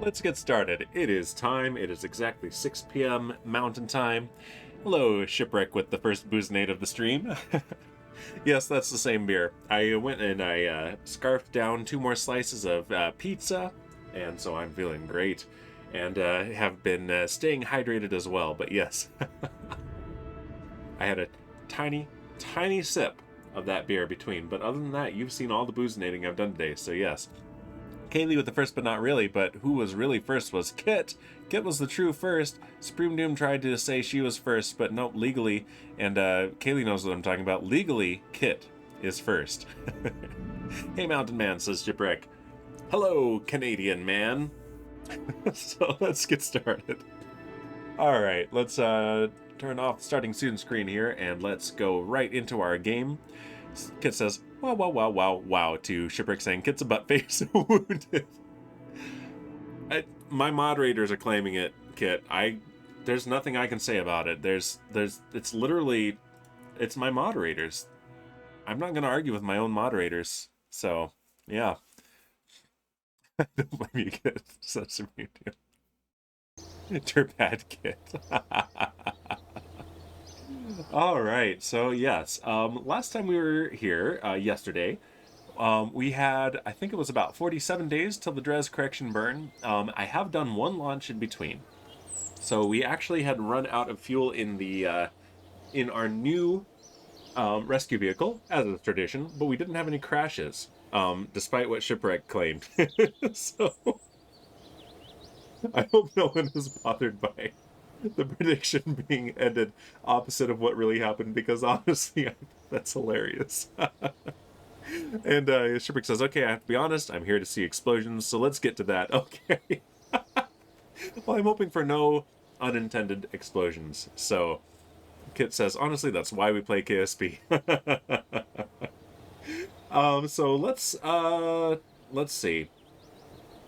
Let's get started. It is time. It is exactly 6 p.m. Mountain Time. Hello, Shipwreck with the first booze-nate of the stream. Yes, that's the same beer. I went and I scarfed down 2 more slices of pizza, and so I'm feeling great. And have been staying hydrated as well, but yes. I had a tiny, tiny sip of that beer between, but other than that, you've seen all the booze-nating I've done today, so yes. Kaylee with the first but not really, but who was really first was Kit. Kit was the true first. Supreme Doom tried to say she was first, but nope, legally, and Kaylee knows what I'm talking about. Legally, Kit is first. Hey Mountain Man, says Shipwreck. Hello, Canadian man. So let's get started. Alright, let's turn off the starting soon screen here, and let's go right into our game. Kit says, wow, wow, wow, wow, wow, to Shipwreck saying, Kit's a butt face wounded. My moderators are claiming it, Kit. There's nothing I can say about it. It's literally, it's my moderators. I'm not going to argue with my own moderators. So, yeah. I don't blame you, Kit. Such a mean deal. Dirtbad Kit. All right, so yes, last time we were here, yesterday, we had, I think it was about 47 days till the Dres correction burn. I have done 1 launch in between. So we actually had run out of fuel in the, in our new, rescue vehicle, as is tradition, but we didn't have any crashes, despite what Shipwreck claimed. So, I hope no one is bothered by the prediction being ended opposite of what really happened, because honestly, that's hilarious. And Shipwreck says, okay, I have to be honest, I'm here to see explosions, so let's get to that. Okay. Well, I'm hoping for no unintended explosions. So, Kit says, honestly, that's why we play KSP. So let's see.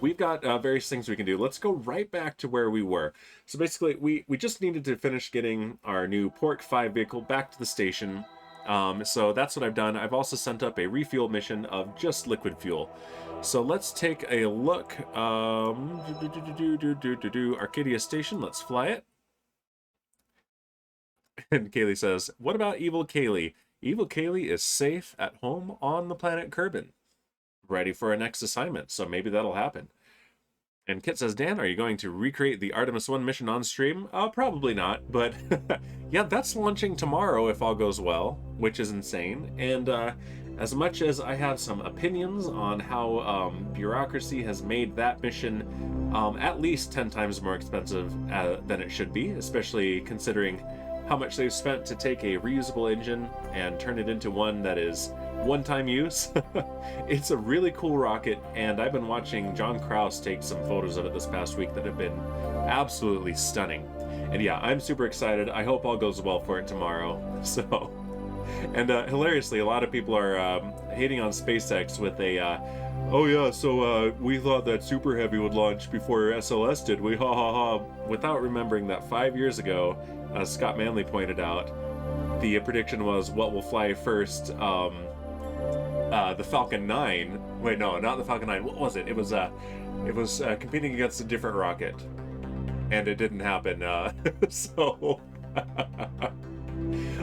We've got various things we can do. Let's go right back to where we were. So basically, we just needed to finish getting our new Pork 5 vehicle back to the station. So that's what I've done. I've also sent up a refuel mission of just liquid fuel. So let's take a look. Arcadia Station, let's fly it. And Kaylee says, what about Evil Kaylee? Evil Kaylee is safe at home on the planet Kerbal, ready for our next assignment, so maybe that'll happen. And Kit says, Dan, are you going to recreate the Artemis 1 mission on stream? Probably not, but yeah, that's launching tomorrow if all goes well, which is insane. And as much as I have some opinions on how bureaucracy has made that mission at least 10 times more expensive than it should be, especially considering how much they've spent to take a reusable engine and turn it into one that is one-time use. It's a really cool rocket, and I've been watching John Krause take some photos of it this past week that have been absolutely stunning. And yeah, I'm super excited. I hope all goes well for it tomorrow. So, and hilariously, a lot of people are hating on SpaceX with a, oh yeah, so we thought that Super Heavy would launch before SLS did we, ha ha ha, without remembering that 5 years ago, as Scott Manley pointed out, the prediction was what will fly first, the Falcon 9. Wait, no, not the Falcon 9. What was it? It was competing against a different rocket, and it didn't happen. So,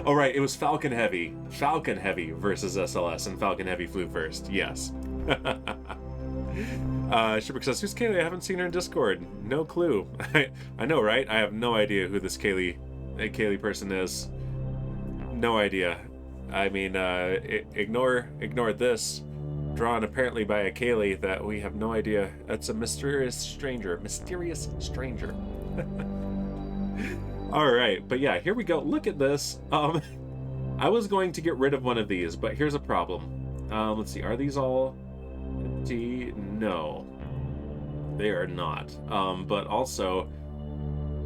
oh right, it was Falcon Heavy. Falcon Heavy versus SLS, and Falcon Heavy flew first. Yes. Shipwreck says, who's Kaylee? I haven't seen her in Discord. No clue. I know, right? I have no idea who this Kaylee person is. No idea. I mean, ignore this. Drawn apparently by a Kaylee that we have no idea. It's a mysterious stranger. Mysterious stranger. Alright, but yeah, here we go. Look at this. I was going to get rid of one of these, but here's a problem. Let's see, are these all empty? No. They are not. But also,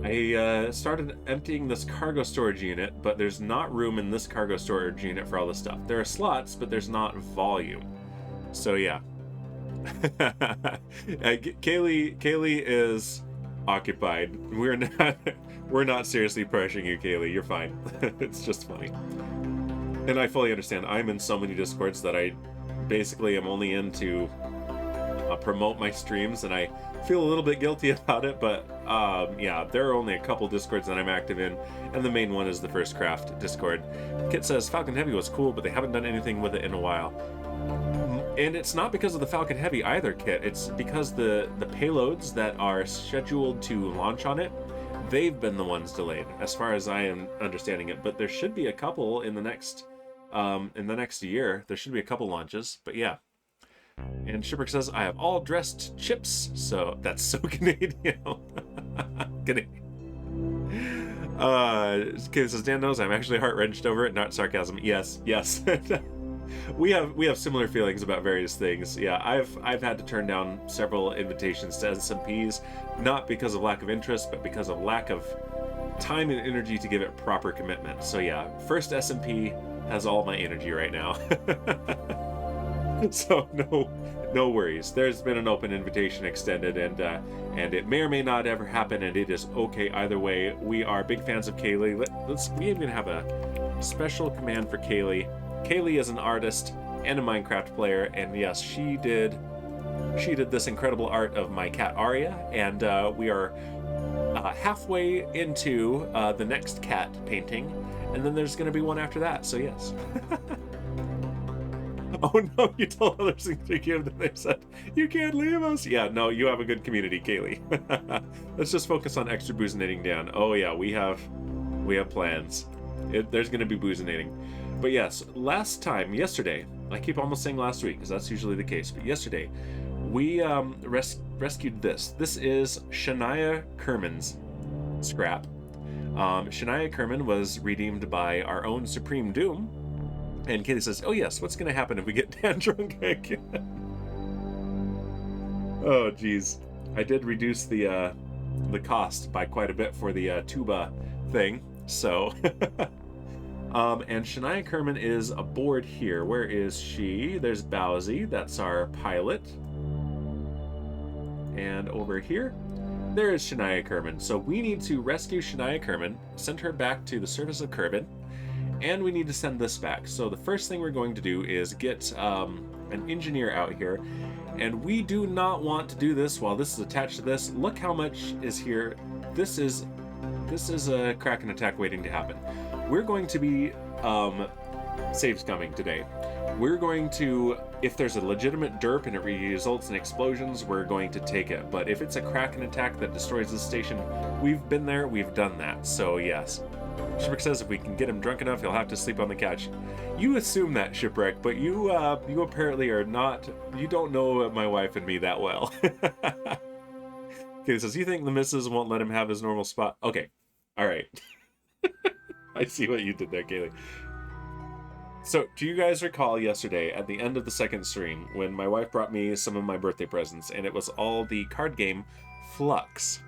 I started emptying this cargo storage unit, but there's not room in this cargo storage unit for all this stuff. There are slots, but there's not volume. So yeah. Kaylee is occupied. We're not seriously pressuring you, Kaylee. You're fine. It's just funny. And I fully understand. I'm in so many Discords that I basically am only into promote my streams, and I feel a little bit guilty about it, but yeah, there are only a couple Discords that I'm active in, and the main one is the First Craft Discord. Kit says Falcon Heavy was cool, but they haven't done anything with it in a while. And it's not because of the Falcon Heavy either, Kit. It's because the payloads that are scheduled to launch on it, they've been the ones delayed, as far as I am understanding it. But there should be a couple in the next year. There should be a couple launches, but yeah. And Shipwreck says, I have all dressed chips, so that's so Canadian. Canadian. Kid says, Dan knows I'm actually heart-wrenched over it, not sarcasm. Yes, yes. we have similar feelings about various things. Yeah, I've had to turn down several invitations to SMPs, not because of lack of interest, but because of lack of time and energy to give it proper commitment. So yeah, first SMP has all my energy right now. So no worries. There's been an open invitation extended, and it may or may not ever happen, and it is okay either way. We are big fans of Kaylee. We even have a special command for Kaylee. Kaylee is an artist and a Minecraft player, and yes, she did this incredible art of my cat Aria, and we are halfway into the next cat painting, and then there's going to be one after that. So yes. Oh no, you told others to give them. They said, you can't leave us. Yeah, no, you have a good community, Kaylee. Let's just focus on extra boozinating down. Oh yeah, we have plans. There's going to be boozinating. But yes, yesterday, I keep almost saying last week, because that's usually the case, but yesterday, we rescued this. This is Shania Kerman's scrap. Shania Kerman was redeemed by our own Supreme Doom. And Katie says, oh yes, what's going to happen if we get Dan drunk again? Oh geez. I did reduce the cost by quite a bit for the tuba thing, so... and Shania Kerman is aboard here. Where is she? There's Bowsy, that's our pilot. And over here, there is Shania Kerman. So we need to rescue Shania Kerman, send her back to the surface of Kerbin, and we need to send this back. So the first thing we're going to do is get an engineer out here, and we do not want to do this while this is attached to this. Look how much is here. This is a Kraken attack waiting to happen. We're going to be saves coming today. We're going to, if there's a legitimate derp and it results in explosions, we're going to take it. But if it's a Kraken attack that destroys this station, we've been there, we've done that. So yes. Shipwreck says if we can get him drunk enough, he'll have to sleep on the couch. You assume that, Shipwreck, but you apparently are not, you don't know my wife and me that well. Okay, says, you think the missus won't let him have his normal spot? Okay, all right. I see what you did there, Kaylee. So, do you guys recall yesterday at the end of the second stream when my wife brought me some of my birthday presents and it was all the card game Flux?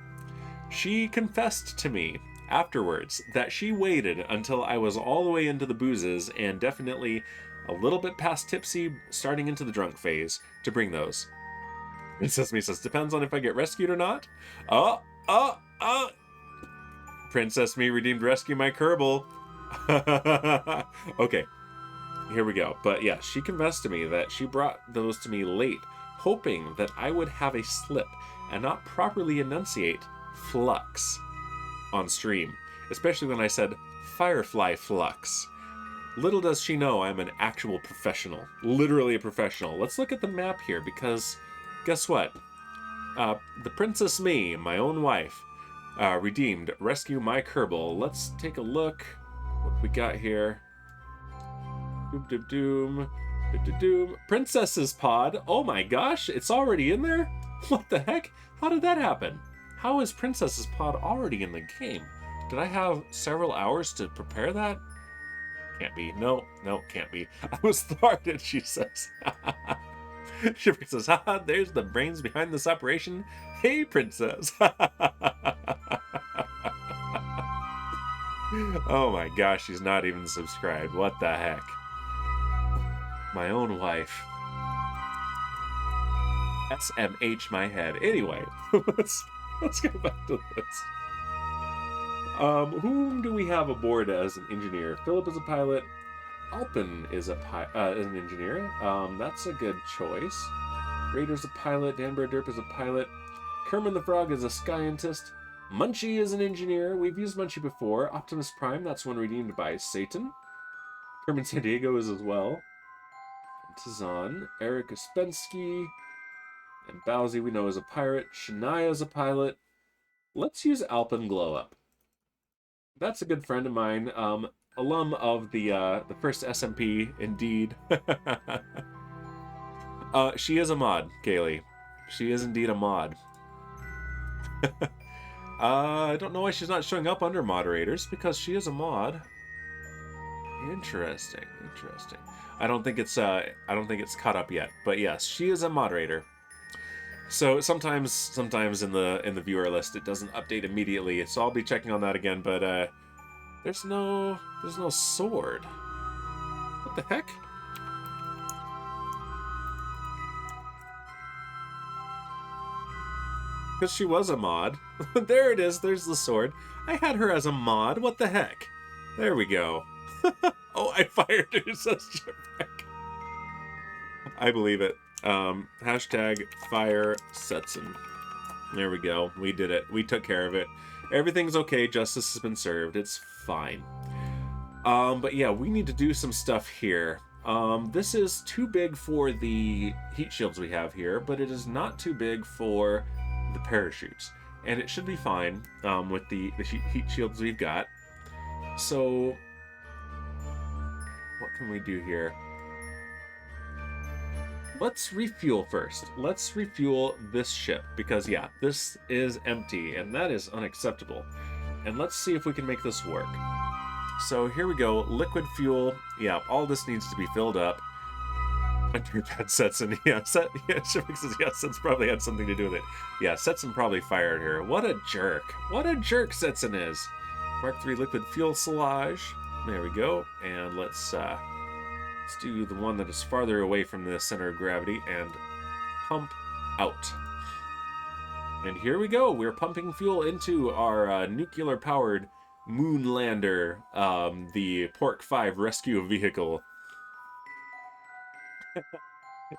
She confessed to me afterwards that she waited until I was all the way into the boozes and definitely a little bit past tipsy, starting into the drunk phase, to bring those. And Sesame says, depends on if I get rescued or not. Princess Me redeemed rescue my Kerbal. Okay, here we go. But yeah, she confessed to me that she brought those to me late, hoping that I would have a slip and not properly enunciate Flux on stream, especially when I said Firefly Flux. Little does she know I'm an actual professional, literally a professional. Let's look at the map here, because guess what? The Princess Me, my own wife, redeemed rescue my Kerbal. Let's take a look what we got here. Doom. Princess's pod. Oh my gosh, it's already in there? What the heck? How did that happen? How is Princess's pod already in the game? Did I have several hours to prepare that? Can't be. No, can't be. I was thwarted, she says. Shipper says, haha, there's the brains behind this operation. Hey, Princess. Oh my gosh, she's not even subscribed. What the heck? My own wife. SMH my head. Anyway, let's go back to this. Whom do we have aboard as an engineer? Philip is a pilot. Alpin is an engineer. That's a good choice. Raider's a pilot. Danbird Derp is a pilot. Kerman the Frog is a scientist. Munchie is an engineer. We've used Munchie before. Optimus Prime, that's one redeemed by Satan. Kerman San Diego is as well. Tizan. Eric Uspensky. And Bowsy we know is a pirate. Shania is a pilot. Let's use Alpin Glow Up. That's a good friend of mine. Alum of the first SMP, indeed. She is a mod, Kaylee. She is indeed a mod. I don't know why she's not showing up under moderators, because she is a mod. Interesting, interesting. I don't think it's caught up yet, but yes, she is a moderator. So sometimes in the viewer list it doesn't update immediately, so I'll be checking on that again. But there's no sword. What the heck? Because she was a mod. There it is. There's the sword. I had her as a mod. What the heck? There we go. Oh, I fired her, says Chipwreck. I believe it. Hashtag fire Setson. There we go. We did it. We took care of it. Everything's okay. Justice has been served. It's fine. But yeah, we need to do some stuff here. This is too big for the heat shields we have here, but it is not too big for the parachutes. And it should be fine with the heat shields we've got. So what can we do here? Let's refuel first. Let's refuel this ship, because yeah, this is empty, and that is unacceptable. And let's see if we can make this work. So here we go, liquid fuel. Yeah, all this needs to be filled up. Underpad Setson, yeah, Shivik says, yeah, Setson probably had something to do with it. Yeah, Setson probably fired her. What a jerk. What a jerk Setson is. Mark III liquid fuel silage. There we go. And let's do the one that is farther away from the center of gravity and pump out. And here we go. We're pumping fuel into our nuclear-powered Moonlander, the Pork 5 rescue vehicle.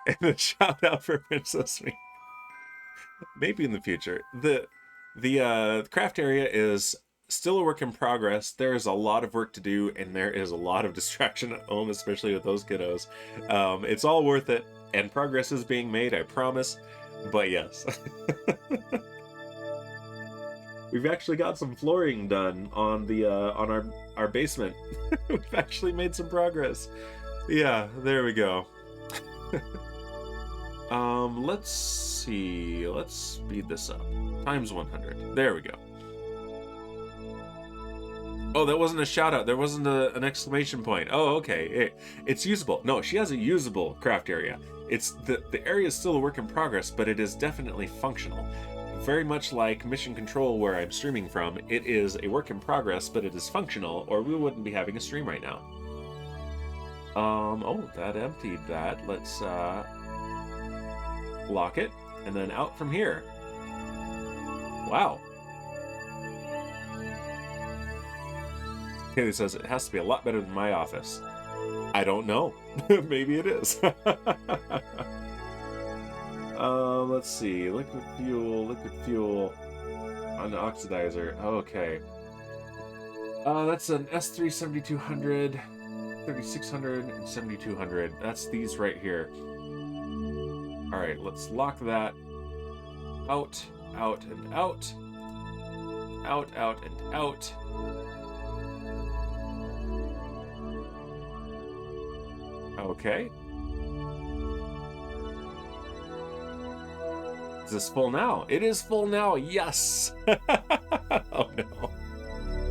And a shout out for Princess Me. Maybe in the future. The craft area is still a work in progress. There is a lot of work to do, and there is a lot of distraction at home, especially with those kiddos. It's all worth it, and progress is being made, I promise. But yes. We've actually got some flooring done on the on our basement. We've actually made some progress. Yeah, there we go. Let's see. Let's speed this up. Times 100. There we go. Oh, that wasn't a shout out. There wasn't an exclamation point. Oh, okay. It's usable. No, she has a usable craft area. It's the area is still a work in progress, but it is definitely functional. Very much like Mission Control, where I'm streaming from, it is a work in progress, but it is functional, or we wouldn't be having a stream right now. Oh, that emptied that. Let's lock it, and then out from here. Wow. Kaylee says it has to be a lot better than my office. I don't know. Maybe it is. Let's see. Liquid fuel on the oxidizer. Okay. That's an S3 7200, 3600, and 7200. That's these right here. All right, let's lock that. Out, out, and out. Out, out, and out. Okay. Is this full now? It is full now, yes! Oh no.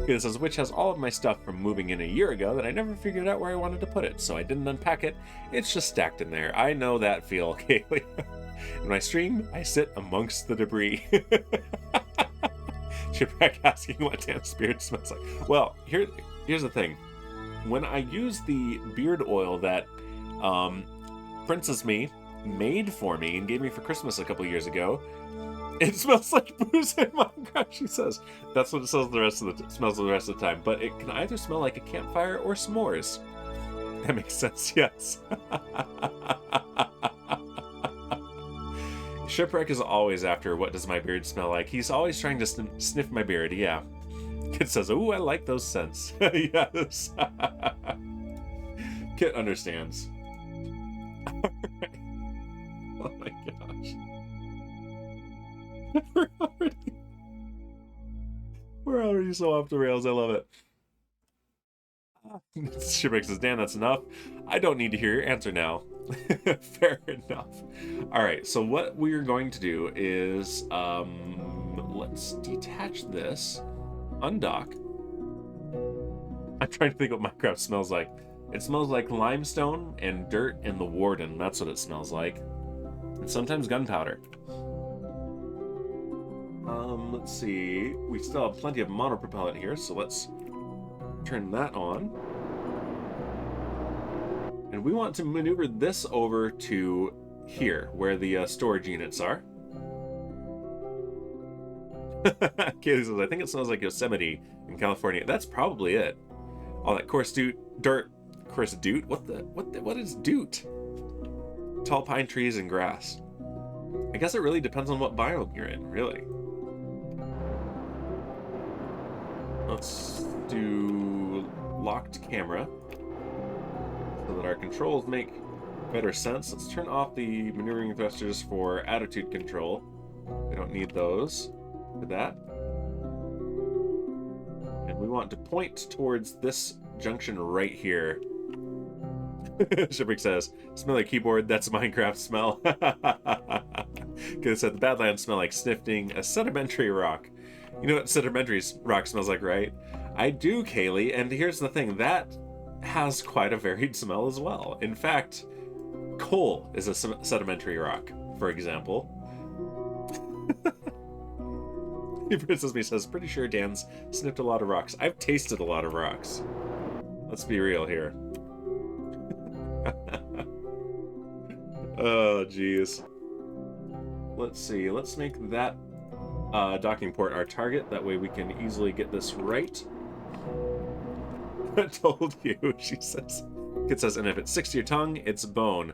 It says, which has all of my stuff from moving in a year ago that I never figured out where I wanted to put it, so I didn't unpack it. It's just stacked in there. I know that feel, Kaylee. When I stream, I sit amongst the debris. Shipwreck asking what damn spirit smells like. Well, here's the thing. When I use the beard oil that Princess Me made for me and gave me for Christmas a couple years ago, it smells like booze in Minecraft, she says. That's what it smells the rest of the time. But it can either smell like a campfire or s'mores. That makes sense, yes. Shipwreck is always after what does my beard smell like. He's always trying to sniff my beard, yeah. Kit says, ooh, I like those scents. Yes. Kit understands. Oh my gosh. We're already so off the rails, I love it. Shipwreck says, Dan, that's enough. I don't need to hear your answer now. Fair enough. All right, so what we're going to do is let's detach this, undock. I'm trying to think what Minecraft smells like. It smells like limestone and dirt and the warden. That's what it smells like. And sometimes gunpowder. Let's see. We still have plenty of monopropellant here, so let's turn that on. And we want to maneuver this over to here, where the storage units are. Kaylee says, I think it smells like Yosemite in California. That's probably it. All that coarse dirt. Coarse doot? What is doot? Tall pine trees and grass. I guess it really depends on what biome you're in, really. Let's do locked camera so that our controls make better sense. Let's turn off the maneuvering thrusters for attitude control. We don't need those for that. And we want to point towards this junction right here. Shipwreck says, smell like keyboard, that's Minecraft smell. Because said the Badlands smell like sniffing a sedimentary rock. You know what sedimentary rock smells like, right? I do, Kaylee, and here's the thing, that has quite a varied smell as well. In fact, coal is a sedimentary rock, for example. Princess Me says, pretty sure Dan's sniffed a lot of rocks. I've tasted a lot of rocks. Let's be real here. Oh, jeez. Let's see. Let's make that docking port our target. That way we can easily get this right. I told you, she says. It says, and if it sticks to your tongue, it's bone.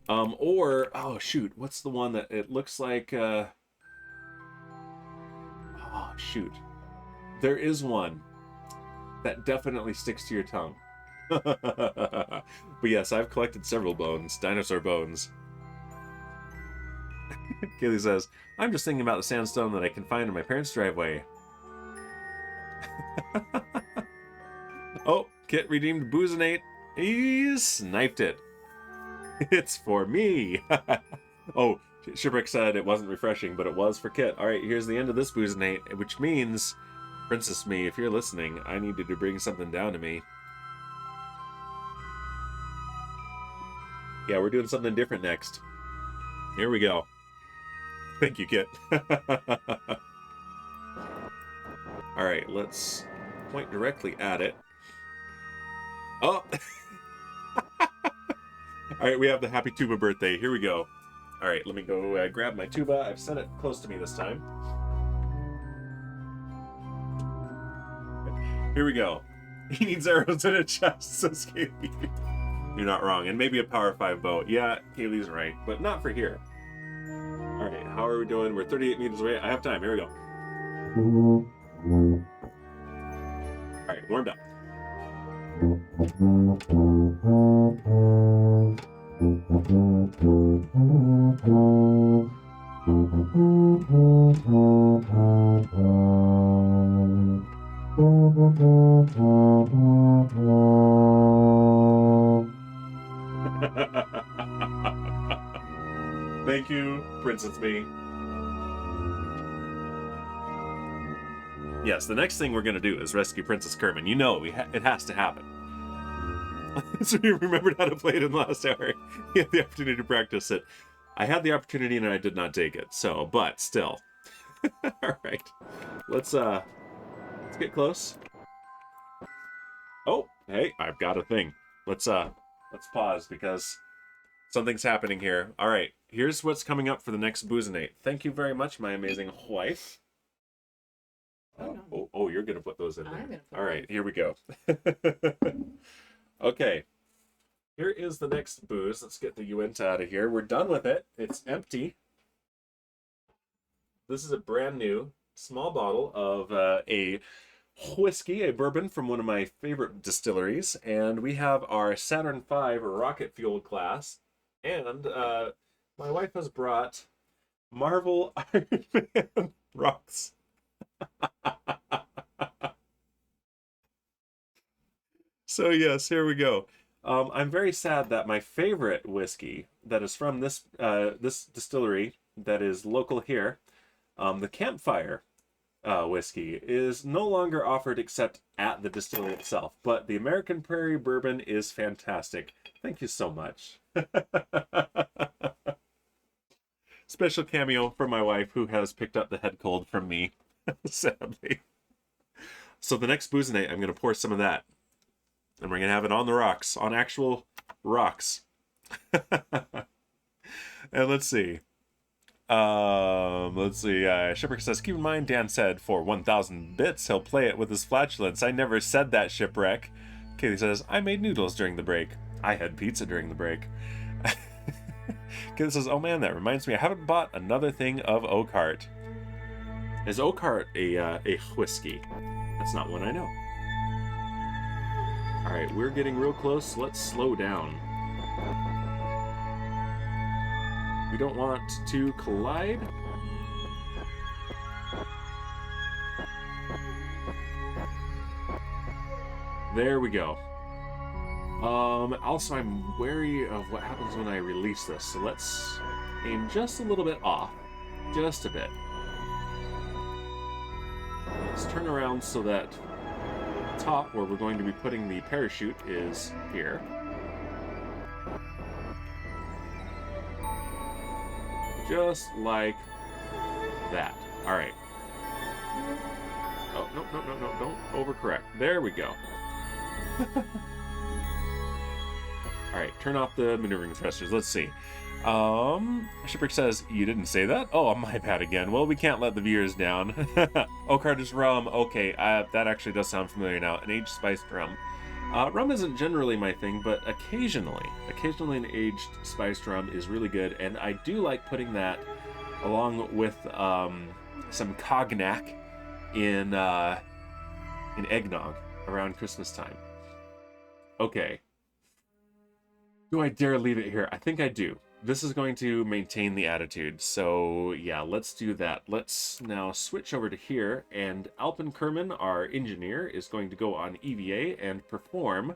Or, oh, shoot. What's the one that it looks like... Oh, shoot. There is one that definitely sticks to your tongue. But yes, I've collected several bones, dinosaur bones. Kaylee says, I'm just thinking about the sandstone that I can find in my parents' driveway. Oh, Kit redeemed Boozinate. He sniped it. It's for me. Oh, Shipwreck said it wasn't refreshing, but it was for Kit. All right, here's the end of this Boozinate, which means, Princess Me, if you're listening, I need you to bring something down to me. Yeah, we're doing something different next. Here we go. Thank you, Kit. Alright, let's point directly at it. Oh! Alright, we have the Happy Tuba birthday. Here we go. Alright, let me go grab my tuba. I've set it close to me this time. Here we go. He needs arrows in a chest, says Kaylee. You're not wrong. And maybe a Power 5 boat. Yeah, Kaylee's right. But not for here. Alright, how are we doing? We're 38 meters away. I have time. Here we go. Alright, warmed up. Thank you, Princess Me. Yes, the next thing we're going to do is rescue Princess Kerman. You know, it has to happen. So you remembered how to play it in the last hour. You had the opportunity to practice it. I had the opportunity and I did not take it. So, but still. All right. Let's get close. Oh, hey, I've got a thing. Let's pause because something's happening here. All right, here's what's coming up for the next Boozinate. Thank you very much, my amazing wife. Oh, you're gonna put those in there. All right, here we go. Okay, here is the next booze. Let's get the Uinta out of here. We're done with it. It's empty. This is a brand new small bottle of a whiskey, a bourbon from one of my favorite distilleries, and we have our Saturn V rocket fuel class, and my wife has brought Marvel Iron Man rocks. So yes, here we go. I'm very sad that my favorite whiskey that is from this distillery that is local here, the Campfire whiskey, is no longer offered except at the distillery itself. But the American Prairie Bourbon is fantastic. Thank you so much. Special cameo for my wife, who has picked up the head cold from me, sadly. So the next booze night, I'm going to pour some of that. And we're going to have it on the rocks, on actual rocks. And let's see. Shipwreck says, keep in mind, Dan said for 1,000 bits, he'll play it with his flatulence. I never said that, Shipwreck. Katie says, I made noodles during the break. I had pizza during the break. Katie says, oh man, that reminds me, I haven't bought another thing of Oakheart. Is Oakheart a whiskey? That's not one I know. Alright, we're getting real close. Let's slow down. We don't want to collide. There we go. Also, I'm wary of what happens when I release this, so let's aim just a little bit off. Just a bit. Let's turn around so that the top, where we're going to be putting the parachute, is here. Just like that. Alright. Oh, no, don't overcorrect. There we go. Alright, turn off the maneuvering thrusters. Let's see. Shipwreck says, you didn't say that? Oh, my bad again. Well, we can't let the viewers down. Oakheart is rum. Okay, that actually does sound familiar now. An aged spiced rum. Rum isn't generally my thing, but occasionally an aged spiced rum is really good, and I do like putting that along with some cognac in eggnog around Christmas time. Okay. Do I dare leave it here? I think I do. This is going to maintain the attitude, so yeah, let's do that. Let's now switch over to here, and Alpen Kerman, our engineer, is going to go on EVA and perform.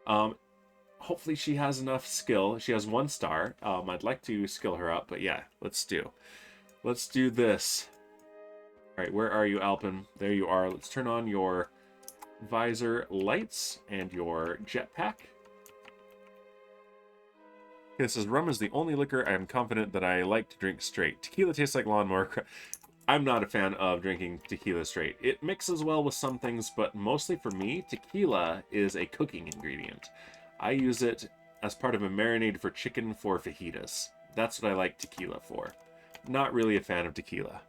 Hopefully she has enough skill. She has 1 star. I'd like to skill her up, but yeah, let's do this. All right, where are you, Alpen? There you are. Let's turn on your visor lights and your jetpack. Okay, this says, rum is the only liquor I am confident that I like to drink straight. Tequila tastes like lawnmower. I'm not a fan of drinking tequila straight. It mixes well with some things, but mostly for me, tequila is a cooking ingredient. I use it as part of a marinade for chicken for fajitas. That's what I like tequila for. Not really a fan of tequila.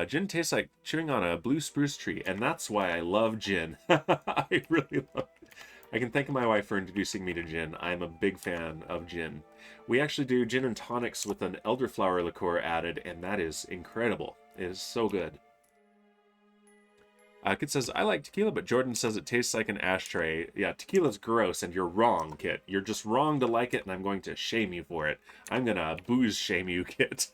Gin tastes like chewing on a blue spruce tree, and that's why I love gin. I really love it. I can thank my wife for introducing me to gin. I'm a big fan of gin. We actually do gin and tonics with an elderflower liqueur added, and that is incredible. It is so good. Kit says, I like tequila, but Jordan says it tastes like an ashtray. Yeah, tequila's gross, and you're wrong, Kit. You're just wrong to like it, and I'm going to shame you for it. I'm going to booze shame you, Kit.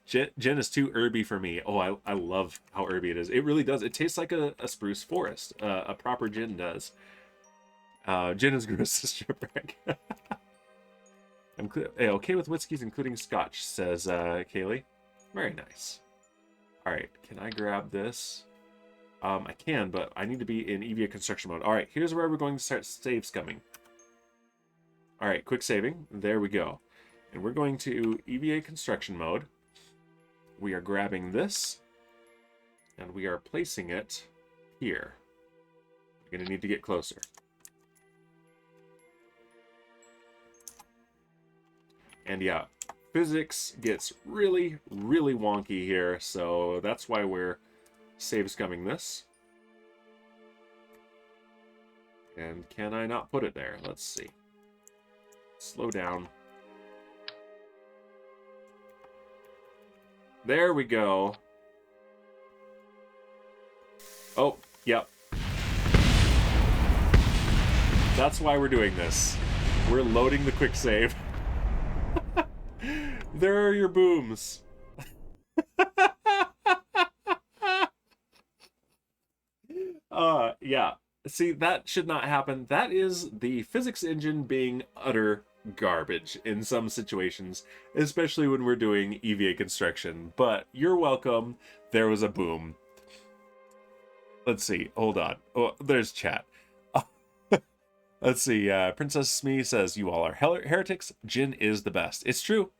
Gin is too herby for me. Oh, I love how herby it is. It really does. It tastes like a spruce forest. A proper gin does. Gin is gross, Shipwreck. I'm okay with whiskeys, including scotch, says Kaylee. Very nice. All right, can I grab this? I can, but I need to be in EVA construction mode. All right, here's where we're going to start save scumming. All right, quick saving. There we go. And we're going to EVA construction mode. We are grabbing this, and we are placing it here. We're going to need to get closer. And yeah, physics gets really, really wonky here, so that's why we're save scumming this. And can I not put it there? Let's see. Slow down. There we go. Oh, yep. That's why we're doing this. We're loading the quick save. There are your booms. Yeah. See, that should not happen. That is the physics engine being utter garbage in some situations, especially when we're doing EVA construction. But you're welcome. There was a boom. Let's see. Hold on. Oh, there's chat. Let's see. Princess Smee says, you all are heretics. Jin is the best. It's true.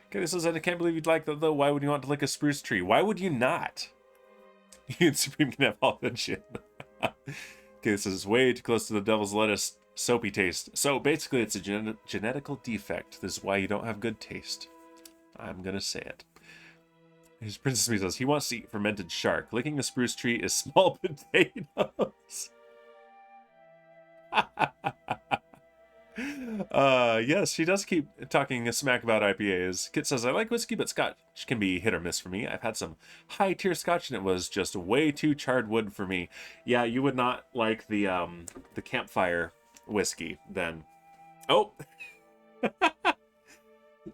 Okay, this says, I can't believe you'd like that, though. Why would you want to lick a spruce tree? Why would you not? You and Supreme can have all that shit. Okay, this is way too close to the devil's lettuce soapy taste. So basically, it's a genetical defect. This is why you don't have good taste. I'm gonna say it. His Princess Me says he wants to eat fermented shark. Licking a spruce tree is small potatoes. Yes, she does keep talking smack about IPAs. Kit says, I like whiskey, but scotch can be hit or miss for me. I've had some high tier scotch and it was just way too charred wood for me. Yeah, you would not like the campfire whiskey then. Oh,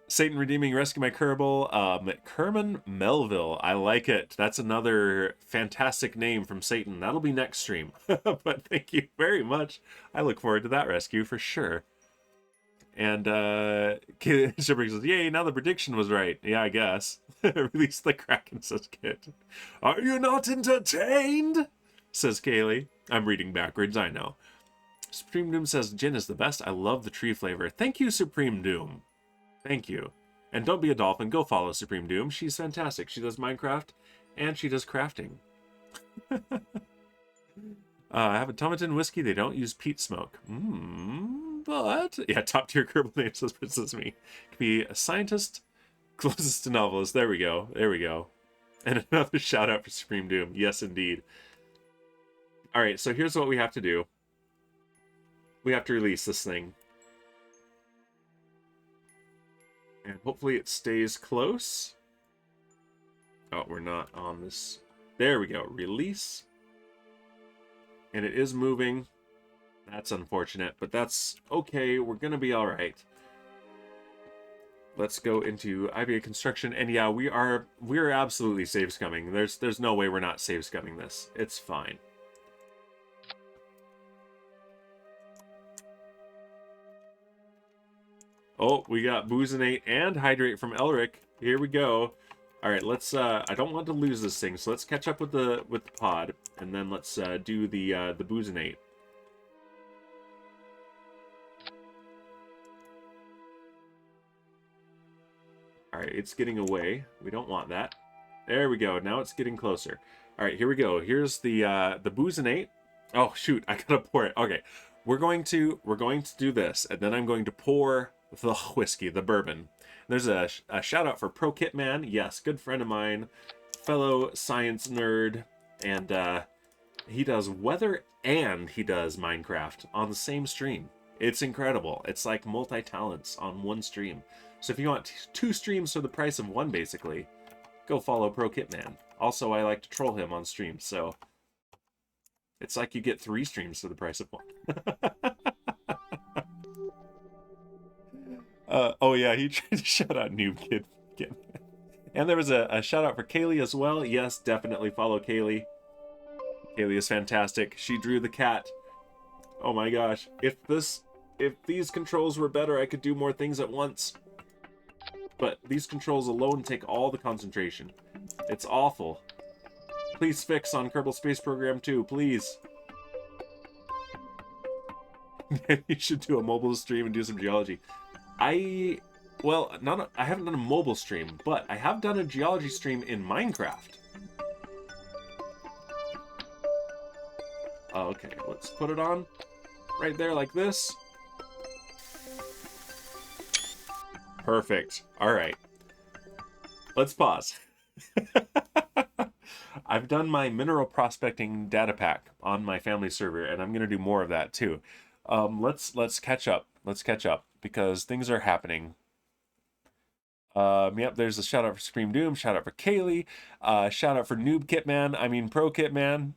Satan Redeeming Rescue My Kerbal. Kerman Melville. I like it. That's another fantastic name from Satan. That'll be next stream. But thank you very much. I look forward to that rescue for sure. And Shipwreck says, yay, now the prediction was right. Yeah, I guess. Release the Kraken, says Kit. Are you not entertained? Says Kaylee. I'm reading backwards, I know. Supreme Doom says, gin is the best. I love the tree flavor. Thank you, Supreme Doom. Thank you. And don't be a dolphin. Go follow Supreme Doom. She's fantastic. She does Minecraft and she does crafting. I have a Tomatin whiskey. They don't use peat smoke. But yeah, top tier Kerbal name says Princess Me. Could be a scientist closest to novelist. There we go. There we go. And another shout out for Supreme Doom. Yes, indeed. All right, so here's what we have to do. We have to release this thing. And hopefully it stays close. Oh, we're not on this. There we go. Release. And it is moving. That's unfortunate, but that's okay. We're going to be all right. Let's go into IBA construction. And yeah, we are absolutely save scumming. There's no way we're not save scumming this. It's fine. Oh, we got Boozinate and Hydrate from Elric. Here we go. All right, let's I don't want to lose this thing, so let's catch up with the pod, and then let's do the Boozinate. All right, it's getting away. We don't want that. There we go. Now it's getting closer. All right, here we go. Here's the Boozinate. Oh shoot, I gotta pour it. Okay, we're going to do this, and then I'm going to pour the whiskey, the bourbon. There's a shout out for Pro Kit Man. Yes, good friend of mine, fellow science nerd, and he does weather and he does Minecraft on the same stream. It's incredible. It's like multi-talents on one stream. So if you want 2 streams for the price of 1, basically, go follow Pro Kit Man. Also, I like to troll him on stream, so it's like you get 3 streams for the price of 1. Oh yeah, he tried to shout out Noob Kid again. And there was a shout out for Kaylee as well. Yes, definitely follow Kaylee. Kaylee is fantastic. She drew the cat. Oh my gosh. If these controls were better, I could do more things at once. But these controls alone take all the concentration. It's awful. Please fix on Kerbal Space Program 2, please. You should do a mobile stream and do some geology. I haven't done a mobile stream, but I have done a geology stream in Minecraft. Oh, okay, let's put it on right there like this. Perfect. All right. Let's pause. I've done my mineral prospecting data pack on my family server, and I'm going to do more of that too. Let's catch up. Let's catch up because things are happening. Yep, there's a shout out for Scream Doom, shout out for Kaylee, shout out for Noob Kitman, I mean Pro Kitman,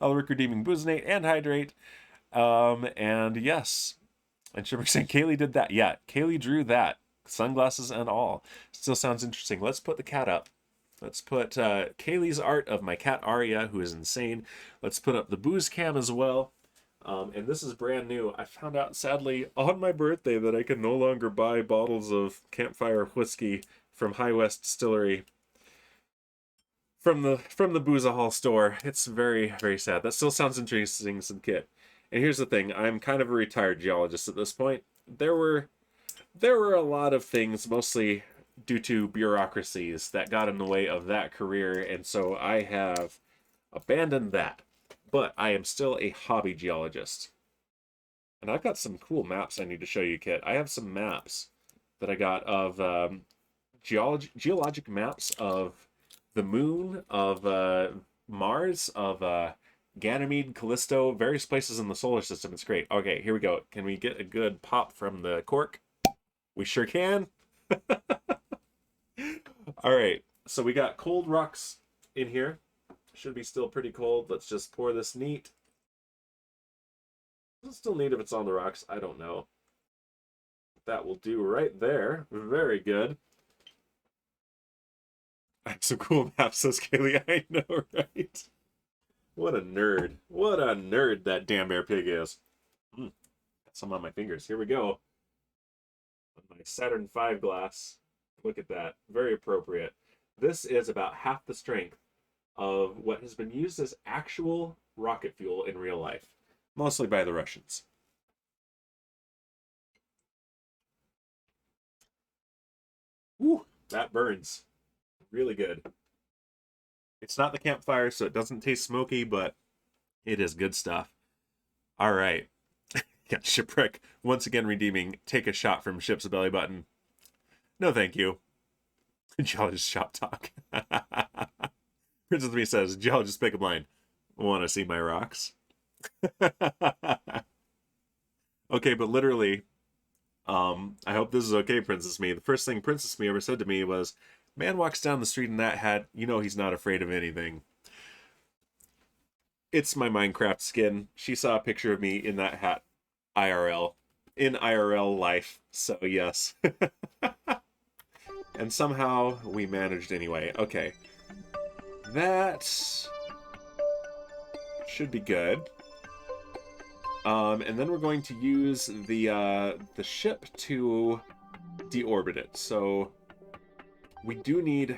Elric Redeeming Booznate and Hydrate. And yes, and Shipper saying Kaylee did that. Yeah, Kaylee drew that, sunglasses and all. Still sounds interesting. Let's put the cat up. Let's put Kaylee's art of my cat Arya, who is insane. Let's put up the booze cam as well. And this is brand new. I found out, sadly, on my birthday that I can no longer buy bottles of campfire whiskey from High West Distillery from the Booze Hall store. It's very, very sad. That still sounds interesting, some kit. And here's the thing, I'm kind of a retired geologist at this point. There were a lot of things, mostly due to bureaucracies, that got in the way of that career, and so I have abandoned that. But I am still a hobby geologist. And I've got some cool maps I need to show you, Kit. I have some maps that I got of geologic maps of the moon, of Mars, of Ganymede, Callisto, various places in the solar system. It's great. Okay, here we go. Can we get a good pop from the cork? We sure can. All right, so we got cold rocks in here. Should be still pretty cold. Let's just pour this neat. Is it still neat if it's on the rocks? I don't know. That will do right there. Very good. I have some cool maps, says Kaylee. I know, right? What a nerd. What a nerd that damn bear pig is. Got some on my fingers. Here we go. My Saturn V glass. Look at that. Very appropriate. This is about half the strength of what has been used as actual rocket fuel in real life. Mostly by the Russians. Woo, that burns. Really good. It's not the campfire, so it doesn't taste smoky, but it is good stuff. All right. Yeah, Shipwreck once again redeeming. Take a shot from Ship's belly button. No, thank you. Geologist shop talk. Princess Me says, Geologist pick up line. Want to see my rocks? Okay, but literally, I hope this is okay, Princess Me. The first thing Princess Me ever said to me was, man walks down the street in that hat, you know he's not afraid of anything. It's my Minecraft skin. She saw a picture of me in that hat. IRL. In IRL life. So yes. And somehow we managed anyway. Okay. That should be good. And then we're going to use the ship to deorbit it. So we need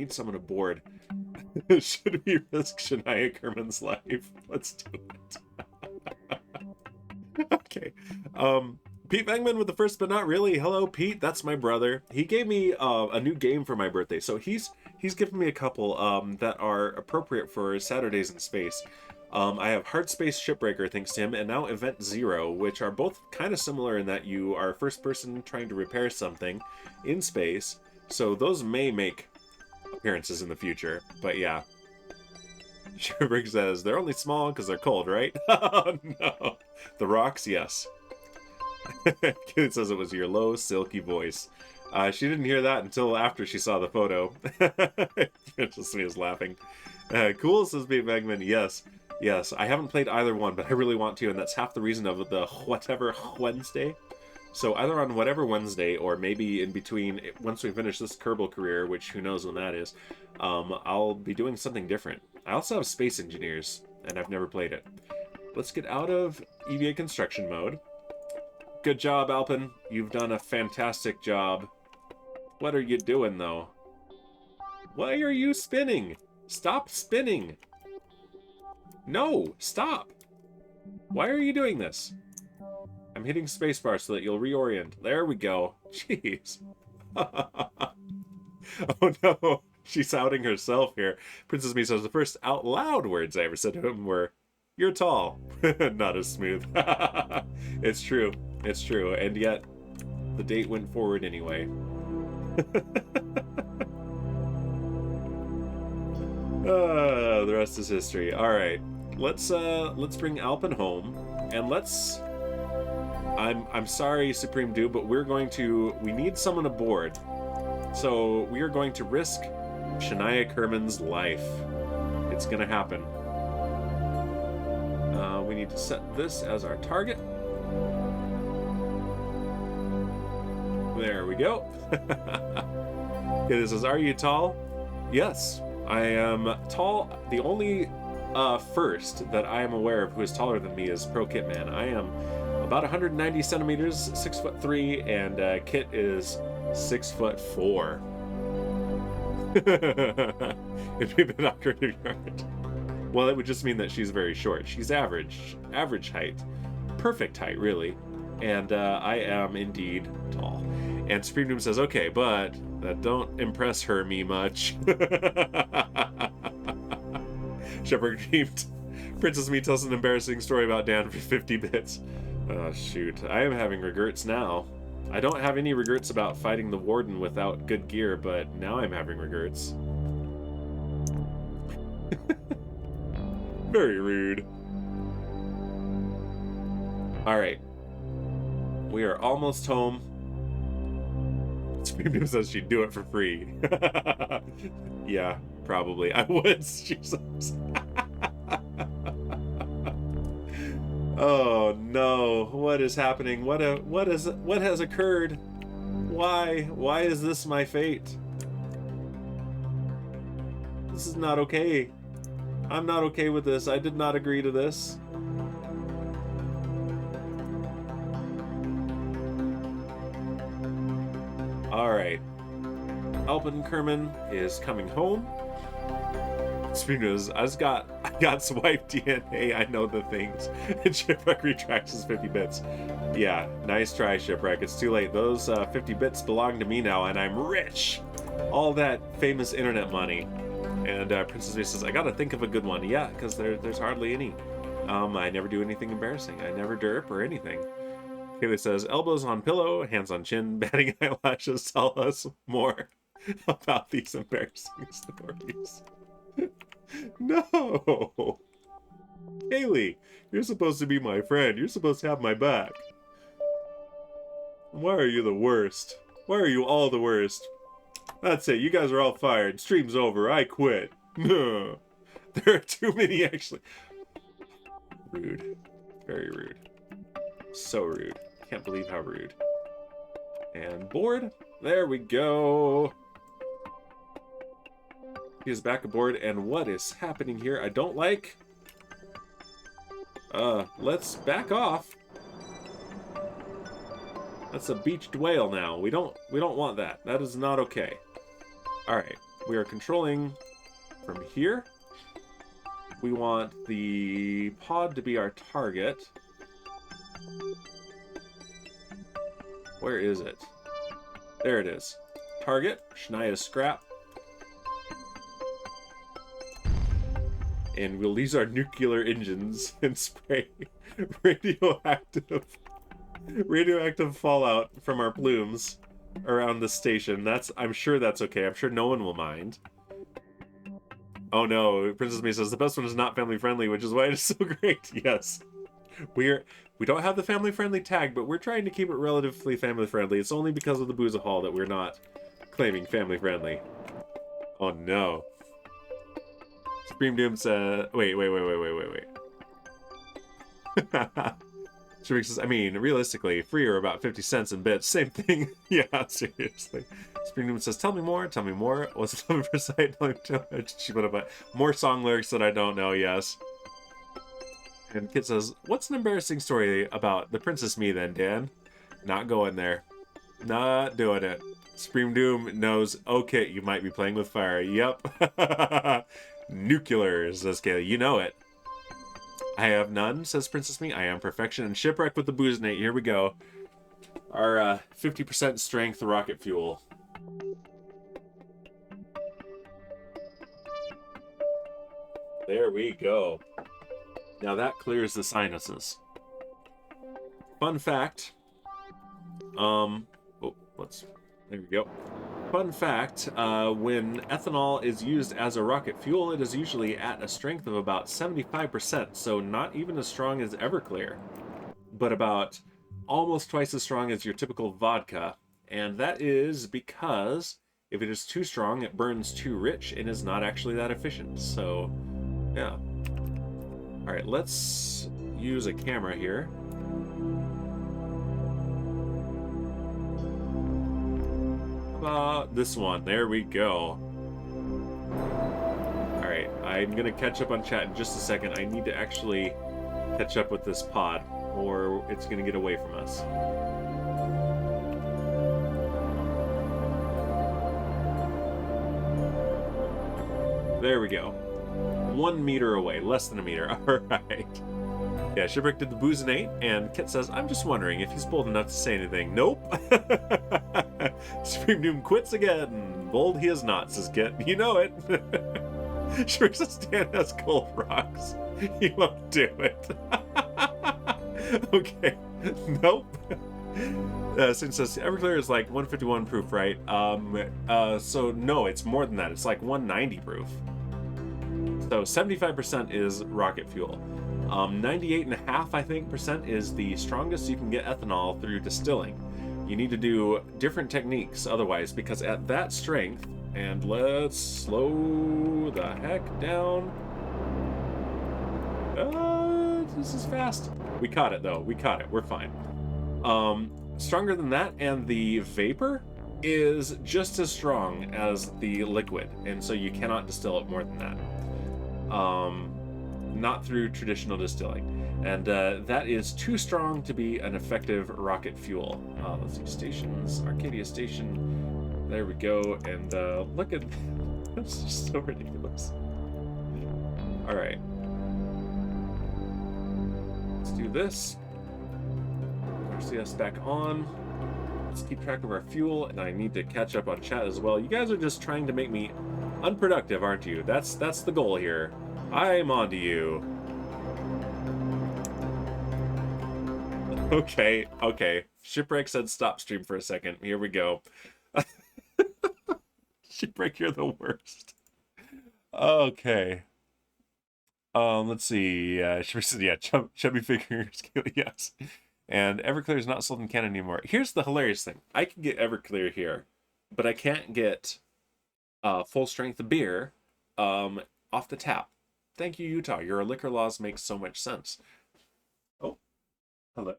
someone aboard. Should we risk Shania Kerman's life? Let's do it. Okay. Pete Vangman with the first but not really. Hello, Pete. That's my brother. He gave me a new game for my birthday. So he's given me a couple that are appropriate for Saturdays in space. I have Hard Space Shipbreaker, thanks to him, and now Event Zero, which are both kind of similar in that you are a first person trying to repair something in space. So those may make appearances in the future. But yeah. Shipbreaker says, they're only small because they're cold, right? Oh no. The rocks, yes. Kid says it was your low, silky voice. She didn't hear that until after she saw the photo. Just me is laughing. Cool, says B. Megman. Yes. Yes, I haven't played either one, but I really want to, and that's half the reason of the whatever Wednesday. So either on whatever Wednesday, or maybe in between, once we finish this Kerbal career, which who knows when that is, I'll be doing something different. I also have Space Engineers, and I've never played it. Let's get out of EVA construction mode. Good job, Alpin. You've done a fantastic job. What are you doing, though? Why are you spinning? Stop spinning. No, stop. Why are you doing this? I'm hitting spacebar so that you'll reorient. There we go. Jeez. Oh no, she's outing herself here. Princess Me says the first out loud words I ever said to him were, "You're tall." Not as smooth. It's true. It's true. And yet, the date went forward anyway. The rest is history. All right, let's bring Alpin home, and I'm sorry, Supreme Dude, but we need someone aboard. So we are going to risk Shania Kerman's life. It's gonna happen. We need to set this as our target. There we go. It says, are you tall? Yes, I am tall. The only first that I am aware of who is taller than me is Pro Kitman. I am about 190 centimeters, 6'3", and Kit is 6'4". It'd be a bit awkward if you aren't. Well, it would just mean that she's very short. She's average height, perfect height, really. And I am indeed tall. And Supreme Doom says, okay, but that don't impress me much. Shepherd dreamed. Princess Me tells an embarrassing story about Dan for 50 bits. Oh, shoot. I am having regrets now. I don't have any regrets about fighting the Warden without good gear, but now I'm having regrets. Very rude. Alright. We are almost home. Supreme Doom says she'd do it for free. Yeah, probably. I would. She says. Oh no, what is happening? What has occurred? Why is this my fate? This is not okay. I'm not okay with this. I did not agree to this. Alright. Alvin Kerman is coming home. Spinos, I got swipe DNA, I know the things. And Shipwreck retracts his 50 bits. Yeah, nice try, Shipwreck. It's too late. Those 50 bits belong to me now, and I'm rich. All that famous internet money. And Princess V says, I gotta think of a good one. Yeah, because there's hardly any. I never do anything embarrassing. I never derp or anything. Kaylee says, elbows on pillow, hands on chin, batting eyelashes tell us more about these embarrassing stories. No! Kaylee, you're supposed to be my friend. You're supposed to have my back. Why are you the worst? Why are you all the worst? That's it. You guys are all fired. Stream's over. I quit. No. There are too many, actually. Rude. Very rude. So rude. Can't believe how rude. And board. There we go. He is back aboard, and what is happening here? I don't like. Let's back off. That's a beached whale now. We don't want that. That is not okay. Alright. We are controlling from here. We want the pod to be our target. Where is it? There it is. Target, Shania's scrap. And we'll use our nuclear engines and spray radioactive fallout from our plumes around the station. I'm sure that's okay. I'm sure no one will mind. Oh no, Princess Me says the best one is not family friendly, which is why it is so great. Yes. We don't have the family friendly tag, but we're trying to keep it relatively family friendly. It's only because of the Booza Hall that we're not claiming family friendly. Oh no. Supreme Doom says, wait. Shrek says, I mean, realistically, free or about 50 cents in bits. Same thing. Yeah, seriously. Supreme Doom says, tell me more. What's the 11%? Tell me, she put up more song lyrics that I don't know, yes. And Kit says, what's an embarrassing story about the Princess Me then, Dan? Not going there. Not doing it. Supreme Doom knows, okay, you might be playing with fire. Yep. Nuclear, says Kaylee. You know it. I have none, says Princess Me. I am perfection. And Shipwreck with the Booznate. Here we go. Our 50% strength rocket fuel. There we go. Now that clears the sinuses. Fun fact. There we go. Fun fact, when ethanol is used as a rocket fuel, it is usually at a strength of about 75%, so not even as strong as Everclear, but about almost twice as strong as your typical vodka. And that is because if it is too strong, it burns too rich and is not actually that efficient. So, yeah. All right, let's use a camera here. This one. There we go. All right, I'm gonna catch up on chat in just a second. I need to actually catch up with this pod, or it's gonna get away from us. There we go. 1 meter away, less than a meter. All right. Yeah, Shipwreck did the booze and ate, and Kit says, I'm just wondering if he's bold enough to say anything. Nope. Supreme Doom quits again. Bold he is not, says Kit. You know it. Shipwreck says Dan has cold rocks. He won't do it. Okay. Nope. Since says Everclear is like 151 proof, right? So no, it's more than that. It's like 190 proof. So 75% is rocket fuel. 98.5%, I think, is the strongest you can get ethanol through distilling. You need to do different techniques otherwise, because at that strength, and let's slow the heck down. This is fast. We caught it though. We caught it. We're fine. Stronger than that, and the vapor is just as strong as the liquid, and so you cannot distill it more than that. Not through traditional distilling, and that is too strong to be an effective rocket fuel. Let's see, stations, Arcadia Station, there we go, and look at, that's just so ridiculous. All right, let's do this. RCS back on. Let's keep track of our fuel, and I need to catch up on chat as well. You guys are just trying to make me unproductive, aren't you? That's the goal here. I'm on to you. Okay. Shipwreck said stop stream for a second. Here we go. Shipwreck, you're the worst. Okay. Let's see. Shipwreck said, yeah, chubby figures, yes. And Everclear is not sold in Canada anymore. Here's the hilarious thing. I can get Everclear here, but I can't get full strength beer off the tap. Thank you, Utah. Your liquor laws make so much sense. Oh, hello.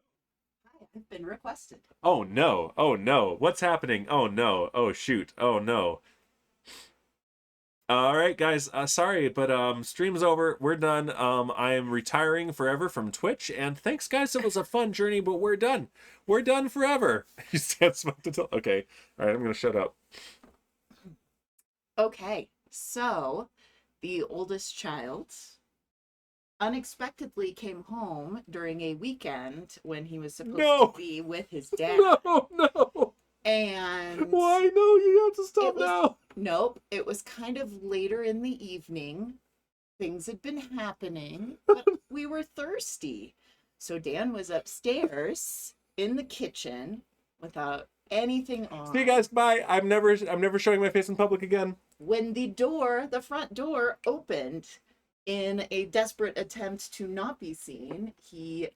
Hi, I've been requested. Oh no. Oh no. What's happening? Oh no. Oh shoot. Oh no. All right, guys. Sorry, but stream's over. We're done. I am retiring forever from Twitch. And thanks, guys. It was a fun journey, but we're done. We're done forever. You can't smoke until. Okay. All right. I'm gonna shut up. Okay, so the oldest child unexpectedly came home during a weekend when he was supposed to be with his dad. No. And why? No, you have to stop now. Nope, it was kind of later in the evening. Things had been happening, but we were thirsty. So Dan was upstairs in the kitchen without anything on. See you guys, bye. I'm never showing my face in public again. When the front door opened in a desperate attempt to not be seen, he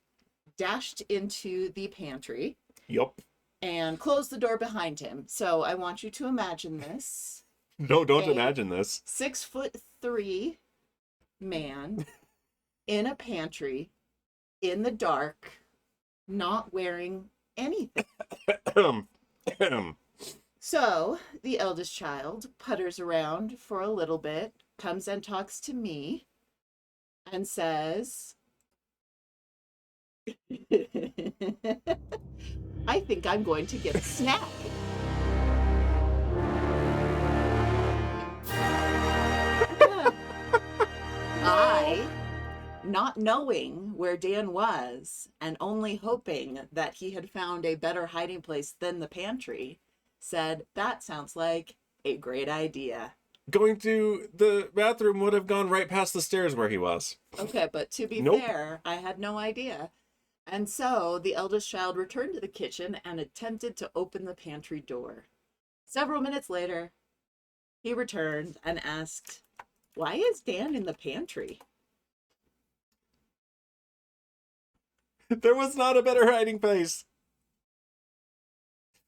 dashed into the pantry. Yup. And closed the door behind him. So I want you to imagine this. No, don't imagine this. 6'3" man in a pantry in the dark, not wearing anything. So the eldest child putters around for a little bit, comes and talks to me, and says, I think I'm going to get a snack. I, not knowing where Dan was and only hoping that he had found a better hiding place than the pantry, said, that sounds like a great idea. Going to the bathroom would have gone right past the stairs where he was. Okay, but to be fair, I had no idea. And so the eldest child returned to the kitchen and attempted to open the pantry door. Several minutes later, he returned and asked, why is Dan in the pantry? There was not a better hiding place.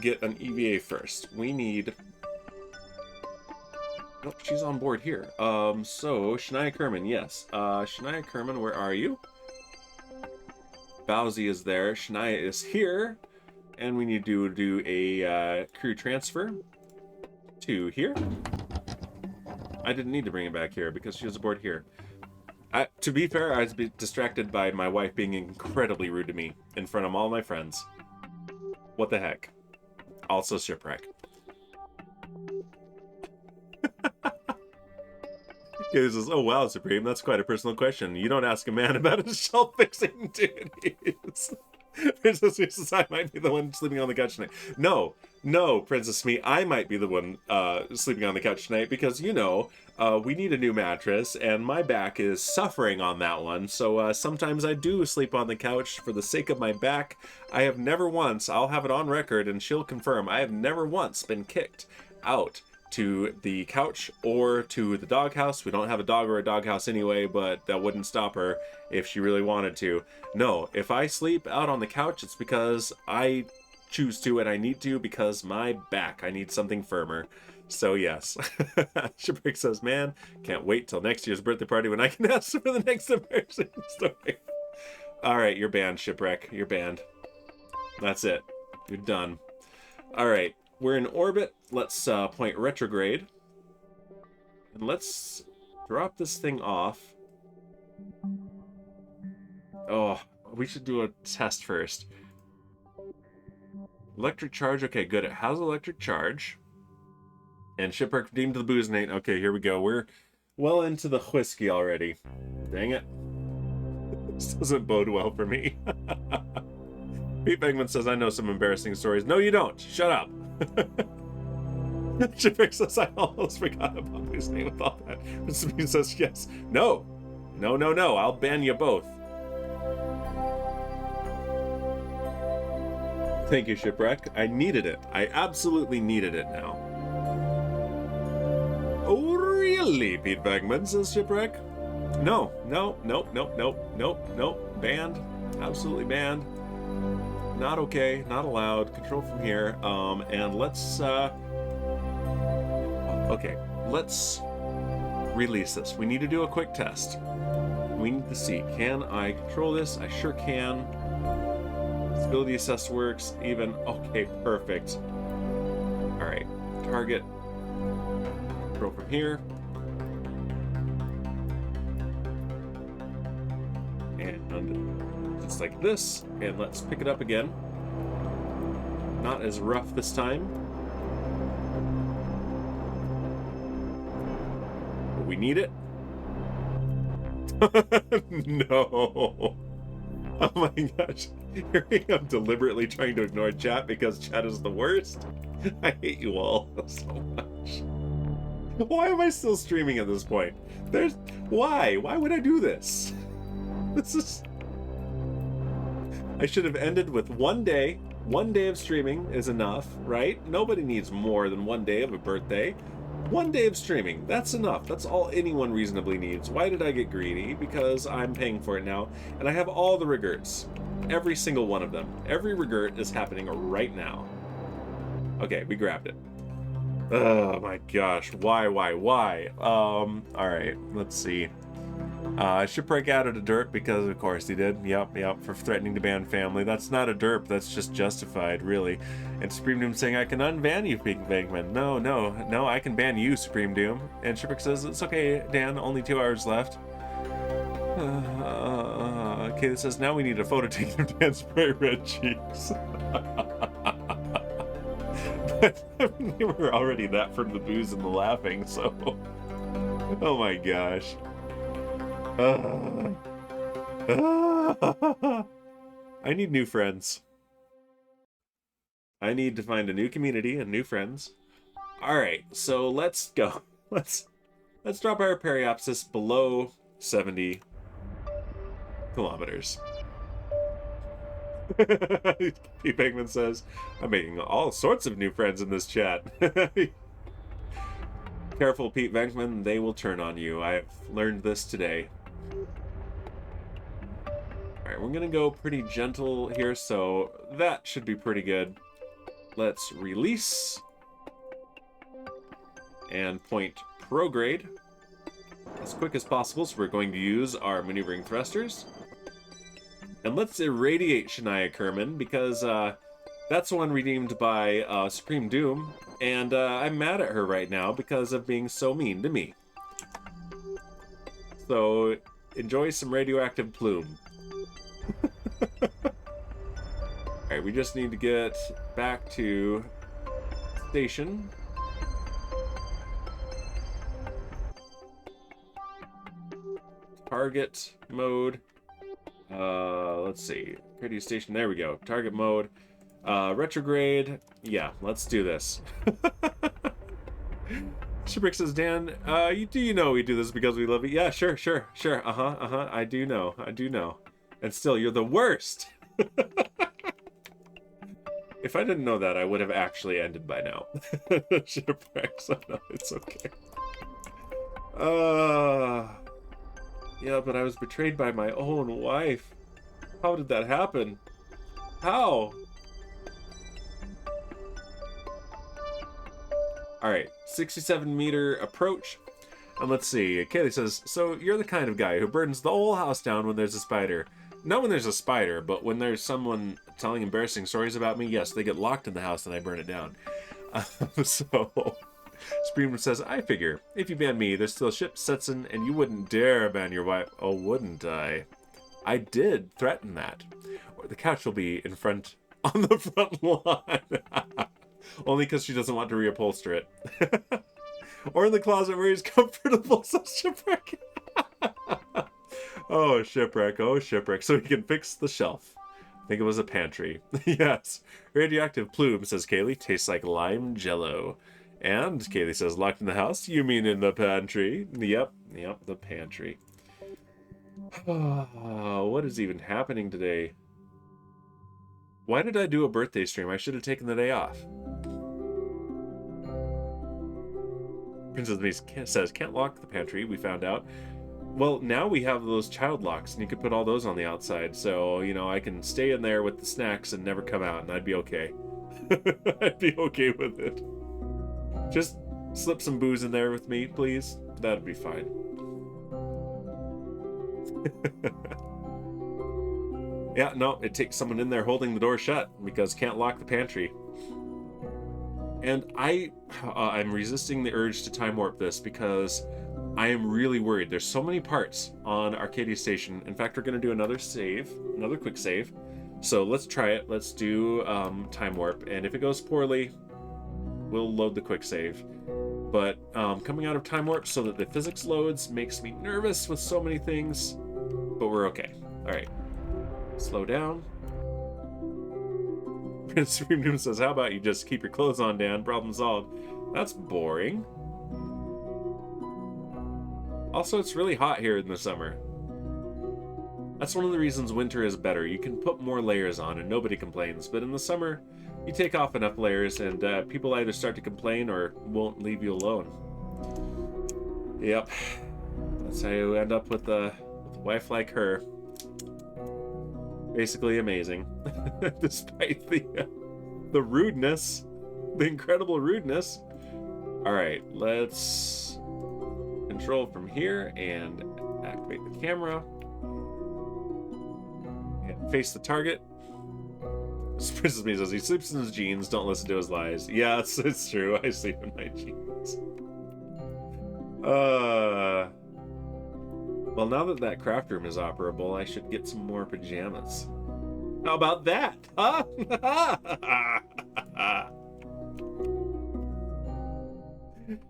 get an EVA first. We need... Oh, she's on board here. So, Shania Kerman, yes. Shania Kerman, where are you? Bowsy is there. Shania is here. And we need to do a crew transfer to here. I didn't need to bring it back here because she was aboard here. To be fair, I was distracted by my wife being incredibly rude to me in front of all my friends. What the heck? Also shipwreck. He says, oh wow, Supreme, that's quite a personal question. You don't ask a man about his shelf-fixing duties. Princess Me says, I might be the one sleeping on the couch tonight. No, Princess Me, I might be the one sleeping on the couch tonight because, you know, we need a new mattress, and my back is suffering on that one, so sometimes I do sleep on the couch for the sake of my back. I have never once, I'll have it on record, and she'll confirm, I have never once been kicked out to the couch or to the doghouse. We don't have a dog or a doghouse anyway, but that wouldn't stop her if she really wanted to. No, if I sleep out on the couch, it's because I choose to and I need to because my back, I need something firmer. So yes. Shipwreck says, man, can't wait till next year's birthday party when I can ask for the next immersion story. All right, you're banned, Shipwreck. You're banned. That's it. You're done. All right. We're in orbit. Let's point retrograde. And let's drop this thing off. Oh, we should do a test first. Electric charge. Okay, good. It has electric charge. And shipwreck redeemed to the booze-nate. Okay, here we go. We're well into the whiskey already. Dang it. This doesn't bode well for me. Pete Beckman says, I know some embarrassing stories. No, you don't. Shut up. Shipwreck says, I almost forgot about his name with all that. Sabine says, yes. No. I'll ban you both. Thank you, Shipwreck. I needed it. I absolutely needed it now. Oh, really? Pete Beckman says, Shipwreck. No. Banned. Absolutely banned. Not okay, not allowed. Control from here. And let's okay, let's release this. We need to do a quick test. We need to see, can I control this? I sure can. Stability assess works even. Okay, perfect. All right, target. Control from here. And just like this, and let's pick it up again. Not as rough this time. But we need it. No. Oh my gosh. Here I am deliberately trying to ignore chat because chat is the worst. I hate you all so much. Why am I still streaming at this point? Why? Why would I do this? This is... I should have ended with 1 day. 1 day of streaming is enough, right? Nobody needs more than 1 day of a birthday. 1 day of streaming, that's enough. That's all anyone reasonably needs. Why did I get greedy? Because I'm paying for it now, and I have all the regerts. Every single one of them. Every regert is happening right now. Okay, we grabbed it. Oh my gosh, why? Alright, let's see. Shipwreck added a derp because of course he did. Yep, for threatening to ban family. That's not a derp, that's just justified, really. And Supreme Doom saying, I can unban you, Pink Bankman. No, I can ban you, Supreme Doom. And Shipwreck says, it's okay, Dan, only 2 hours left. Okay, this says, now we need a photo taken of Dan's bright red cheeks. But I mean, they were already that from the booze and the laughing, so... Oh my gosh. I need new friends. I need to find a new community and new friends. Alright, so let's go. Let's drop our periapsis below 70 kilometers. Pete Bankman says, I'm making all sorts of new friends in this chat. Careful, Pete Bankman, they will turn on you. I've learned this today. Alright, we're gonna go pretty gentle here, so that should be pretty good. let's release and point prograde as quick as possible. So we're going to use our maneuvering thrusters. And let's irradiate Shania Kerman, because that's one redeemed by Supreme Doom, and I'm mad at her right now because of being so mean to me. So enjoy some radioactive plume. Alright, we just need to get back to station. Target mode. Let's see. Radio station, there we go. Target mode. Retrograde. Yeah, let's do this. Shipwreck says, Dan, you know we do this because we love you. Yeah, sure. I do know. And still, you're the worst. If I didn't know that, I would have actually ended by now. Shipwreck, so no, it's okay. Yeah, but I was betrayed by my own wife. How did that happen? How? Alright, 67-meter approach. And let's see, Kaylee says, so you're the kind of guy who burns the whole house down when there's a spider. Not when there's a spider, but when there's someone telling embarrassing stories about me, yes, they get locked in the house and I burn it down. So, Supreme says, I figure, if you ban me, there's still ship Setson, and you wouldn't dare ban your wife. Oh, wouldn't I? I did threaten that. Or the couch will be in front, on the front lawn. Only because she doesn't want to reupholster it. Or in the closet where he's comfortable, so Shipwreck. Oh, Shipwreck, so he can fix the shelf. I think it was a pantry. Yes. Radioactive plume, says Kaylee, tastes like lime jello. And Kaylee says, locked in the house? You mean in the pantry? Yep, the pantry. What is even happening today? Why did I do a birthday stream? I should have taken the day off. Princess Mace says, can't lock the pantry, we found out. Well, now we have those child locks, and you can put all those on the outside, so, you know, I can stay in there with the snacks and never come out, and I'd be okay. I'd be okay with it. Just slip some booze in there with me, please. That'd be fine. Yeah, no, it takes someone in there holding the door shut, because can't lock the pantry. And I'm resisting the urge to time warp this, because I am really worried. There's so many parts on Arcadia Station. In fact, we're going to do another quick save. So let's try it. Let's do time warp. And if it goes poorly, we'll load the quick save. But coming out of time warp so that the physics loads makes me nervous with so many things. But we're okay. All right. Slow down. Prince Supreme Doom says, how about you just keep your clothes on, Dan? Problem solved. That's boring. Also, it's really hot here in the summer. That's one of the reasons winter is better. You can put more layers on and nobody complains. But in the summer, you take off enough layers and people either start to complain or won't leave you alone. Yep. That's how you end up with a wife like her. Basically amazing. Despite the rudeness. The incredible rudeness. Alright, let's control from here and activate the camera. And face the target. Princess Me says he sleeps in his jeans, don't listen to his lies. Yeah, it's true. I sleep in my jeans. Well, now that craft room is operable, I should get some more pajamas. How about that? Huh?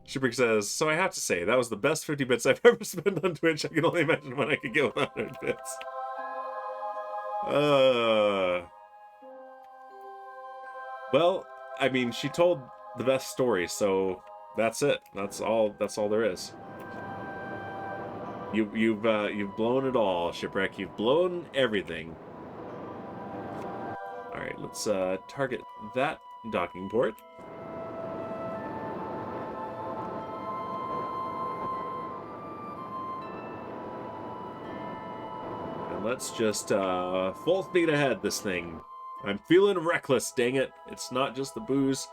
Shipwreck says, so I have to say, that was the best 50 bits I've ever spent on Twitch. I can only imagine what I could get with 100 bits. Well, I mean, she told the best story, so that's it. That's all there is. You've blown it all, Shipwreck. You've blown everything. All right, let's target that docking port. And let's just full speed ahead this thing. I'm feeling reckless, dang it. It's not just the booze.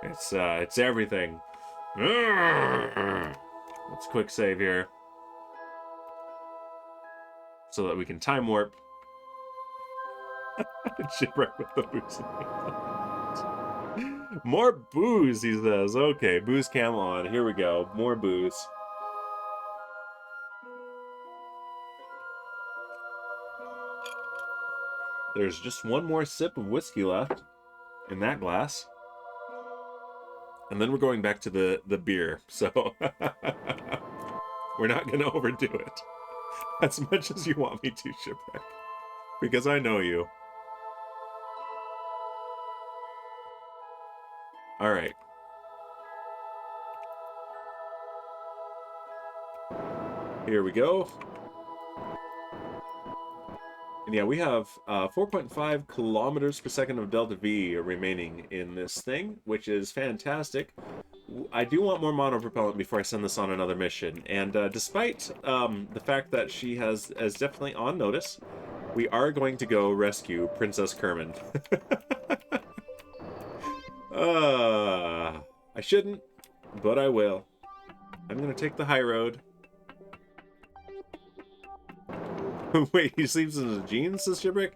It's everything. Let's quick save here. So that we can time warp. Shipwreck with the booze. More booze, he says. Okay, booze cam on. Here we go. More booze. There's just one more sip of whiskey left in that glass. And then we're going back to the beer. So we're not going to overdo it. As much as you want me to, Shipwreck. Because I know you. Alright. Here we go. And yeah, we have 4.5 kilometers per second of delta V remaining in this thing, which is fantastic. I do want more monopropellant before I send this on another mission. And despite the fact that she is definitely on notice, we are going to go rescue Princess Kerman. I shouldn't, but I will. I'm going to take the high road. Wait, he sleeps in his jeans, says Shipwreck?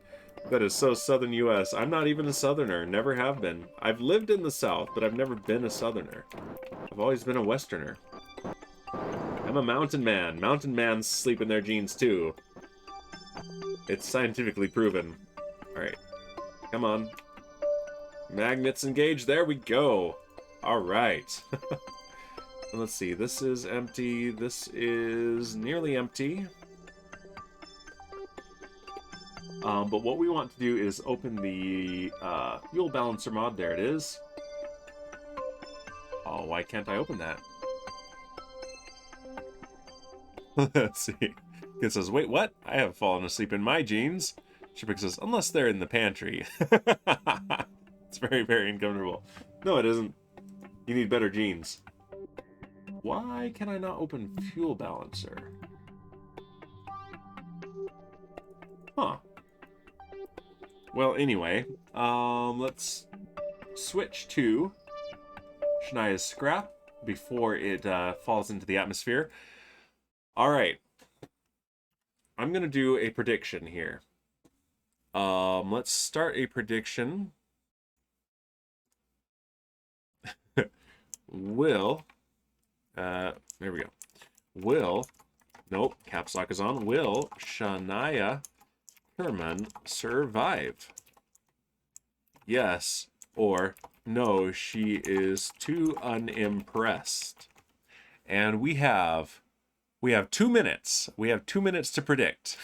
That is so southern U.S. I'm not even a southerner, never have been. I've lived in the south, but I've never been a southerner. I've always been a westerner. I'm a mountain man. Mountain mans sleep in their jeans too. It's scientifically proven. Alright. Come on. Magnets engaged. There we go. Alright. Let's see. This is empty. This is nearly empty. But what we want to do is open the Fuel Balancer mod. There it is. Oh, why can't I open that? Let's see. It says, wait, what? I have fallen asleep in my jeans. Shipwreck says, unless they're in the pantry. It's very, very uncomfortable. No, it isn't. You need better jeans. Why can I not open Fuel Balancer? Huh. Well, anyway, let's switch to Shania's scrap before it falls into the atmosphere. All right. I'm going to do a prediction here. Let's start a prediction. There we go. Nope, caps lock is on. Will Shania Kerman survive? Yes, or no, she is too unimpressed. And we have 2 minutes. We have 2 minutes to predict.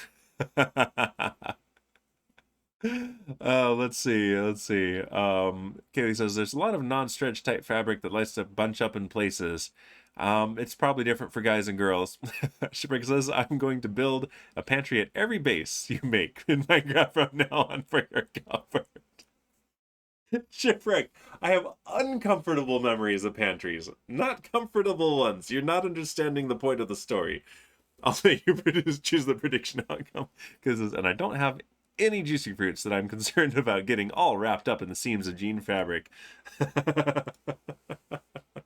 Let's see. Kaylee says there's a lot of non-stretch type fabric that likes to bunch up in places. It's probably different for guys and girls. Shipwreck says I'm going to build a pantry at every base you make in Minecraft from now on for your comfort. Shipwreck, I have uncomfortable memories of pantries, not comfortable ones. You're not understanding the point of the story. I'll let you choose the prediction outcome, and I don't have any juicy fruits that I'm concerned about getting all wrapped up in the seams of jean fabric.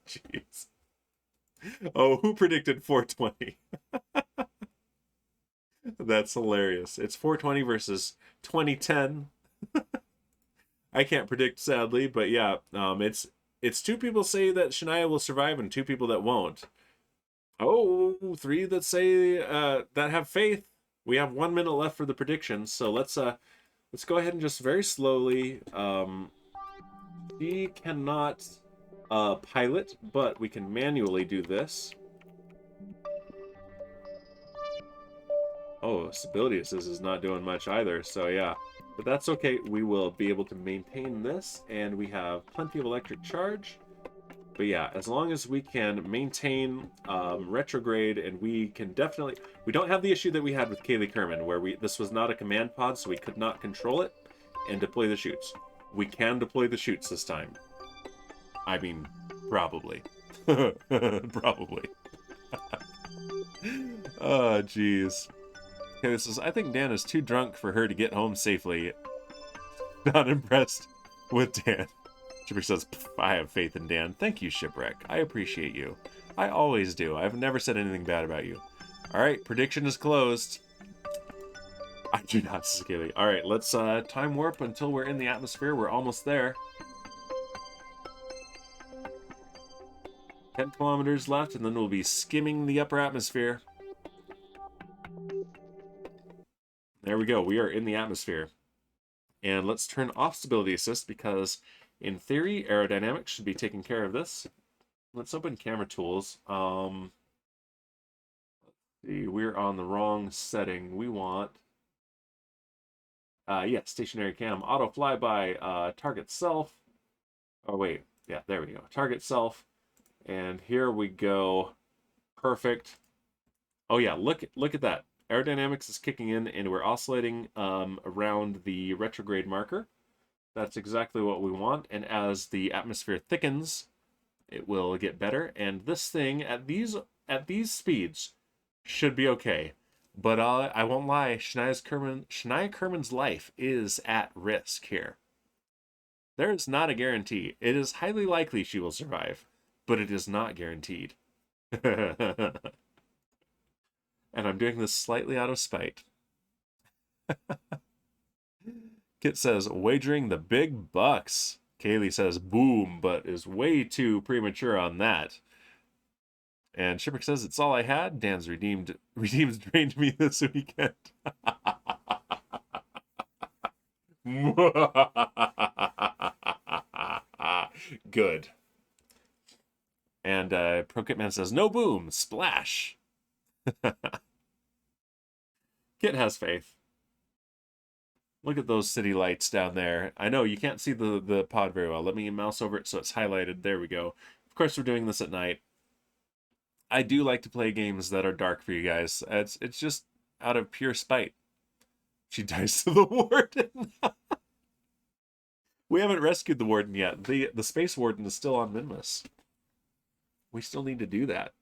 Jeez. Oh, who predicted 420? That's hilarious. It's 420 versus 2010. I can't predict, sadly, but yeah, it's 2 people say that Shania will survive and 2 people that won't. Oh, 3 that say that have faith. We have 1 minute left for the predictions, so let's go ahead and just very slowly. She cannot pilot, but we can manually do this. Oh, stability assist is not doing much either, so yeah. But that's okay, we will be able to maintain this, and we have plenty of electric charge. But yeah, as long as we can maintain retrograde, and we can definitely... We don't have the issue that we had with Kaylee Kerman, where this was not a command pod, so we could not control it and deploy the chutes. We can deploy the chutes this time. I mean, probably. Probably. Oh, jeez. Okay, this is... I think Dan is too drunk for her to get home safely. Not impressed with Dan. Shipwreck says, I have faith in Dan. Thank you, Shipwreck. I appreciate you. I always do. I've never said anything bad about you. Alright, prediction is closed. I do not, Scaly. Alright, let's time warp until we're in the atmosphere. We're almost there. 10 kilometers left, and then we'll be skimming the upper atmosphere. There we go. We are in the atmosphere. And let's turn off stability assist because, in theory, aerodynamics should be taking care of this. Let's open camera tools. Let's see, we're on the wrong setting. We want, yeah, stationary cam, auto flyby, target self. Oh wait, yeah, there we go. Target self. And here we go. Perfect. Oh yeah, look at that. Aerodynamics is kicking in, and we're oscillating around the retrograde marker. That's exactly what we want. And as the atmosphere thickens, it will get better. And this thing at these speeds should be okay. But I won't lie, Shania Kerman's life is at risk here. There is not a guarantee. It is highly likely she will survive, but it is not guaranteed. And I'm doing this slightly out of spite. Kit says, wagering the big bucks. Kaylee says, boom, but is way too premature on that. And Shipwreck says, it's all I had. Dan's redeems drained me this weekend. Good. And ProKitman says, no boom, splash. Kit has faith. Look at those city lights down there. I know you can't see the pod very well. Let me mouse over it so it's highlighted. There we go. Of course, we're doing this at night. I do like to play games that are dark for you guys. It's just out of pure spite. She dies to the warden. We haven't rescued the warden yet. The space warden is still on Minmus. We still need to do that.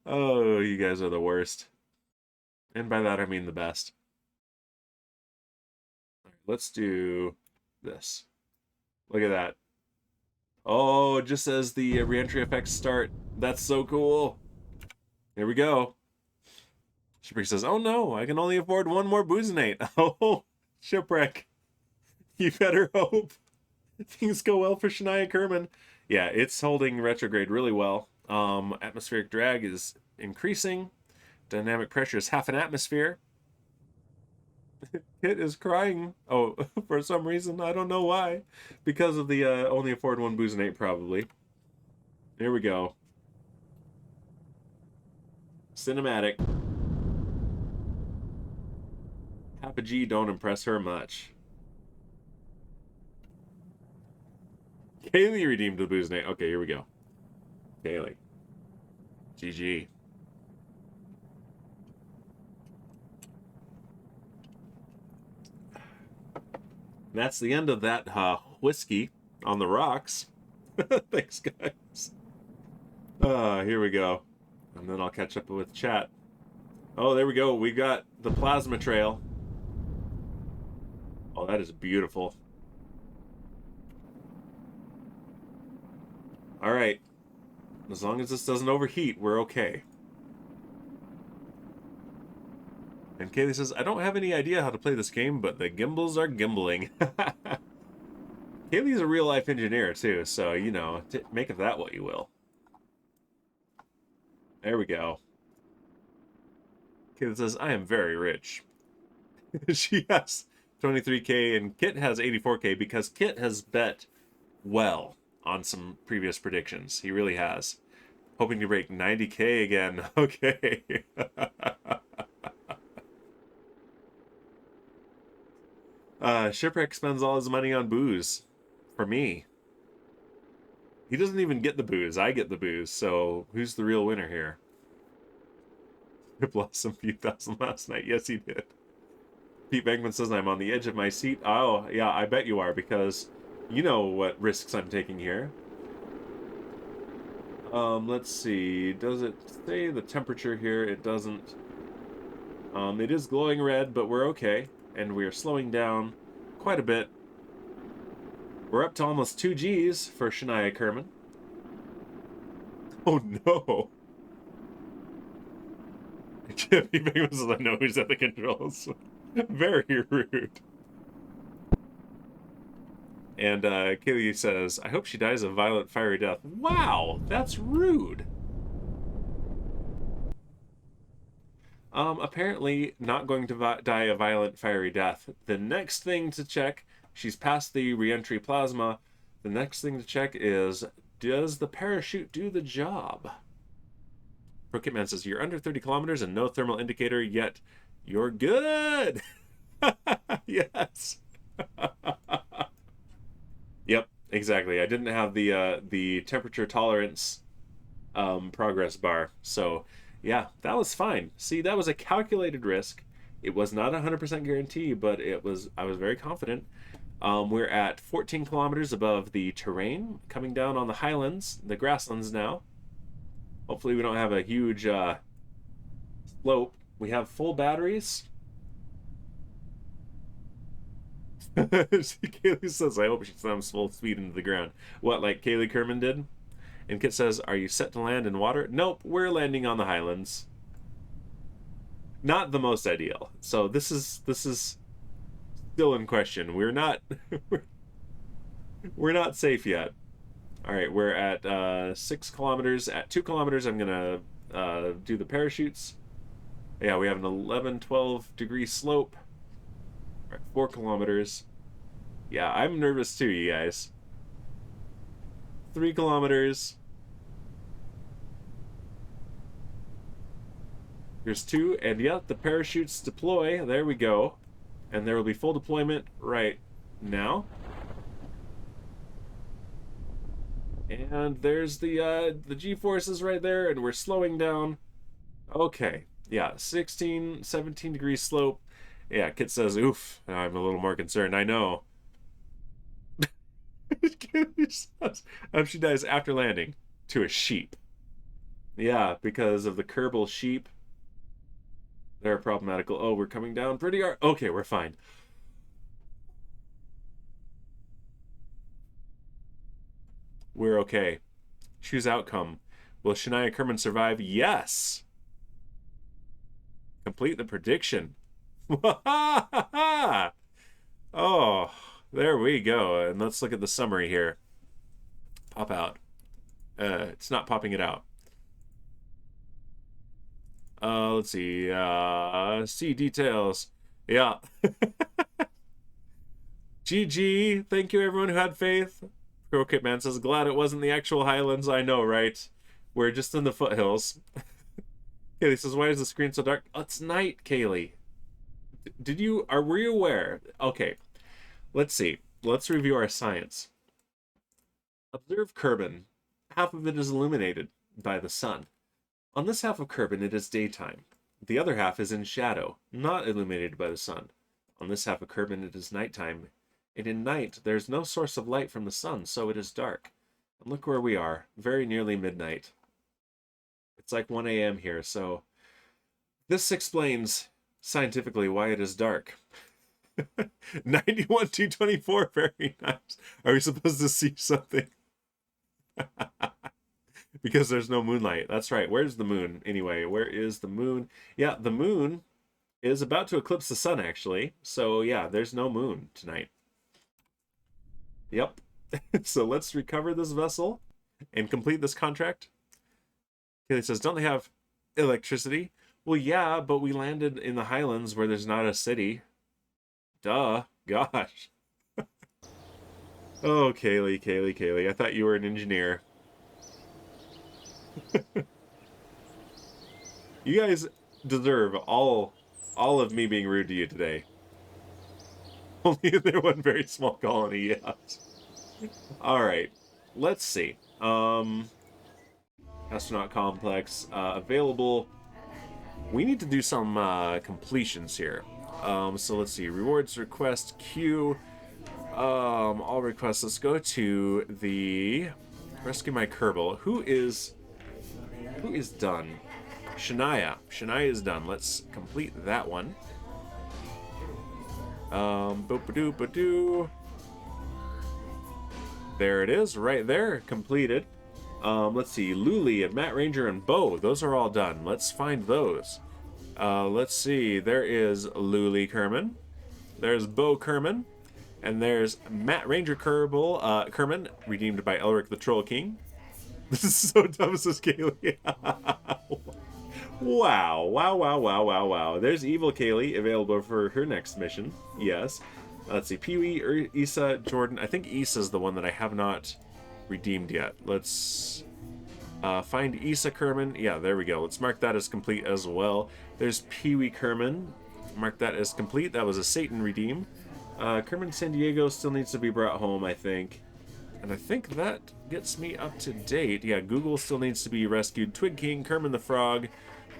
Oh, you guys are the worst. And by that I mean the best. Let's do this. Look at that. Oh, just as the reentry effects start. That's so cool. Here we go. Shipwreck says, oh no, I can only afford one more Boozinate. Oh, Shipwreck. You better hope things go well for Shania Kerman. Yeah, it's holding retrograde really well. Atmospheric drag is increasing. Dynamic pressure is half an atmosphere. Kit is crying. Oh, for some reason. I don't know why. Because of the only afford one Boozinate, probably. Here we go. Cinematic. Papa G don't impress her much. Kaylee redeemed the Boozinate. Okay, here we go. Kaylee. GG. That's the end of that whiskey on the rocks. Thanks, guys. Here we go. And then I'll catch up with chat. Oh, there we go. We got the plasma trail. Oh, that is beautiful. All right. As long as this doesn't overheat, we're okay. And Kaylee says, I don't have any idea how to play this game, but the gimbals are gimbling. Kaylee's a real-life engineer, too, so, you know, make of that what you will. There we go. Kaylee says, I am very rich. She has 23K, and Kit has 84K, because Kit has bet well on some previous predictions. He really has. Hoping to break 90K again. Okay. Shipwreck spends all his money on booze. For me. He doesn't even get the booze. I get the booze. So who's the real winner here? It lost some few thousand last night. Yes, he did. Pete Bankman says, I'm on the edge of my seat. Oh, yeah, I bet you are, because you know what risks I'm taking here. Let's see. Does it say the temperature here? It doesn't. It is glowing red, but we're okay. And we are slowing down quite a bit. We're up to almost 2 Gs for Shania Kerman. Oh no! Jimmy Bigman says, I know who's at the controls. Very rude. And Kaylee says, I hope she dies a violent, fiery death. Wow, that's rude. Apparently not going to die a violent, fiery death. The next thing to check, she's past the reentry plasma. The next thing to check is, does the parachute do the job? Prokitman says, you're under 30 kilometers and no thermal indicator, yet you're good. Yes. Yep, exactly. I didn't have the temperature tolerance progress bar. So, yeah, that was fine. See, that was a calculated risk. It was not a 100% guarantee, but I was very confident. We're at 14 kilometers above the terrain, coming down on the highlands, the grasslands now. Hopefully we don't have a huge slope. We have full batteries. Kaylee says, I hope she slams full speed into the ground. What, like Kaylee Kerman did? And Kit says, are you set to land in water? Nope, we're landing on the highlands. Not the most ideal. So this is still in question. We're not we're not safe yet. All right, we're at 6 kilometers. At 2 kilometers, I'm gonna do the parachutes. Yeah, we have an 11, 12 degree slope. All right, 4 kilometers. Yeah, I'm nervous too, you guys. 3 kilometers. Here's 2, and yeah, the parachutes deploy. There we go. And there will be full deployment right now. And there's the G-forces right there, and we're slowing down. Okay, yeah, 16, 17 degree slope. Yeah, Kit says, oof, I'm a little more concerned, I know. She dies after landing to a sheep. Yeah, because of the Kerbal sheep. They're problematical. Oh, we're coming down pretty hard. Okay, we're fine. We're okay. Choose outcome. Will Shania Kerman survive? Yes! Complete the prediction. Oh, there we go. And let's look at the summary here. Pop out. It's not popping it out. Let's see. See details. Yeah. GG. Thank you, everyone who had faith. Crokitman says, glad it wasn't the actual highlands. I know, right? We're just in the foothills. Kaylee says, why is the screen so dark? Oh, it's night, Kaylee. Were you aware? Okay. Let's see. Let's review our science. Observe Kerbin. Half of it is illuminated by the sun. On this half of Kerbin, it is daytime. The other half is in shadow, not illuminated by the sun. On this half of Kerbin, it is nighttime. And in night, there is no source of light from the sun, so it is dark. And look where we are, very nearly midnight. It's like 1 a.m. here, so this explains scientifically why it is dark. 91-224, very nice. Are we supposed to see something? Because there's no moonlight. That's right. Where's the moon? Anyway, where is the moon? Yeah, the moon is about to eclipse the sun, actually. So, yeah, there's no moon tonight. Yep. So let's recover this vessel and complete this contract. Kaylee says, don't they have electricity? Well, yeah, but we landed in the highlands where there's not a city. Duh. Gosh. Oh, Kaylee. I thought you were an engineer. You guys deserve all of me being rude to you today. Only in their one very small colony, yes. Alright, let's see. Astronaut Complex, available. We need to do some completions here. So let's see, rewards request queue. All requests, let's go to the Rescue My Kerbal. Who is done? Shania. Shania is done. Let's complete that one. Boop-a-doo-ba-doo. There it is, right there, completed. Let's see, Luli and Matt Ranger and Bo, those are all done. Let's find those. Let's see, there is Luli Kerman, there's Bo Kerman, and there's Matt Ranger Kerbal, Kerman, redeemed by Elric the Troll King. This is so dumb, says Kaylee. Wow. There's Evil Kaylee, available for her next mission. Yes. Let's see, Pee-wee, Issa, Jordan. I think Issa's the one that I have not redeemed yet. Let's find Issa Kerman. Yeah, there we go. Let's mark that as complete as well. There's Pee-wee Kerman. Mark that as complete. That was a Satan redeem. Kerman San Diego still needs to be brought home, I think. And I think that gets me up to date. Yeah, Google still needs to be rescued. Twig King, Kerman the Frog,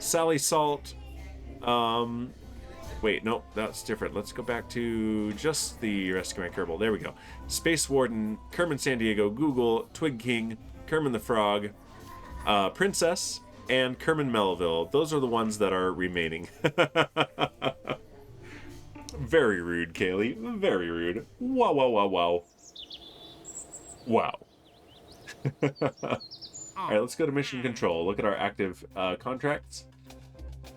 Sally Salt. Wait, nope, that's different. Let's go back to just the Rescue My Kerbal. There we go. Space Warden, Kerman San Diego, Google, Twig King, Kerman the Frog, Princess, and Kerman Melville. Those are the ones that are remaining. Very rude, Kaylee. Very rude. Wow. Wow. Alright, let's go to Mission Control. Look at our active contracts.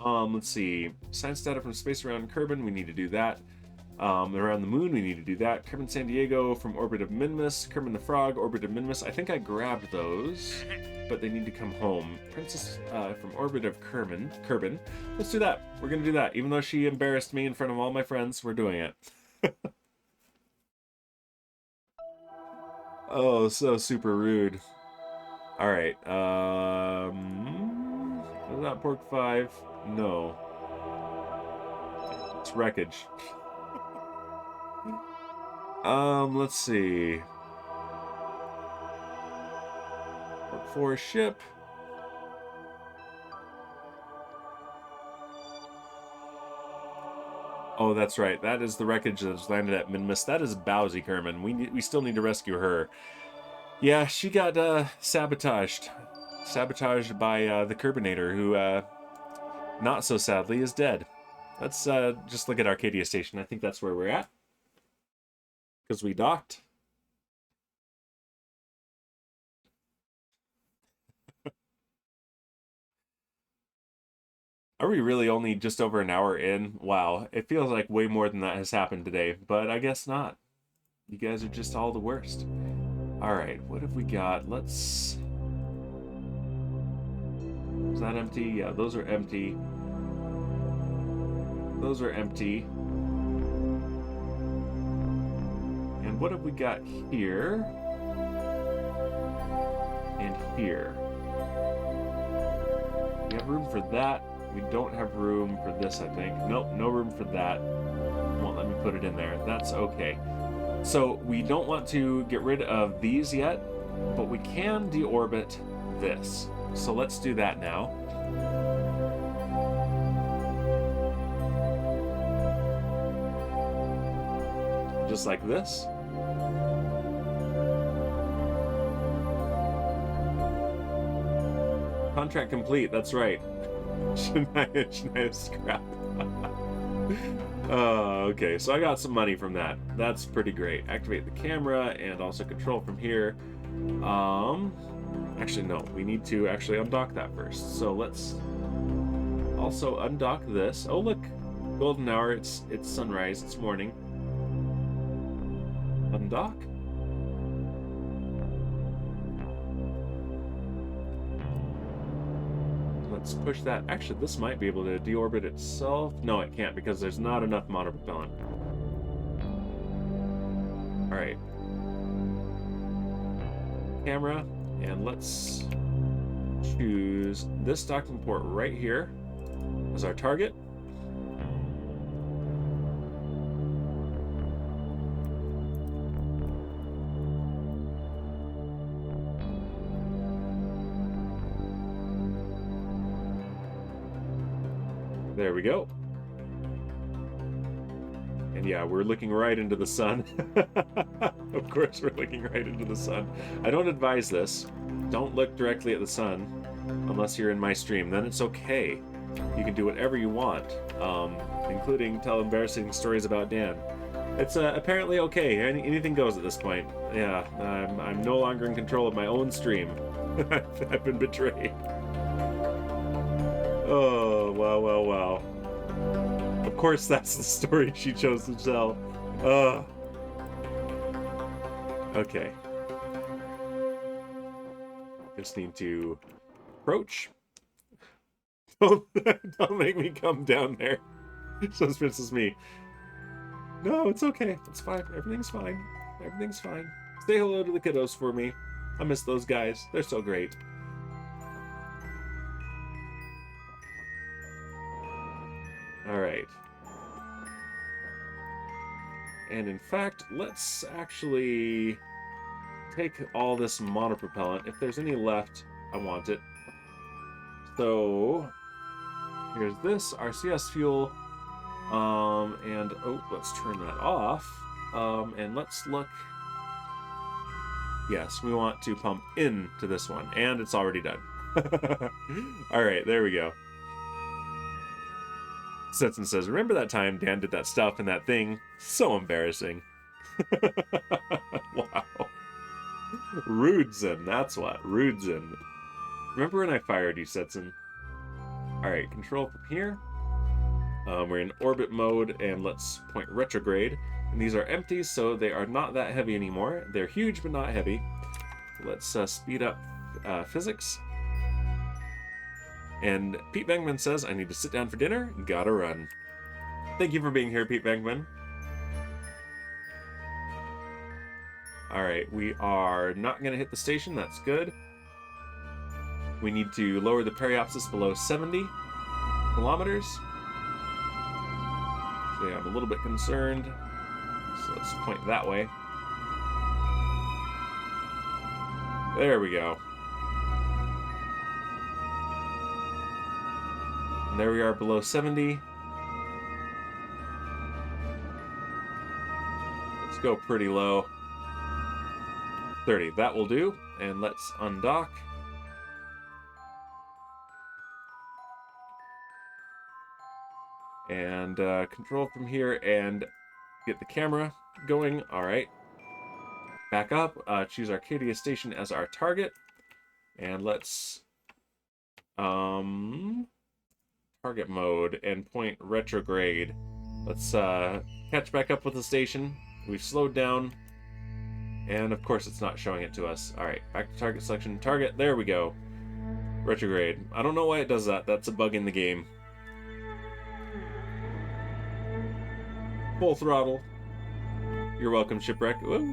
Let's see. Science data from space around Kerbin, we need to do that. Around the moon, we need to do that. Kerbin San Diego from orbit of Minmus. Kerbin the Frog, orbit of Minmus. I think I grabbed those, but they need to come home. Princess from orbit of Kerbin. Let's do that. We're gonna do that. Even though she embarrassed me in front of all my friends, we're doing it. Oh, so super rude. Alright, is that Pork 5? No. It's wreckage. Let's see. Pork 4 ship. Oh, that's right. That is the wreckage that has landed at Minmus. That is Bowsy Kerman. We still need to rescue her. Yeah, she got sabotaged. Sabotaged by the Kerbinator, who, not so sadly, is dead. Let's just look at Arcadia Station. I think that's where we're at. Because we docked. Are we really only just over an hour in? Wow, it feels like way more than that has happened today, but I guess not. You guys are just all the worst. Alright, what have we got? Let's... Is that empty? Yeah, those are empty. Those are empty. And what have we got here? And here. We have room for that. We don't have room for this, I think. Nope, no room for that. Won't let me put it in there. That's okay. So we don't want to get rid of these yet, but we can deorbit this. So let's do that now. Just like this. Contract complete, that's right. Shania scrap. Okay, so I got some money from that. That's pretty great. Activate the camera and also control from here. Actually, no, we need to actually undock that first. So let's also undock this. Oh, look, golden hour. It's sunrise. It's morning. Undock. Let's push that. Actually, this might be able to deorbit itself. No, it can't because there's not enough monopropellant. All right. Camera, and let's choose this docking port right here as our target. There we go. And yeah, we're looking right into the sun. Of course we're looking right into the sun. I don't advise this. Don't look directly at the sun. unless you're in my stream. Then it's okay. You can do whatever you want, including tell embarrassing stories about Dan. It's apparently okay. Anything goes at this point. Yeah, I'm no longer in control of my own stream. I've been betrayed. Oh, wow, wow, wow. Of course, that's the story she chose to tell. Okay. Just need to approach. Don't make me come down there. Says Princess Me. No, it's okay. It's fine. Everything's fine. Everything's fine. Say hello to the kiddos for me. I miss those guys. They're so great. Alright. And in fact, let's actually take all this monopropellant. If there's any left, I want it. So, here's this, RCS fuel. And, oh, let's turn that off. And let's look. Yes, we want to pump into this one, and it's already done. Alright, there we go. Stetson says, remember that time Dan did that stuff and that thing? So embarrassing. Wow. Rudesen, that's what. Rudesen. Remember when I fired you, Stetson? Alright, control from here. We're in orbit mode, and let's point retrograde. And these are empty, so they are not that heavy anymore. They're huge, but not heavy. Let's speed up physics. And Pete Bangman says, I need to sit down for dinner. Gotta run. Thank you for being here, Pete Bangman. Alright, we are not going to hit the station. That's good. We need to lower the periapsis below 70 kilometers. So yeah, I'm a little bit concerned. So let's point that way. There we go. And there we are below 70. Let's go pretty low. 30, that will do. And let's undock. And control from here and get the camera going. Alright. Back up. Choose Arcadia Station as our target. And let's target mode and point retrograde. Let's catch back up with the station. We've slowed down. And of course it's not showing it to us. Alright, back to target selection. Target, there we go. Retrograde. I don't know why it does that. That's a bug in the game. Full throttle. You're welcome, Shipwreck. Woo.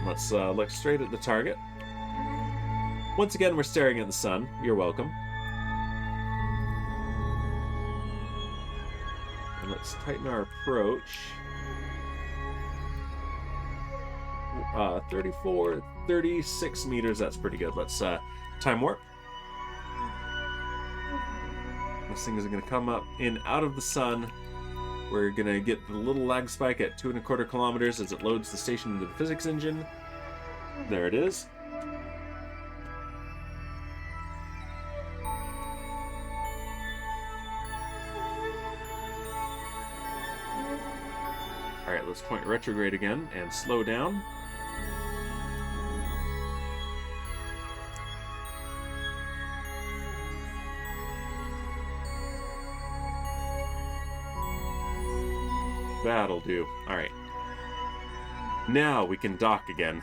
Let's look straight at the target. Once again, we're staring at the sun. You're welcome. And let's tighten our approach. 34, 36 meters. That's pretty good. Let's time warp. This thing is going to come up in out of the sun. We're going to get the little lag spike at 2¼ kilometers as it loads the station into the physics engine. There it is. Alright, let's point retrograde again and slow down. That'll do. Alright. Now we can dock again.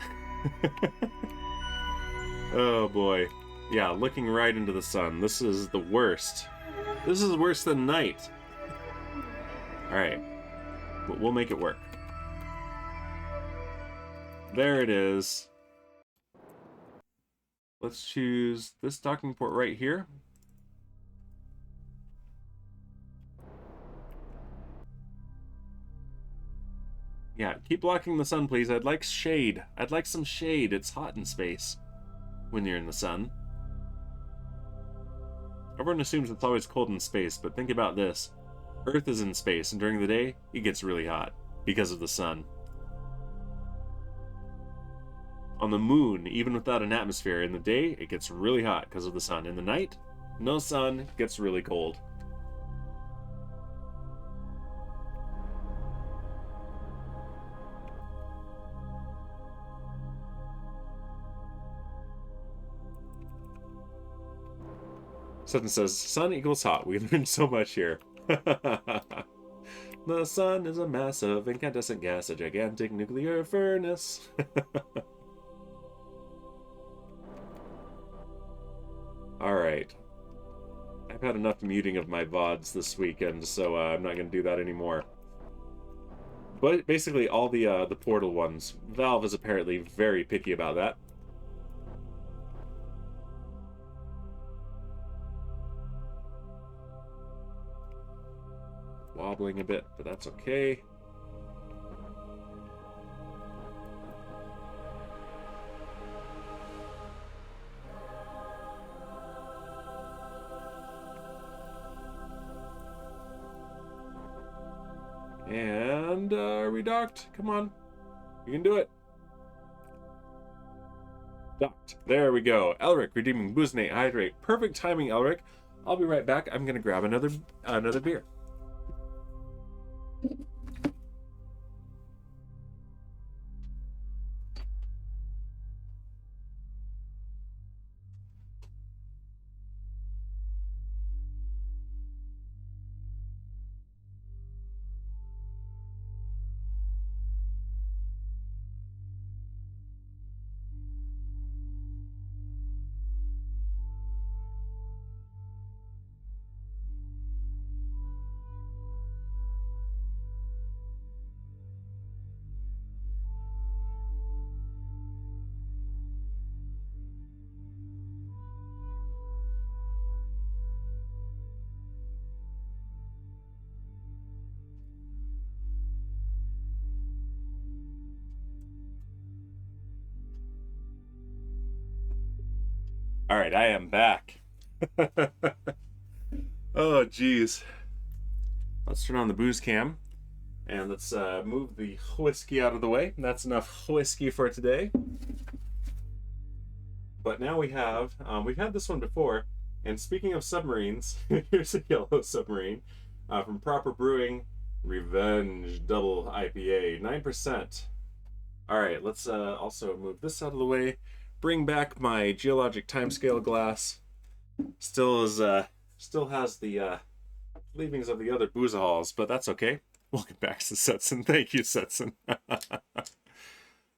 Oh boy. Yeah, looking right into the sun. This is the worst. This is worse than night. Alright. But we'll make it work. There it is. Let's choose this docking port right here. Yeah, keep blocking the sun, please. I'd like shade. I'd like some shade. It's hot in space when you're in the sun. Everyone assumes it's always cold in space, but think about this. Earth is in space, and during the day, it gets really hot because of the sun. on the moon, even without an atmosphere. In the day, it gets really hot because of the sun. In the night, no sun, it gets really cold. Sutton says, sun equals hot. We learned so much here. The sun is a massive incandescent gas, a gigantic nuclear furnace. Alright. I've had enough muting of my VODs this weekend, so I'm not going to do that anymore. But basically all the portal ones. Valve is apparently very picky about that. Wobbling a bit, but that's okay. And are we docked? Come on. You can do it. Docked. There we go. Elric redeeming Booznate Hydrate. Perfect timing, Elric. I'll be right back. I'm gonna grab another beer. All right, I am back. Oh, geez. Let's turn on the booze cam and let's move the whiskey out of the way. That's enough whiskey for today. But now we have, we've had this one before. And speaking of submarines, here's a yellow submarine from Proper Brewing, Revenge Double IPA, 9%. All right, let's also move this out of the way. Bring back my geologic timescale glass. Still has the leavings of the other boozahols, but that's okay. Welcome back to Setson. Thank you, Setson.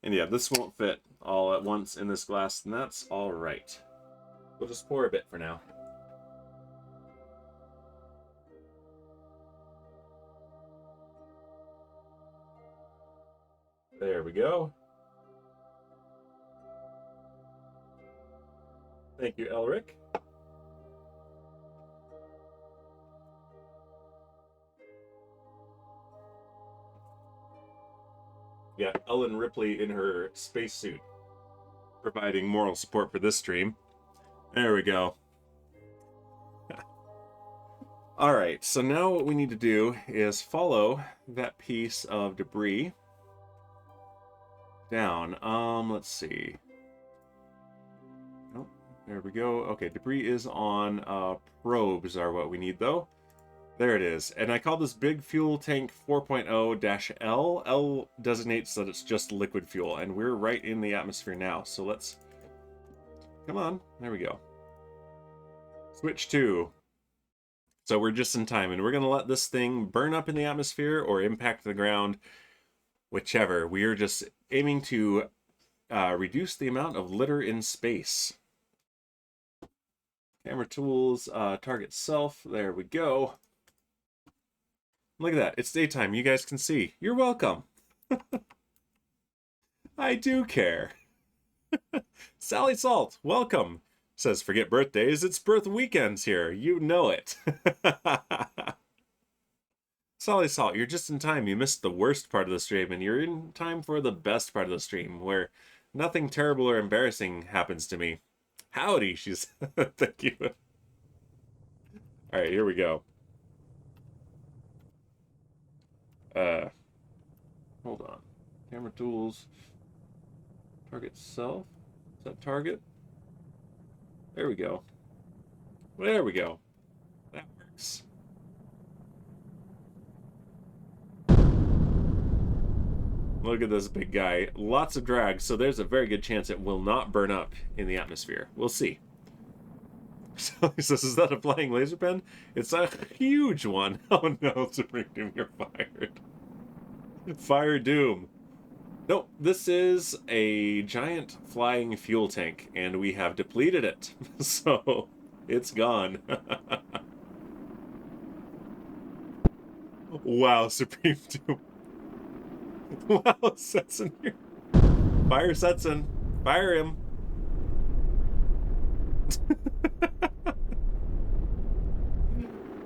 And yeah, this won't fit all at once in this glass, and that's all right. We'll just pour a bit for now. There we go. Thank you, Elric. Yeah, Ellen Ripley in her spacesuit, providing moral support for this stream. There we go. All right, so now what we need to do is follow that piece of debris down. Let's see. Oh, there we go. Okay, debris is on probes are what we need though. There it is. And I call this big fuel tank 4.0-L. L designates that it's just liquid fuel, and we're right in the atmosphere now. So let's, come on, there we go. Switch to. So we're just in time, and we're gonna let this thing burn up in the atmosphere or impact the ground, whichever. We are just aiming to reduce the amount of litter in space. Camera tools, target self, there we go. Look at that, it's daytime, you guys can see. You're welcome. I do care. Sally Salt, welcome. Says, forget birthdays, it's birth weekends here. You know it. Sally Salt, you're just in time. You missed the worst part of the stream, and you're in time for the best part of the stream, where nothing terrible or embarrassing happens to me. Howdy, she's... Thank you. Alright, here we go. Hold on. Camera tools. Target self. Is that target? There we go. There we go. That works. Look at this big guy. Lots of drag, so there's a very good chance it will not burn up in the atmosphere. We'll see. So he says, is that a flying laser pen? It's a huge one. Oh no, Supreme Doom, you're fired. Fire Doom. Nope, this is a giant flying fuel tank, and we have depleted it. So, it's gone. Wow, Supreme Doom. Wow, Setson here. Fire Setson. Fire him.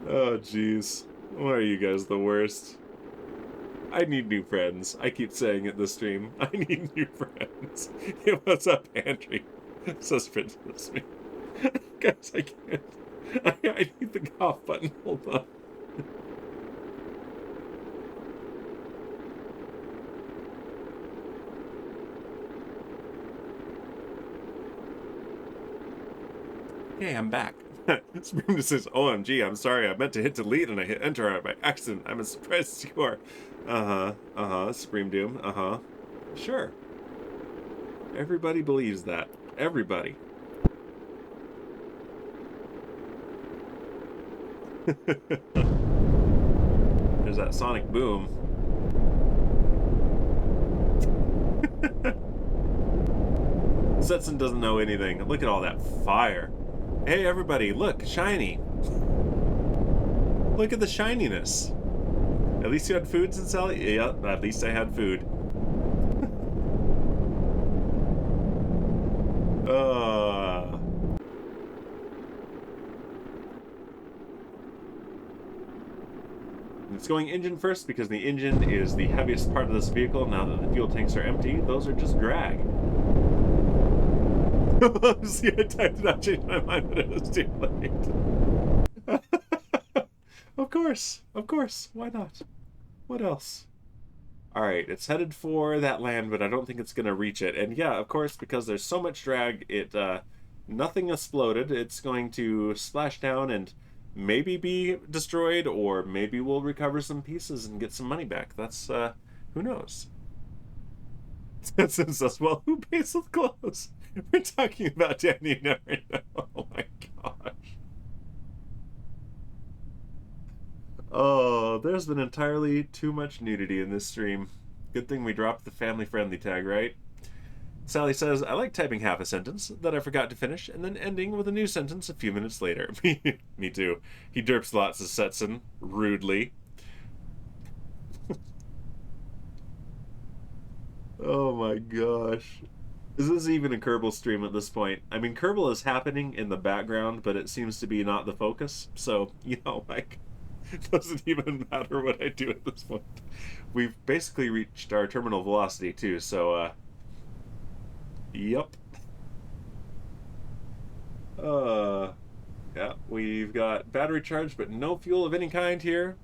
Oh, jeez. Why are you guys the worst? I need new friends. I keep saying it this stream. I need new friends. Hey, what's up, Andrew? Says Princess me. Guys, I can't. I need the cough button. Hold on. Okay, I'm back. Supreme just says, OMG, I'm sorry, I meant to hit delete and I hit enter by accident. I'm as surprised as you are. Supreme Doom, Sure. Everybody believes that. Everybody. There's that sonic boom. Setson doesn't know anything. Look at all that fire. Hey, everybody, look, shiny. Look at the shininess. At least you had food since Sally? Yeah, at least I had food. It's going engine first because the engine is the heaviest part of this vehicle. Now that the fuel tanks are empty, those are just drag. See, I typed it out, changed my mind, but it was too late. Of course, why not? What else? Alright, it's headed for that land, but I don't think it's going to reach it. And yeah, of course, because there's so much drag, nothing exploded. It's going to splash down and maybe be destroyed, or maybe we'll recover some pieces and get some money back. That's, who knows? Since us, well, who pays with clothes? We're talking about Danny, you never know. Oh my gosh. Oh, there's been entirely too much nudity in this stream. Good thing we dropped the family-friendly tag, right? Sally says, I like typing half a sentence that I forgot to finish, and then ending with a new sentence a few minutes later. Me too. He derps lots of Setson, rudely. Oh my gosh. Is this even a Kerbal stream at this point? I mean, Kerbal is happening in the background, but it seems to be not the focus. So, you know, like, it doesn't even matter what I do at this point. We've basically reached our terminal velocity, too, so, yep. Yeah, we've got battery charge, but no fuel of any kind here.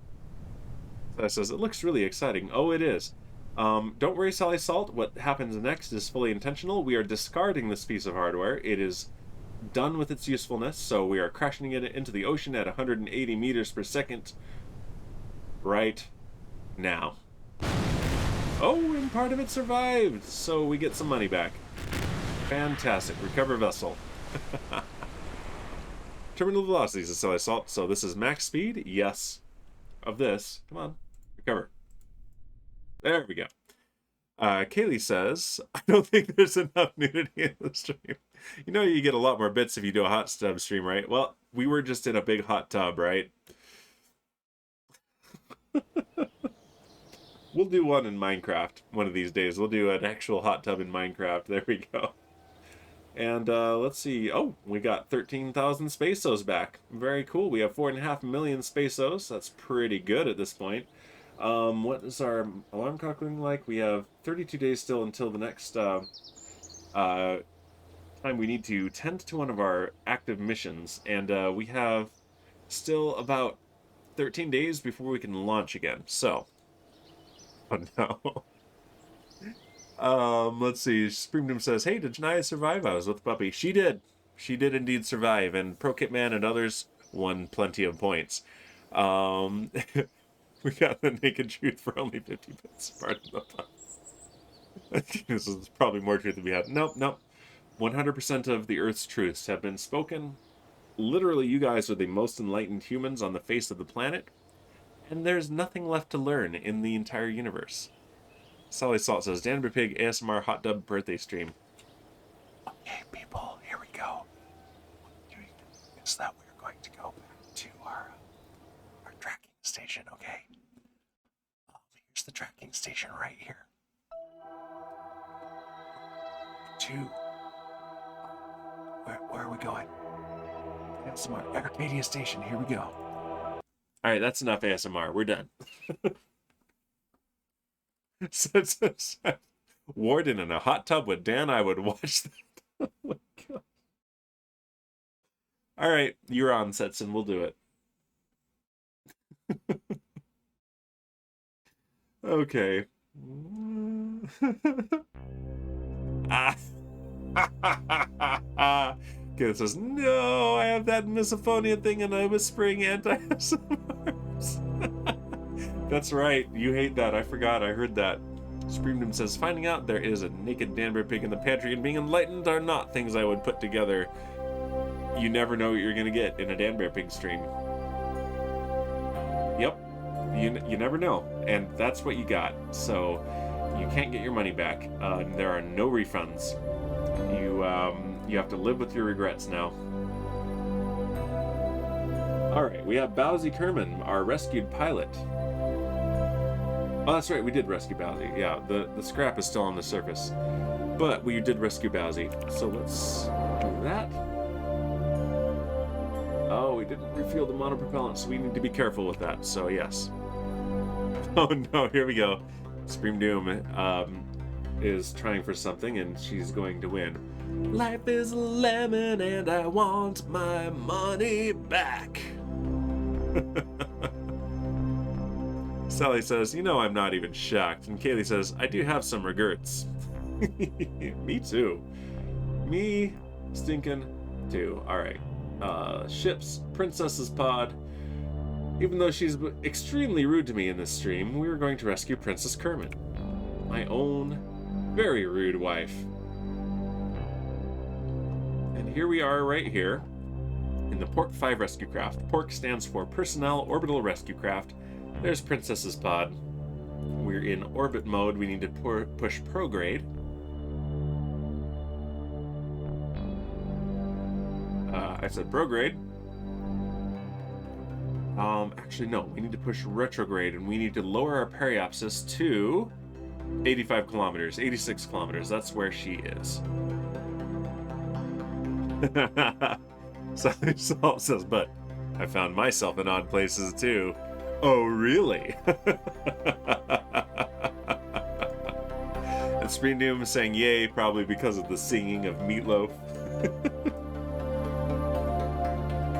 That says, it looks really exciting. Oh, it is. Don't worry, Sally Salt. What happens next is fully intentional. We are discarding this piece of hardware. It is done with its usefulness, so we are crashing it into the ocean at 180 meters per second right now. Oh, and part of it survived, so we get some money back. Fantastic. Recover vessel. Terminal velocities is Sally Salt, so this is max speed? Yes. Of this. Come on. Recover. There we go. Kaylee says, I don't think there's enough nudity in the stream. You know you get a lot more bits if you do a hot tub stream, right? Well, we were just in a big hot tub, right? We'll do one in Minecraft one of these days. We'll do an actual hot tub in Minecraft. There we go. And let's see. Oh, we got 13,000 Spaceos back. Very cool. We have 4.5 million Spaceos. That's pretty good at this point. What is our alarm clock looking like? We have 32 days still until the next time we need to tend to one of our active missions, and we have still about 13 days before we can launch again. So, oh no. Let's see. Springdoom says, "Hey, did Janaya survive? I was with the puppy." She did. She did indeed survive, and ProKitman and others won plenty of points. We got the naked truth for only 50 bits. Pardon the pun. This is probably more truth than we have. Nope, nope. 100% of the Earth's truths have been spoken. Literally, you guys are the most enlightened humans on the face of the planet, and there's nothing left to learn in the entire universe. Sally Salt says, Danbury Pig ASMR Hot Dub birthday stream. Okay, people, here we go. Is that we're going to go back to our tracking station, okay? Here's the tracking station right here. Where are we going? ASMR Arcadia Station, here we go. Alright, that's enough ASMR. We're done. Warden in a hot tub with Dan, I would watch that. Oh my god. Alright, you're on, Setson. We'll do it. Okay. Ah. Okay, it says, no, I have that misophonia thing and I'm whispering anti-SMRs. That's right, you hate that. I forgot, I heard that. Screamdom says, finding out there is a naked Danbury pig in the pantry and being enlightened are not things I would put together. You never know what you're going to get in a Danbury pig stream. Yep, you never know. And that's what you got. So you can't get your money back. There are no refunds. You have to live with your regrets now. Alright, we have Bowsy Kerman, our rescued pilot. Oh, that's right, we did rescue Bowsy. Yeah, the scrap is still on the surface. But we did rescue Bowsy. So let's do that. Oh, we didn't refuel the monopropellant, so we need to be careful with that. So, yes. Oh no, here we go. Scream Doom is trying for something, and she's going to win. Life is a lemon, and I want my money back. Sally says, you know I'm not even shocked. And Kaylee says, I do have some regrets. Me too. Me stinking too. Alright. Ships, Princess's Pod. Even though she's extremely rude to me in this stream, we are going to rescue Princess Kermit. My own very rude wife. And here we are right here in the Pork 5 rescue craft. Pork stands for Personnel Orbital Rescue Craft. There's Princess's Pod. We're in orbit mode. We need to push prograde. I said prograde. Actually, no. We need to push retrograde, and we need to lower our periapsis to 85 kilometers, 86 kilometers. That's where she is. Sally Salt says, but I found myself in odd places too. Oh, really? And Screen Doom saying yay, probably because of the singing of Meatloaf.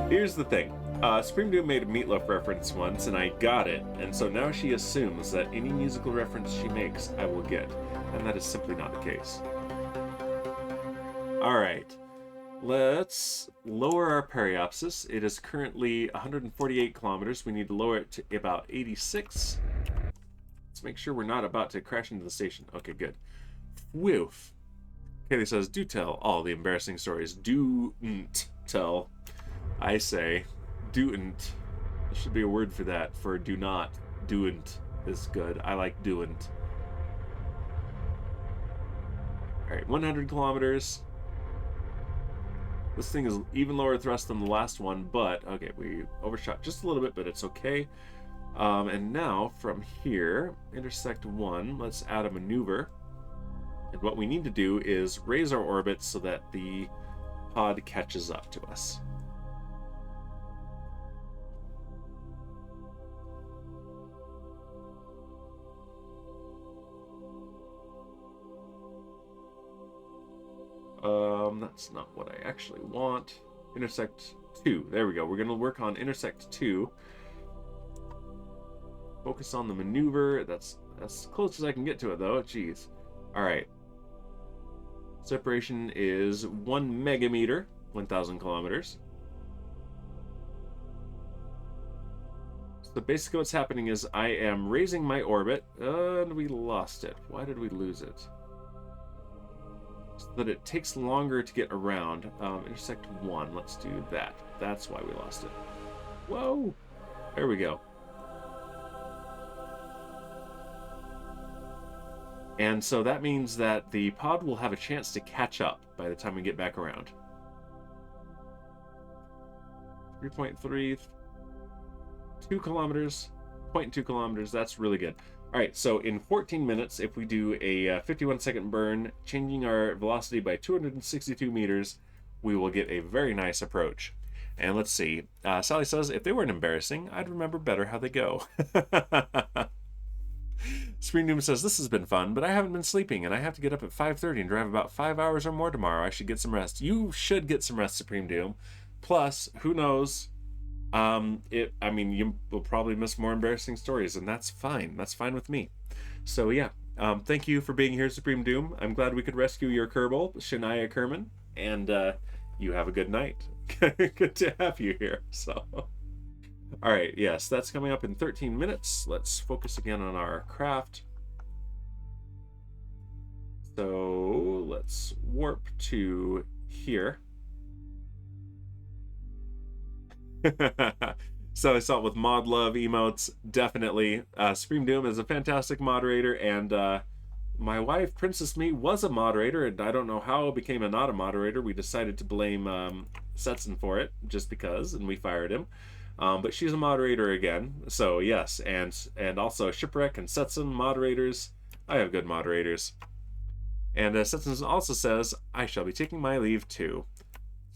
Here's the thing. Scream Doom made a Meatloaf reference once, and I got it, and so now she assumes that any musical reference she makes, I will get, and that is simply not the case. Alright, let's lower our periapsis. It is currently 148 kilometers. We need to lower it to about 86. Let's make sure we're not about to crash into the station. Okay, good. Woof. Kaylee says, do tell all the embarrassing stories. Do-n't tell. I say, do'n't. There should be a word for that, for do not. Do'n't is good. I like do'n't. Alright, 100 kilometers. This thing is even lower thrust than the last one, but, okay, we overshot just a little bit, but it's okay. And now, from here, intersect 1, let's add a maneuver. And what we need to do is raise our orbit so that the pod catches up to us. That's not what I actually want. Intersect 2. There we go. We're going to work on intersect 2. Focus on the maneuver. That's as close as I can get to it, though. Jeez. All right. Separation is 1 megameter, 1,000 kilometers. So basically what's happening is I am raising my orbit, and we lost it. Why did we lose it? So that it takes longer to get around. Intersect 1, let's do that. That's why we lost it. Whoa! There we go. And so that means that the pod will have a chance to catch up by the time we get back around. 3.3, 2 kilometers, 0.2 kilometers, that's really good. All right, so in 14 minutes, if we do a 51-second burn, changing our velocity by 262 meters, we will get a very nice approach. And let's see, Sally says, if they weren't embarrassing, I'd remember better how they go. Spring Doom says, this has been fun, but I haven't been sleeping, and I have to get up at 5:30 and drive about 5 hours or more tomorrow. I should get some rest. You should get some rest, Supreme Doom. Plus, who knows? I mean, you will probably miss more embarrassing stories, and that's fine. That's fine with me. So, yeah. Thank you for being here, Supreme Doom. I'm glad we could rescue your Kerbal, Shania Kerman, and you have a good night. Good to have you here. So, all right, yes, that's coming up in 13 minutes. Let's focus again on our craft. So let's warp to here. So I saw it with mod love emotes, definitely. Supreme Doom is a fantastic moderator, and my wife, Princess Me, was a moderator, and I don't know how it became not a moderator. We decided to blame Setson for it, just because, and we fired him. But she's a moderator again, so yes, and also Shipwreck and Setson, moderators. I have good moderators. And Setson also says, I shall be taking my leave too.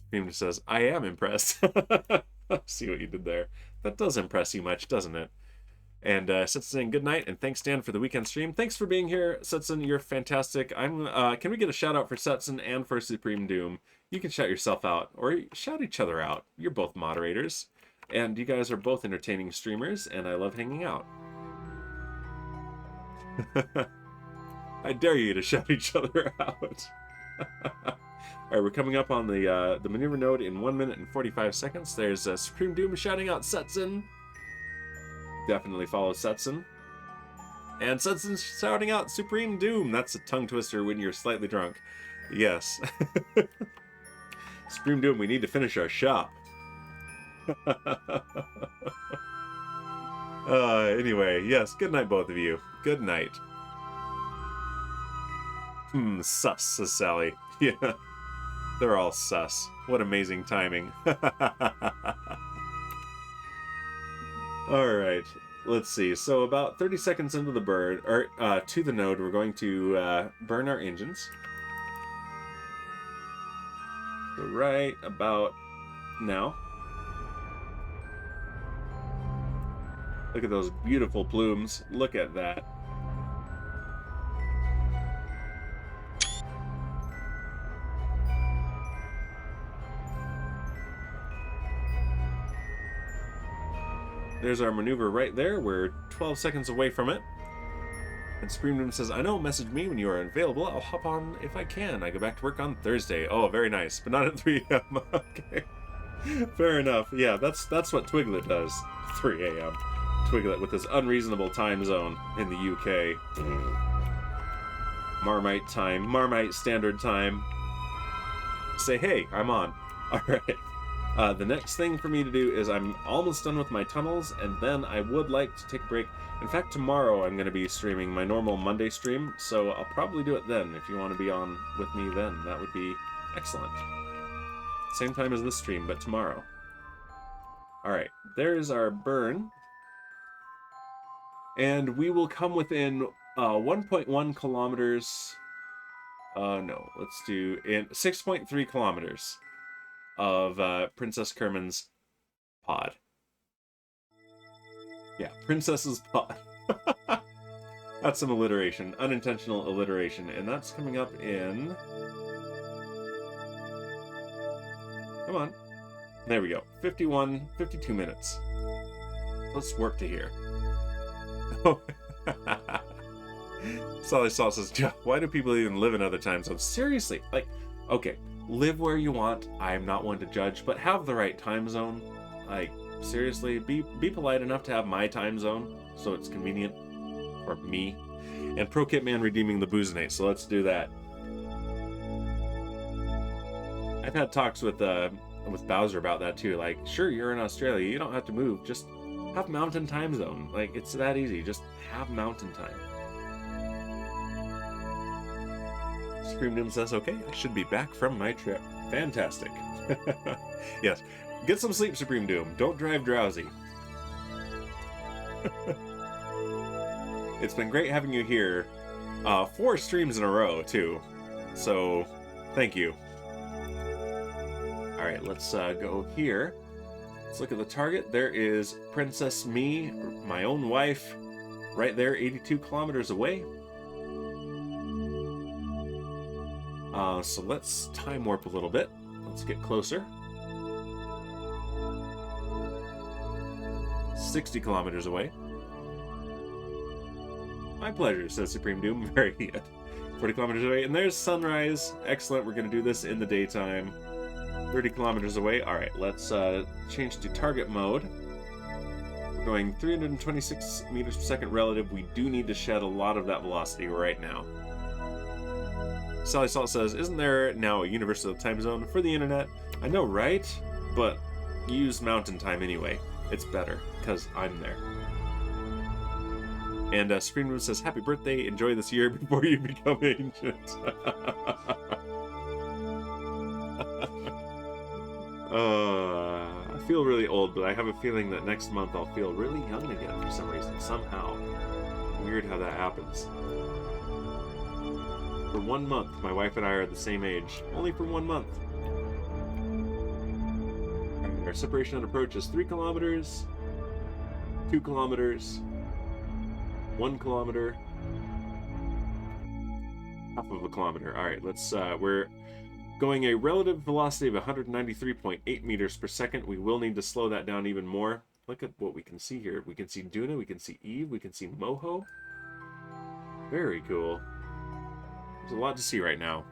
Supreme says, I am impressed. See what you did there. That does impress you much, doesn't it? And Setson saying good night, and thanks, Dan, for the weekend stream. Thanks for being here, Setson. You're fantastic. Can we get a shout out for Setson and for Supreme Doom? You can shout yourself out, or shout each other out. You're both moderators, and you guys are both entertaining streamers, and I love hanging out. I dare you to shout each other out. All right, we're coming up on the maneuver node in 1 minute and 45 seconds. There's Supreme Doom shouting out Setson. Definitely follow Setson. And Setson's shouting out Supreme Doom. That's a tongue twister when you're slightly drunk. Yes. Supreme Doom, we need to finish our shop. Anyway, yes, good night, both of you. Good night. Sus, says Sally. Yeah. They're all sus. What amazing timing. Alright, let's see. So about 30 seconds into the burn, or to the node, we're going to burn our engines. So right about now. Look at those beautiful plumes. Look at that. There's our maneuver right there. We're 12 seconds away from it. And Supreme Doom says, I know, message me when you are available. I'll hop on if I can. I go back to work on Thursday. Oh, very nice. But not at 3 a.m. Okay. Fair enough. Yeah, that's what Twiglet does. 3 a.m. Twiglet with his unreasonable time zone in the UK. Marmite time. Marmite standard time. Say, hey, I'm on. All right. The next thing for me to do is I'm almost done with my tunnels, and then I would like to take a break. In fact, tomorrow I'm going to be streaming my normal Monday stream, so I'll probably do it then. If you want to be on with me then, that would be excellent. Same time as this stream, but tomorrow. Alright, there's our burn. And we will come within 1.1 kilometers... no, let's do... in 6.3 kilometers of Princess Kerman's pod. Yeah, Princess's pod. That's some alliteration, unintentional alliteration, and that's coming up in... Come on. There we go. 52 minutes. Let's warp to here. Sally Salt says, why do people even live in other time zones? Seriously, like, okay, live where you want. I am not one to judge, but have the right time zone. Like, seriously, be polite enough to have my time zone so it's convenient for me. And Pro Kitman redeeming the Boozinate, so let's do that. I've had talks with Bowser about that too. Like, sure, you're in Australia, you don't have to move, just have mountain time zone. Like, it's that easy, just have mountain time. Supreme Doom says, okay, I should be back from my trip. Fantastic. Yes, get some sleep, Supreme Doom. Don't drive drowsy. It's been great having you here. 4 streams in a row, too. So, thank you. Alright, let's go here. Let's look at the target. There is Princess Me, my own wife, right there, 82 kilometers away. So let's time warp a little bit. Let's get closer. 60 kilometers away. My pleasure, says Supreme Doom. Very good. 40 kilometers away. And there's sunrise. Excellent. We're going to do this in the daytime. 30 kilometers away. All right, let's change to target mode. We're going 326 meters per second relative. We do need to shed a lot of that velocity right now. Sally Salt says, isn't there now a universal time zone for the internet? I know, right? But use mountain time anyway. It's better, because I'm there. And Supreme Moon says, happy birthday, enjoy this year before you become ancient. I feel really old, but I have a feeling that next month I'll feel really young again for some reason, somehow. Weird how that happens. For 1 month, my wife and I are the same age. Only for 1 month. Our separation on approach is 3 kilometers, 2 kilometers, 1 kilometer, half of a kilometer. All right, let's, we're going a relative velocity of 193.8 meters per second. We will need to slow that down even more. Look at what we can see here. We can see Duna, we can see Eve, we can see Moho. Very cool. There's a lot to see right now.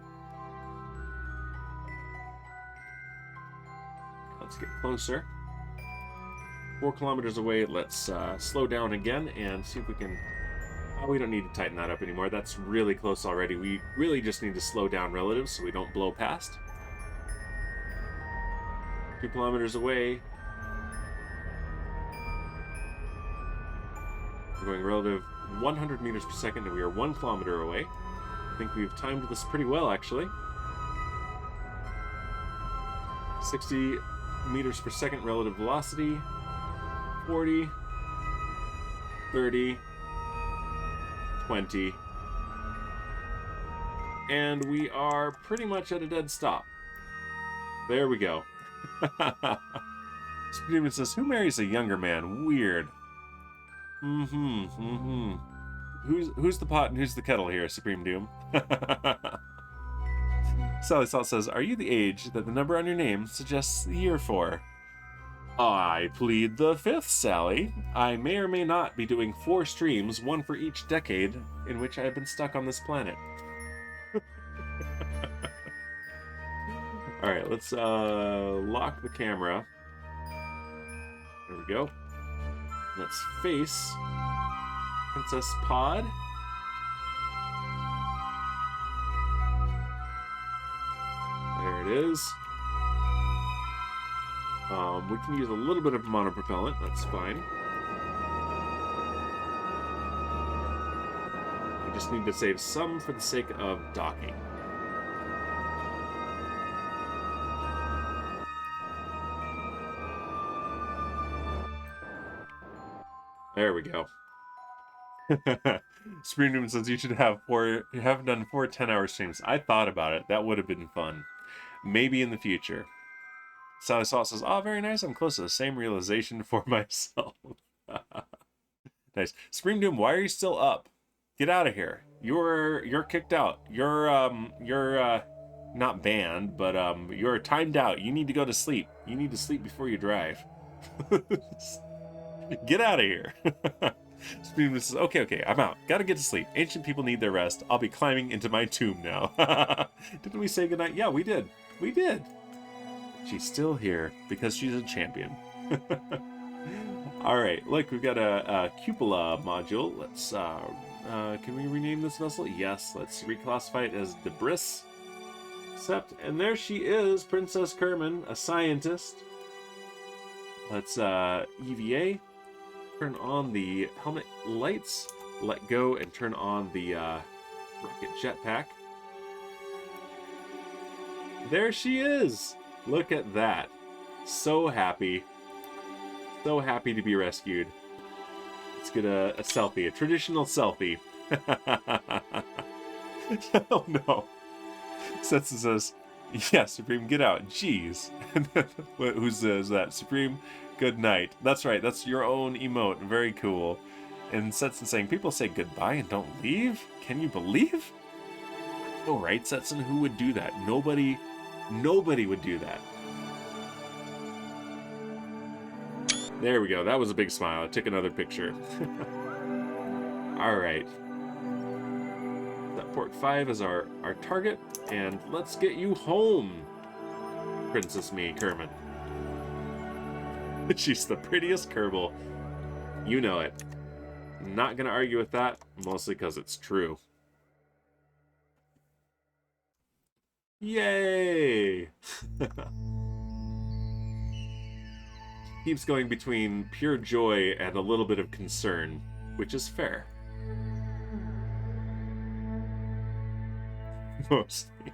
Let's get closer. 4 kilometers away, let's slow down again and see if we can... Oh, we don't need to tighten that up anymore. That's really close already. We really just need to slow down relative so we don't blow past. 2 kilometers away. We're going relative 100 meters per second and we are 1 kilometer away. I think we've timed this pretty well, actually. 60 meters per second relative velocity. 40. 30. 20. And we are pretty much at a dead stop. There we go. Steven says, who marries a younger man? Weird. Who's the pot and who's the kettle here, Supreme Doom? Sally Salt says, are you the age that the number on your name suggests the year for? I plead the 5th, Sally. I may or may not be doing 4 streams, 1 for each decade in which I have been stuck on this planet. Alright, let's lock the camera. There we go. Let's face Princess Pod. There it is. We can use a little bit of monopropellant, that's fine. We just need to save some for the sake of docking. There we go. Supreme Doom says you should have done 4 10-hour streams. I thought about it. That would have been fun. Maybe in the future. Sally Salt says, oh, very nice. I'm close to the same realization for myself. Nice. Supreme Doom, why are you still up? Get out of here. You're kicked out. You're not banned, but you're timed out. You need to go to sleep. You need to sleep before you drive. Get out of here. Supreme says, okay, I'm out. Gotta get to sleep. Ancient people need their rest. I'll be climbing into my tomb now. Didn't we say goodnight? Yeah, we did. We did. She's still here because she's a champion. All right, look, we've got a cupola module. Let's, can we rename this vessel? Yes, let's reclassify it as Debris. Accept, and there she is, Princess Kerman, a scientist. Let's, EVA. Turn on the helmet lights. Let go and turn on the, rocket jetpack. There she is! Look at that. So happy. So happy to be rescued. Let's get a selfie, a traditional selfie. Oh no. Setsu says, yeah, Supreme, get out. Jeez. Who says that? Supreme, good night. That's right, that's your own emote. Very cool. And Setsun saying, people say goodbye and don't leave? Can you believe? Oh, right, Setsun, who would do that? Nobody would do that. There we go. That was a big smile. I took another picture. All right. That port 5 is our target, and let's get you home, Princess Me Kerman. She's the prettiest Kerbal. You know it. Not gonna argue with that, mostly because it's true. Yay! Keeps going between pure joy and a little bit of concern, which is fair. Mostly.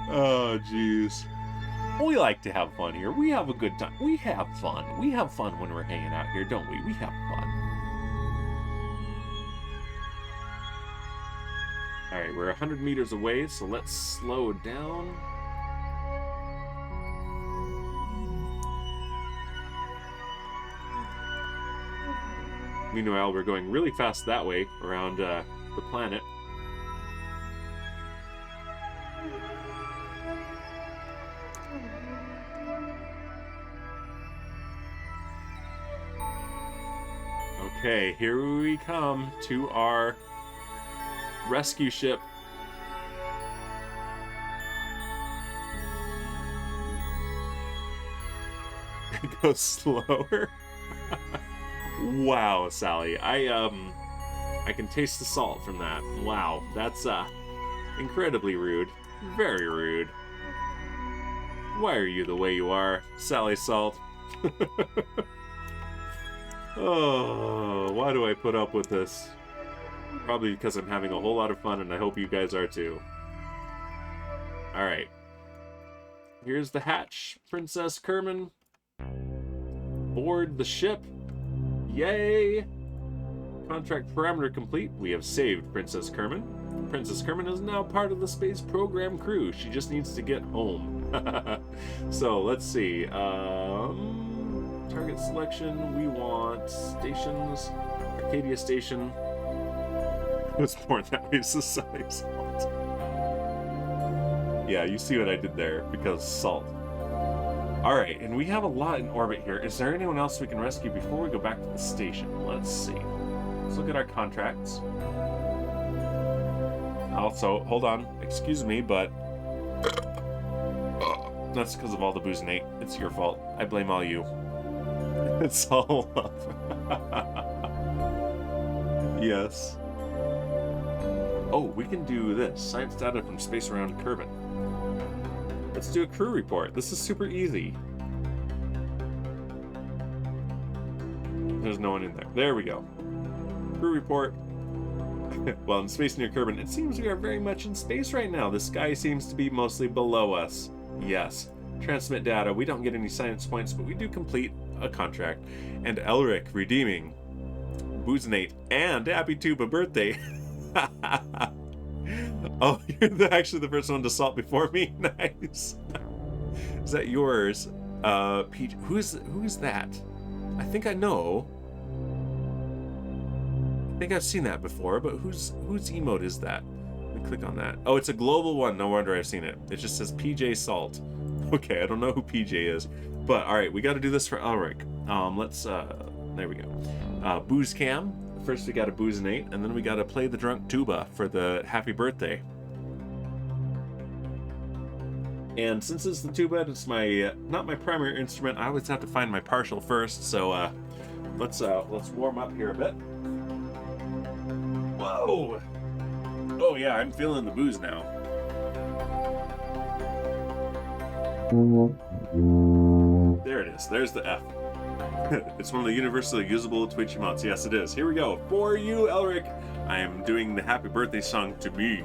Oh, jeez. We like to have fun here. We have a good time. We have fun. We have fun when we're hanging out here, don't we? We have fun. Alright, we're 100 meters away, so let's slow down. Meanwhile, we're going really fast that way, around the planet. Okay, here we come to our rescue ship. It goes slower. Wow, Sally. I can taste the salt from that. Wow, that's incredibly rude. Very rude. Why are you the way you are, Sally Salt? Oh, why do I put up with this? Probably because I'm having a whole lot of fun, and I hope you guys are too. Alright. Here's the hatch, Princess Kerman. Board the ship. Yay! Contract parameter complete. We have saved Princess Kerman. Princess Kerman is now part of the space program crew. She just needs to get home. So, let's see. Target selection. We want stations. Arcadia Station. It was born that way, Society Salt. Yeah, you see what I did there, because salt. Alright, and we have a lot in orbit here. Is there anyone else we can rescue before we go back to the station? Let's see. Let's look at our contracts. Also, hold on, excuse me, but that's because of all the booze, Nate. It's your fault. I blame all you. It's all up. Yes. Oh, we can do this. Science data from space around Kerbal. Let's do a crew report. This is super easy. There's no one in there. There we go. Crew report. Well, in space near Kerbal, it seems we are very much in space right now. The sky seems to be mostly below us. Yes. Transmit data. We don't get any science points, but we do complete a contract. And Elric redeeming Booznate and Happy Tuba birthday. Oh, you're actually the first one to salt before me. Nice. Is that yours? Peach. Who's that? I think I know. I think I've seen that before, but whose emote is that? click on that. Oh, it's a global one. No wonder I've seen it. It just says PJ Salt. Okay, I don't know who PJ is. But, all right, we got to do this for Elric. There we go. Booze Cam. First, we got to boozinate, and then we got to play the drunk tuba for the happy birthday. And since it's the tuba, it's my not my primary instrument. I always have to find my partial first. So let's warm up here a bit. Whoa! Oh yeah, I'm feeling the booze now. There it is. There's the F. It's one of the universally usable Twitch emotes. Yes, it is. Here we go. For you, Elric, I am doing the happy birthday song to me.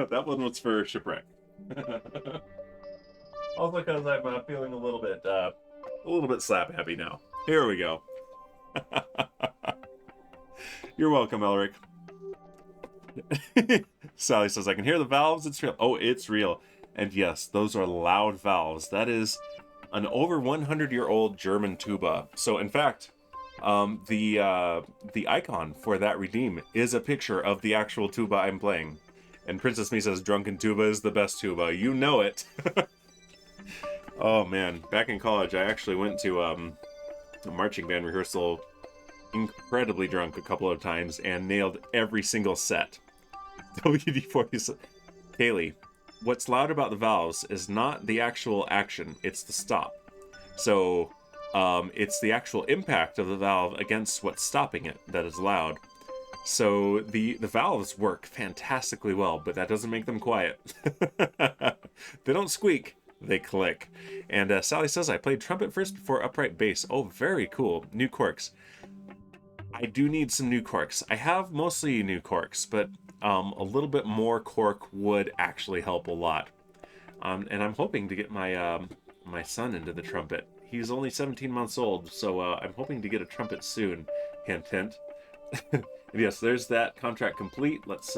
That one was for Shipwreck. Also because I'm feeling a little bit slap happy now. Here we go. You're welcome, Elric. Sally says, I can hear the valves. It's real. Oh, it's real. And yes, those are loud valves. That is an over 100-year-old German tuba. So in fact, the icon for that redeem is a picture of the actual tuba I'm playing. And Princess Me says, drunken tuba is the best tuba. You know it. Oh man, back in college, I actually went to a marching band rehearsal incredibly drunk a couple of times and nailed every single set. WD-40. Kaylee, what's loud about the valves is not the actual action, it's the stop. So it's the actual impact of the valve against what's stopping it that is loud. So the valves work fantastically well, but that doesn't make them quiet. They don't squeak, they click. And Sally says, I played trumpet first before upright bass. Oh, very cool. New corks. I do need some new corks. I have mostly new corks, but a little bit more cork would actually help a lot. And I'm hoping to get my my son into the trumpet. He's only 17 months old, so I'm hoping to get a trumpet soon. Hint, hint. And yes, there's that contract complete. Let's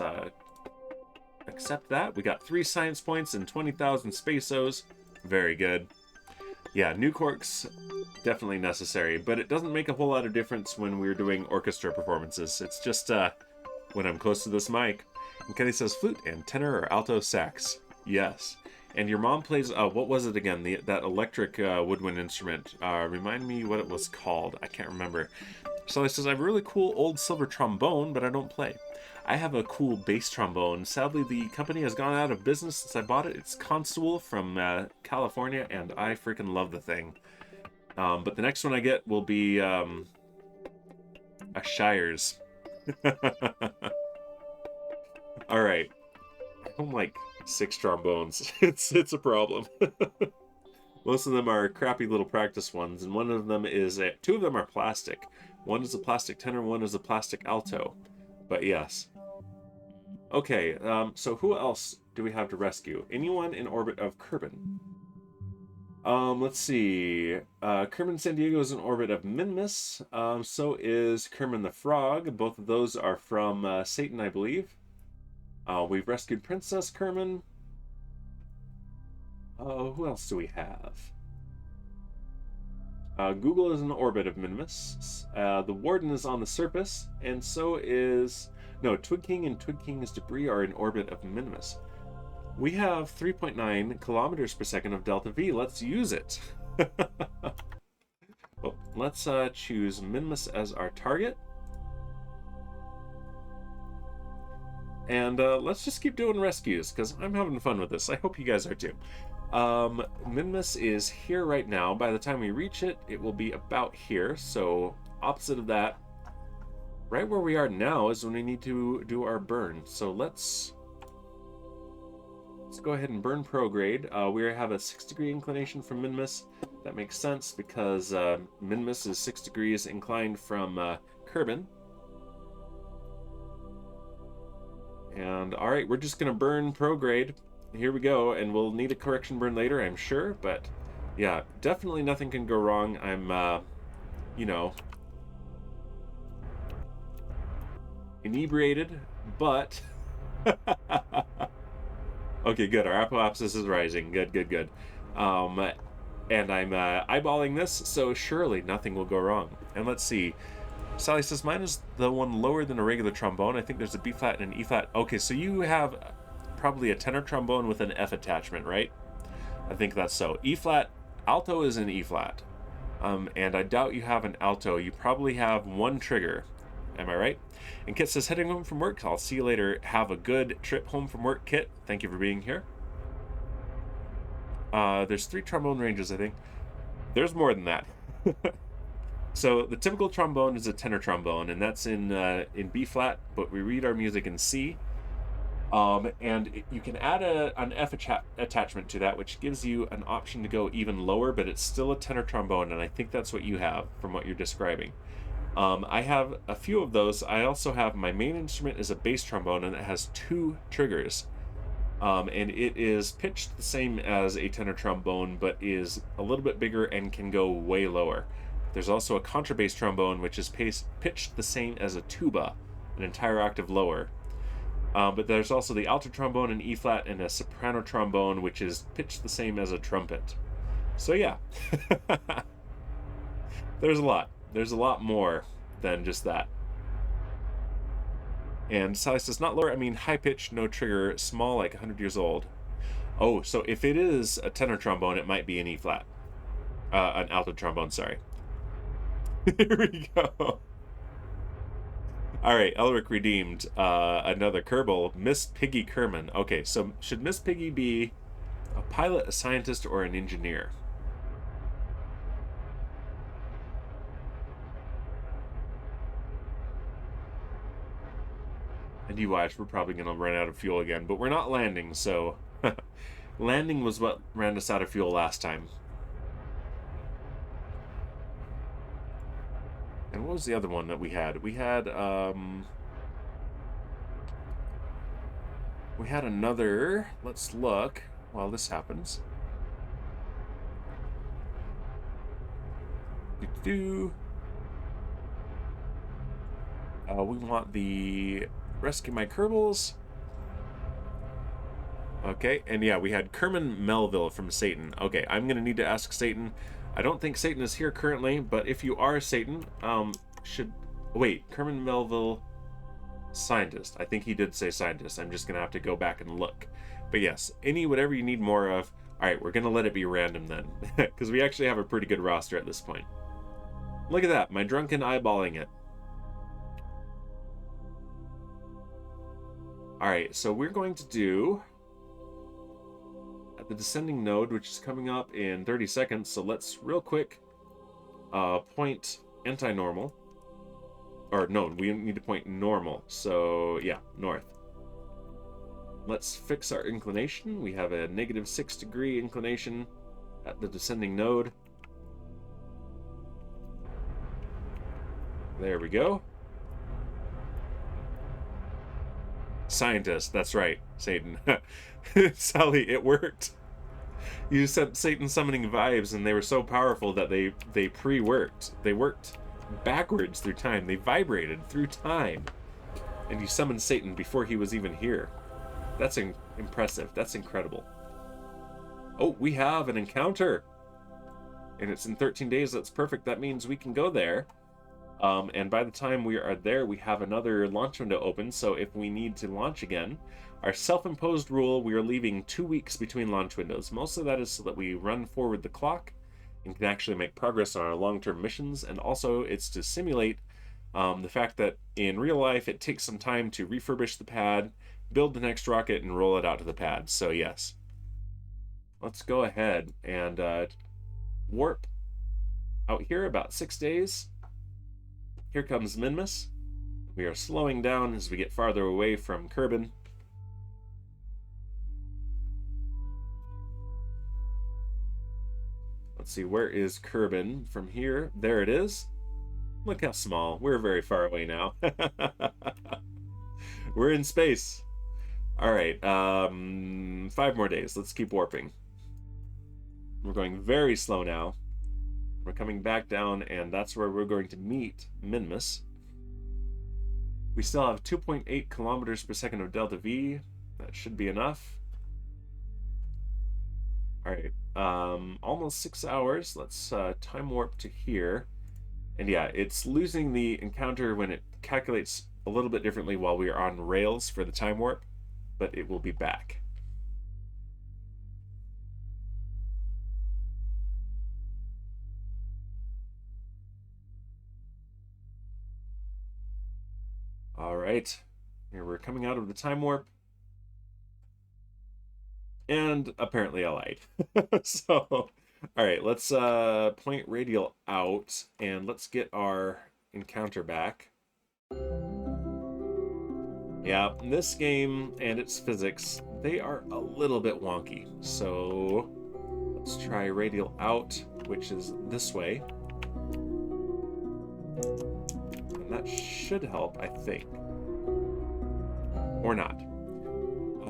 accept that. We got 3 science points and 20,000 spaceos. Very good. Yeah, new corks, definitely necessary, but it doesn't make a whole lot of difference when we're doing orchestra performances. It's just when I'm close to this mic. And Kenny says flute and tenor or alto sax. Yes. And your mom plays, what was it again? That electric woodwind instrument. Remind me what it was called. I can't remember. Sally says, I have a really cool old silver trombone, but I don't play. I have a cool bass trombone. Sadly, the company has gone out of business since I bought it. It's Constable from California, and I freaking love the thing. But the next one I get will be a Shires. All right. I don't like 6 trombones. It's a problem. Most of them are crappy little practice ones, and one of them is 2 of them are plastic. One is a plastic tenor, one is a plastic alto. But yes. Okay, so who else do we have to rescue? Anyone in orbit of Kerbin? Let's see. Kerman San Diego is in orbit of Minmus. So is Kerman the Frog. Both of those are from Satan, I believe. We've rescued Princess Kerman. Who else do we have? Google is in orbit of Minimus. The Warden is on the surface, and so is... No, Twig King and Twig King's debris are in orbit of Minimus. We have 3.9 kilometers per second of Delta V. Let's use it. Well, let's choose Minimus as our target. And let's just keep doing rescues, because I'm having fun with this. I hope you guys are too. Minimus is here right now. By the time we reach it, it will be about here. So opposite of that, right where we are now is when we need to do our burn. So let's go ahead and burn prograde. We have a 6-degree inclination from Minimus. That makes sense because Minimus is 6 degrees inclined from Kerbin. And all right, we're just gonna burn prograde. Here we go, and we'll need a correction burn later, I'm sure, but yeah, definitely nothing can go wrong. I'm, you know, inebriated, but okay, good. Our apoapsis is rising. Good, good, good. And I'm eyeballing this, so surely nothing will go wrong. And let's see. Sally says mine is the one lower than a regular trombone. I think there's a B flat and an E flat. Okay, so you have probably a tenor trombone with an F attachment, right? I think that's so. E flat, alto is an E flat. And I doubt you have an alto. You probably have one trigger. Am I right? And Kit says, heading home from work. I'll see you later. Have a good trip home from work, Kit. Thank you for being here. There's 3 trombone ranges, I think. There's more than that. So the typical trombone is a tenor trombone, and that's in B flat, but we read our music in C. And you can add an F attachment to that, which gives you an option to go even lower, but it's still a tenor trombone, and I think that's what you have from what you're describing. I have a few of those. I also have my main instrument is a bass trombone, and it has 2 triggers. And it is pitched the same as a tenor trombone, but is a little bit bigger and can go way lower. There's also a contrabass trombone, which is pitched the same as a tuba, an entire octave lower. But there's also the alto trombone in E flat and a soprano trombone, which is pitched the same as a trumpet. So yeah, there's a lot. There's a lot more than just that. And Sally says, not lower, I mean high pitch, no trigger, small, like 100 years old. Oh, so if it is a tenor trombone, it might be an E flat. An alto trombone, sorry. Here we go. All right, Elric redeemed another Kerbal, Miss Piggy Kerman. Okay, so should Miss Piggy be a pilot, a scientist, or an engineer? And you watch, we're probably going to run out of fuel again, but we're not landing, so landing was what ran us out of fuel last time. And what was the other one that we had? We had another, let's look while this happens. We want the rescue my Kerbals. Okay, and yeah, we had Kerman Melville from Satan. Okay, I'm gonna need to ask Satan. I don't think Satan is here currently, but if you are Satan, wait, Kerman Melville, scientist. I think he did say scientist. I'm just gonna have to go back and look. But yes, whatever you need more of. All right, we're gonna let it be random then, because we actually have a pretty good roster at this point. Look at that, my drunken eyeballing it. All right, so we're going to do at the descending node, which is coming up in 30 seconds. So let's real quick point anti-normal. Or no, we need to point normal. So yeah, north. Let's fix our inclination. We have a -6 degree inclination at the descending node. There we go. Scientist, that's right, Satan. Sally, it worked. You sent Satan summoning vibes, and they were so powerful that they pre-worked. They worked backwards through time. They vibrated through time. And you summoned Satan before he was even here. That's impressive. That's incredible. Oh, we have an encounter. And it's in 13 days. That's perfect. That means we can go there. And by the time we are there, we have another launch window open, so if we need to launch again, our self-imposed rule, we are leaving 2 weeks between launch windows. Most of that is so that we run forward the clock and can actually make progress on our long-term missions, and also it's to simulate the fact that in real life it takes some time to refurbish the pad, build the next rocket, and roll it out to the pad. So yes. Let's go ahead and warp out here about 6 days. Here comes Minmus. We are slowing down as we get farther away from Kerbin. Let's see, where is Kerbin from here? There it is. Look how small. We're very far away now. We're in space. All right, 5 more days. Let's keep warping. We're going very slow now. We're coming back down, and that's where we're going to meet Minmus. We still have 2.8 kilometers per second of delta V. That should be enough. All right, almost 6 hours. Let's time warp to here. And yeah, it's losing the encounter when it calculates a little bit differently while we are on rails for the time warp, but it will be back. All right, here we're coming out of the time warp. And apparently I lied. So, all right, let's point radial out and let's get our encounter back. Yeah, this game and its physics, they are a little bit wonky. So let's try radial out, which is this way. And that should help, I think. Or not.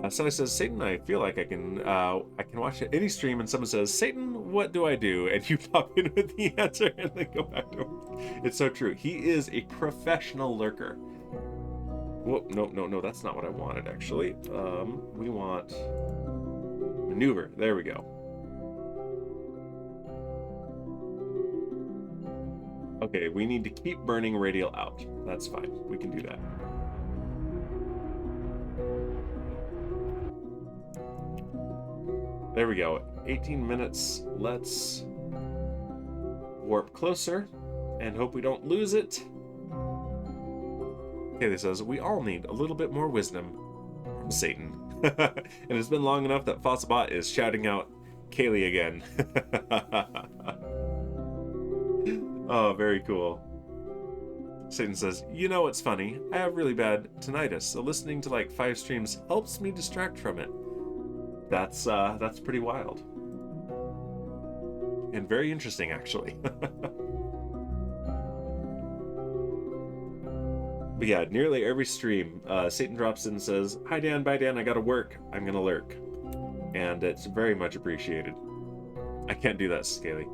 Somebody says, Satan, I feel like I can watch any stream, and someone says, Satan, what do I do? And you pop in with the answer and then go back to work. It's so true. He is a professional lurker. Whoa, no, that's not what I wanted, actually. We want maneuver. There we go. Okay, we need to keep burning radial out. That's fine. We can do that. There we go. 18 minutes. Let's warp closer and hope we don't lose it. Okay, this says, we all need a little bit more wisdom from Satan. And it's been long enough that Fossilbot is shouting out Kaylee again. Oh, very cool. Satan says, you know what's funny? I have really bad tinnitus, so listening to like 5 streams helps me distract from it. That's pretty wild. And very interesting, actually. But yeah, nearly every stream, Satan drops in and says, hi Dan, bye Dan, I gotta work. I'm gonna lurk. And it's very much appreciated. I can't do that, Scaly.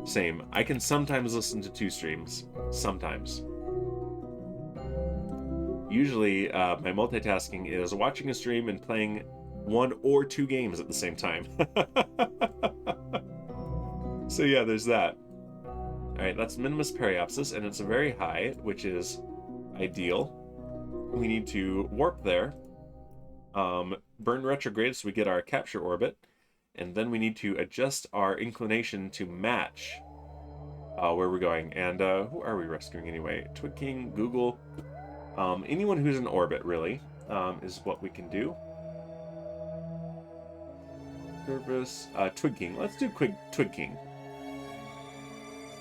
Same. I can sometimes listen to 2 streams. Sometimes. Usually, my multitasking is watching a stream and playing 1 or 2 games at the same time. So yeah, there's that. Alright, that's Minimus Periapsis, and it's a very high, which is ideal. We need to warp there, burn retrograde so we get our capture orbit, and then we need to adjust our inclination to match where we're going. And who are we rescuing anyway? Twig King, Google, anyone who's in orbit, really, is what we can do. Service, Twig King. Let's do Twig King.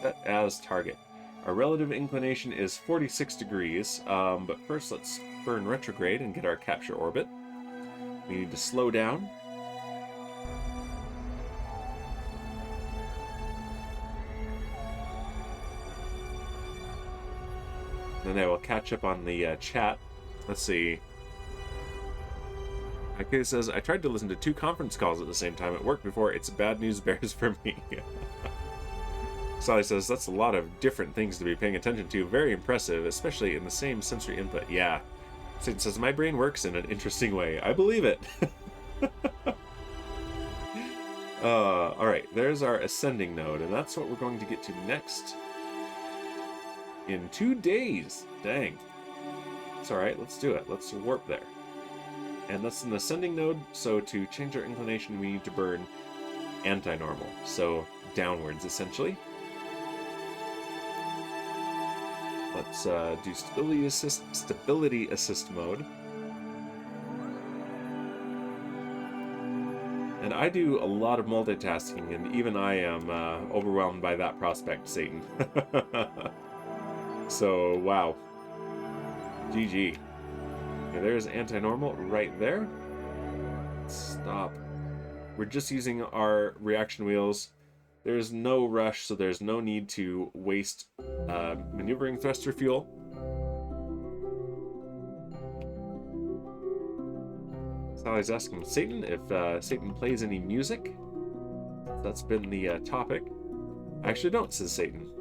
Set as target. Our relative inclination is 46 degrees, but first let's burn retrograde and get our capture orbit. We need to slow down. Then I will catch up on the chat. Let's see. Okay, says, I tried to listen to 2 conference calls at the same time at work before. It's bad news bears for me. Sally says, that's a lot of different things to be paying attention to. Very impressive, especially in the same sensory input. Yeah. Satan says, my brain works in an interesting way. I believe it. Alright, there's our ascending node, and that's what we're going to get to next. In 2 days. Dang. It's alright, let's do it. Let's warp there. And that's an ascending node, so to change our inclination, we need to burn anti-normal. So downwards, essentially. Let's do stability assist mode. And I do a lot of multitasking, and even I am overwhelmed by that prospect, Satan. So, wow. GG. Okay, there's anti-normal right there. Stop. We're just using our reaction wheels. There's no rush, so there's no need to waste maneuvering thruster fuel. Sally's asking Satan if Satan plays any music. That's been the topic. I actually don't, says Satan.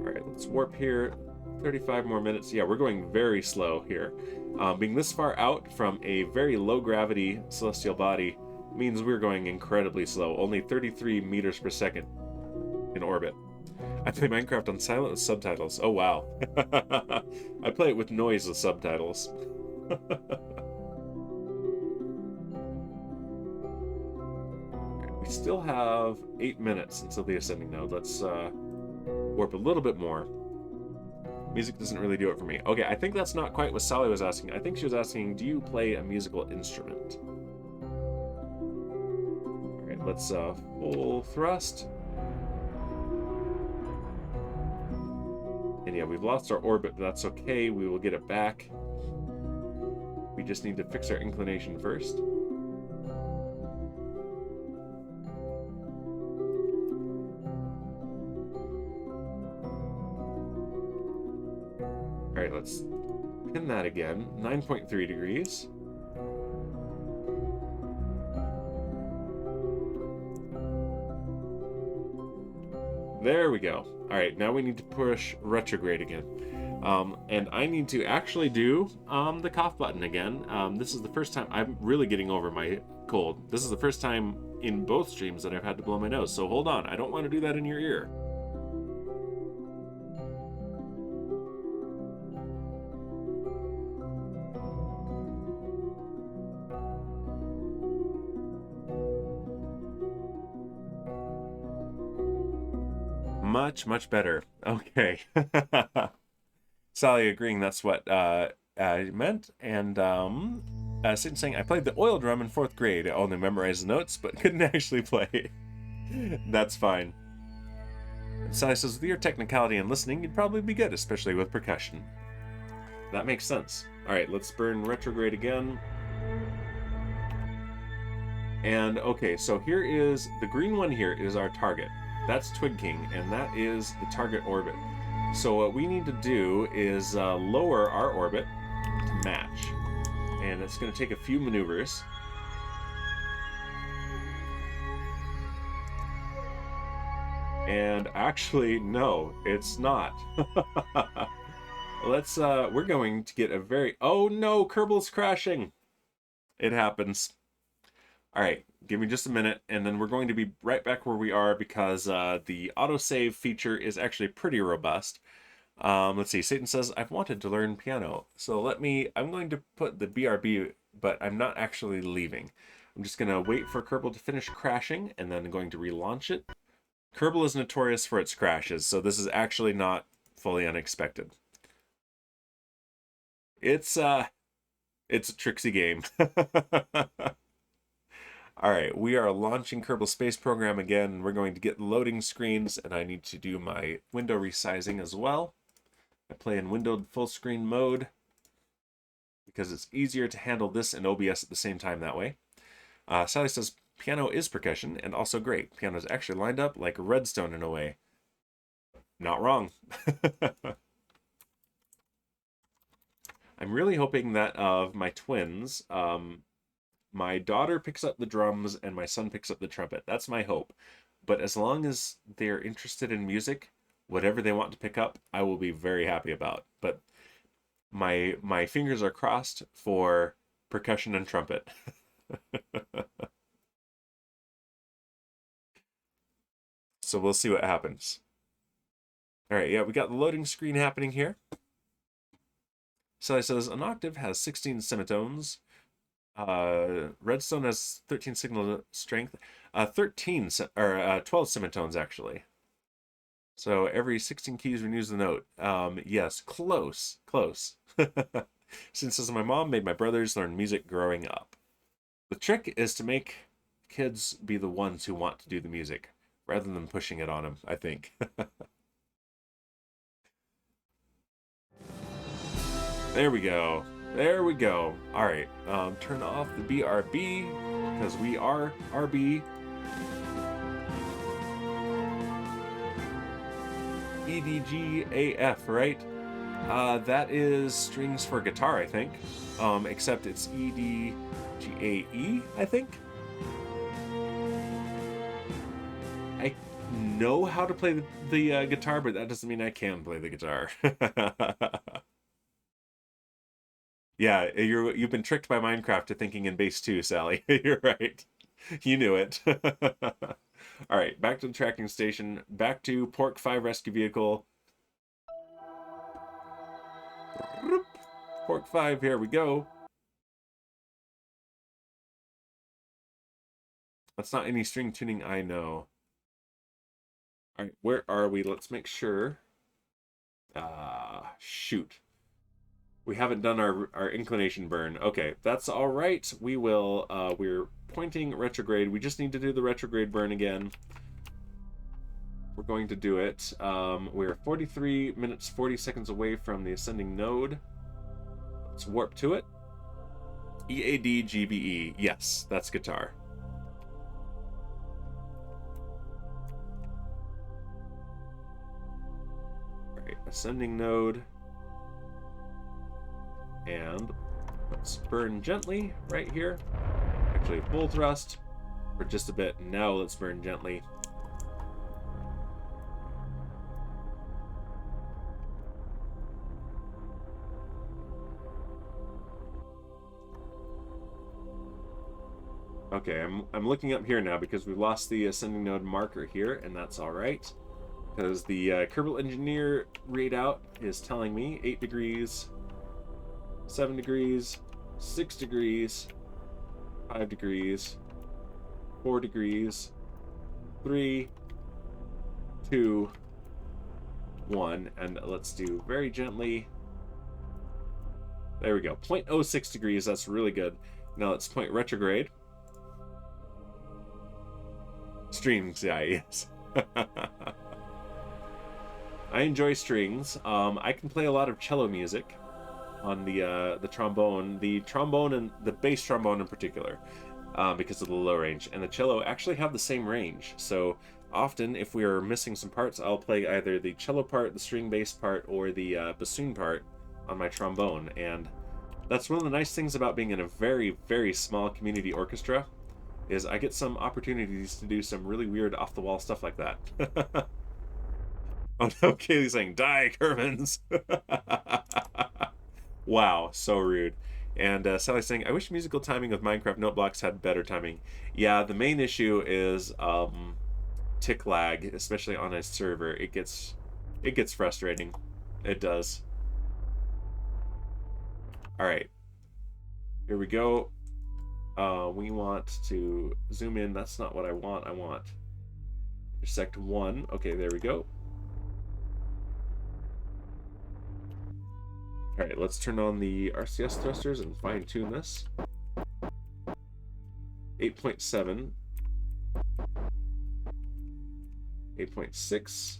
Alright, Let's warp here. 35 more minutes. Yeah, we're going very slow here. Being this far out from a very low gravity celestial body means we're going incredibly slow. Only 33 meters per second in orbit. I play Minecraft on silent with subtitles. Oh, wow. I play it with noise with subtitles. We still have 8 minutes until the ascending node. Let's warp a little bit more. Music doesn't really do it for me. Okay, I think that's not quite what Sally was asking. I think she was asking, do you play a musical instrument? Alright, let's full thrust. And yeah, we've lost our orbit, but that's okay. We will get it back. We just need to fix our inclination first. Alright, let's pin that again. 9.3 degrees. There we go. Alright, now we need to push retrograde again. And I need to actually do the cough button again. This is the first time I'm really getting over my cold. This is the first time in both streams that I've had to blow my nose. So hold on, I don't want to do that in your ear. Much better. Okay. Sally agreeing that's what I meant. And Satan saying, I played the oil drum in 4th grade. I only memorized the notes, but couldn't actually play. That's fine. And Sally says, with your technicality and listening, you'd probably be good, especially with percussion. That makes sense. Alright, let's burn retrograde again. And okay, so here is, the green one here is our target. That's Twig King, and that is the target orbit. So what we need to do is lower our orbit to match. And it's going to take a few maneuvers. And actually, no, it's not. We're going to get a very... Oh no, Kerbal's crashing! It happens. Alright, give me just a minute, and then we're going to be right back where we are because the autosave feature is actually pretty robust. Let's see, Satan says, I've wanted to learn piano. So I'm going to put the BRB, but I'm not actually leaving. I'm just going to wait for Kerbal to finish crashing, and then I'm going to relaunch it. Kerbal is notorious for its crashes, so this is actually not fully unexpected. It's a tricksy game. Alright, we are launching Kerbal Space Program again. We're going to get loading screens, and I need to do my window resizing as well. I play in windowed full screen mode because it's easier to handle this and OBS at the same time that way. Sally says, piano is percussion and also great. Piano is actually lined up like redstone in a way. Not wrong. I'm really hoping that of my twins, my daughter picks up the drums and my son picks up the trumpet. That's my hope. But as long as they're interested in music, whatever they want to pick up, I will be very happy about. But my fingers are crossed for percussion and trumpet. So we'll see what happens. Alright, yeah, we got the loading screen happening here. Sally says, an octave has 16 semitones. Redstone has 13 signal strength. 12 semitones, actually. So every 16 keys renews the note. Yes, close. Since my mom made my brothers learn music growing up. The trick is to make kids be the ones who want to do the music, rather than pushing it on them, I think. There we go. There we go. Alright, turn off the BRB, because we are RB. EDGAF, right? That is strings for guitar, I think. Except it's EDGAE, I think. know how to play the guitar, but that doesn't mean I can play the guitar. Yeah, you've been tricked by Minecraft to thinking in base 2, Sally. You're right. You knew it. All right, back to the tracking station. Back to Pork 5 rescue vehicle. Pork 5, here we go. That's not any string tuning I know. All right, where are we? Let's make sure. Shoot. We haven't done our inclination burn. Okay, that's all right. We will, we're pointing retrograde. We just need to do the retrograde burn again. We're going to do it. We're 43 minutes, 40 seconds away from the ascending node. Let's warp to it. EAD GBE. Yes, that's guitar. All right, ascending node. And let's burn gently right here. Actually, full thrust for just a bit. Now let's burn gently. Okay, I'm looking up here now because we lost the ascending node marker here, and that's all right. Because the Kerbal Engineer readout is telling me 8 degrees, 7 degrees, 6 degrees, 5 degrees, 4 degrees, 3, 2, 1, and let's do very gently. There we go, 0.06 degrees, that's really good. Now let's point retrograde. Strings, yeah, yes. I enjoy strings. I can play a lot of cello music on the trombone, and the bass trombone in particular, because of the low range. And the cello actually have the same range. So often, if we are missing some parts, I'll play either the cello part, the string bass part, or the bassoon part on my trombone. And that's one of the nice things about being in a very, very small community orchestra, is I get some opportunities to do some really weird off-the-wall stuff like that. Oh no, Kaylee's saying, die, Kermans! Wow, so rude. And Sally's saying, I wish musical timing of Minecraft note blocks had better timing. Yeah, the main issue is tick lag, especially on a server. It gets frustrating. It does. Alright. Here we go. We want to zoom in. That's not what I want. I want intersect 1. Okay, there we go. Alright, let's turn on the RCS thrusters and fine-tune this. 8.7. 8.6.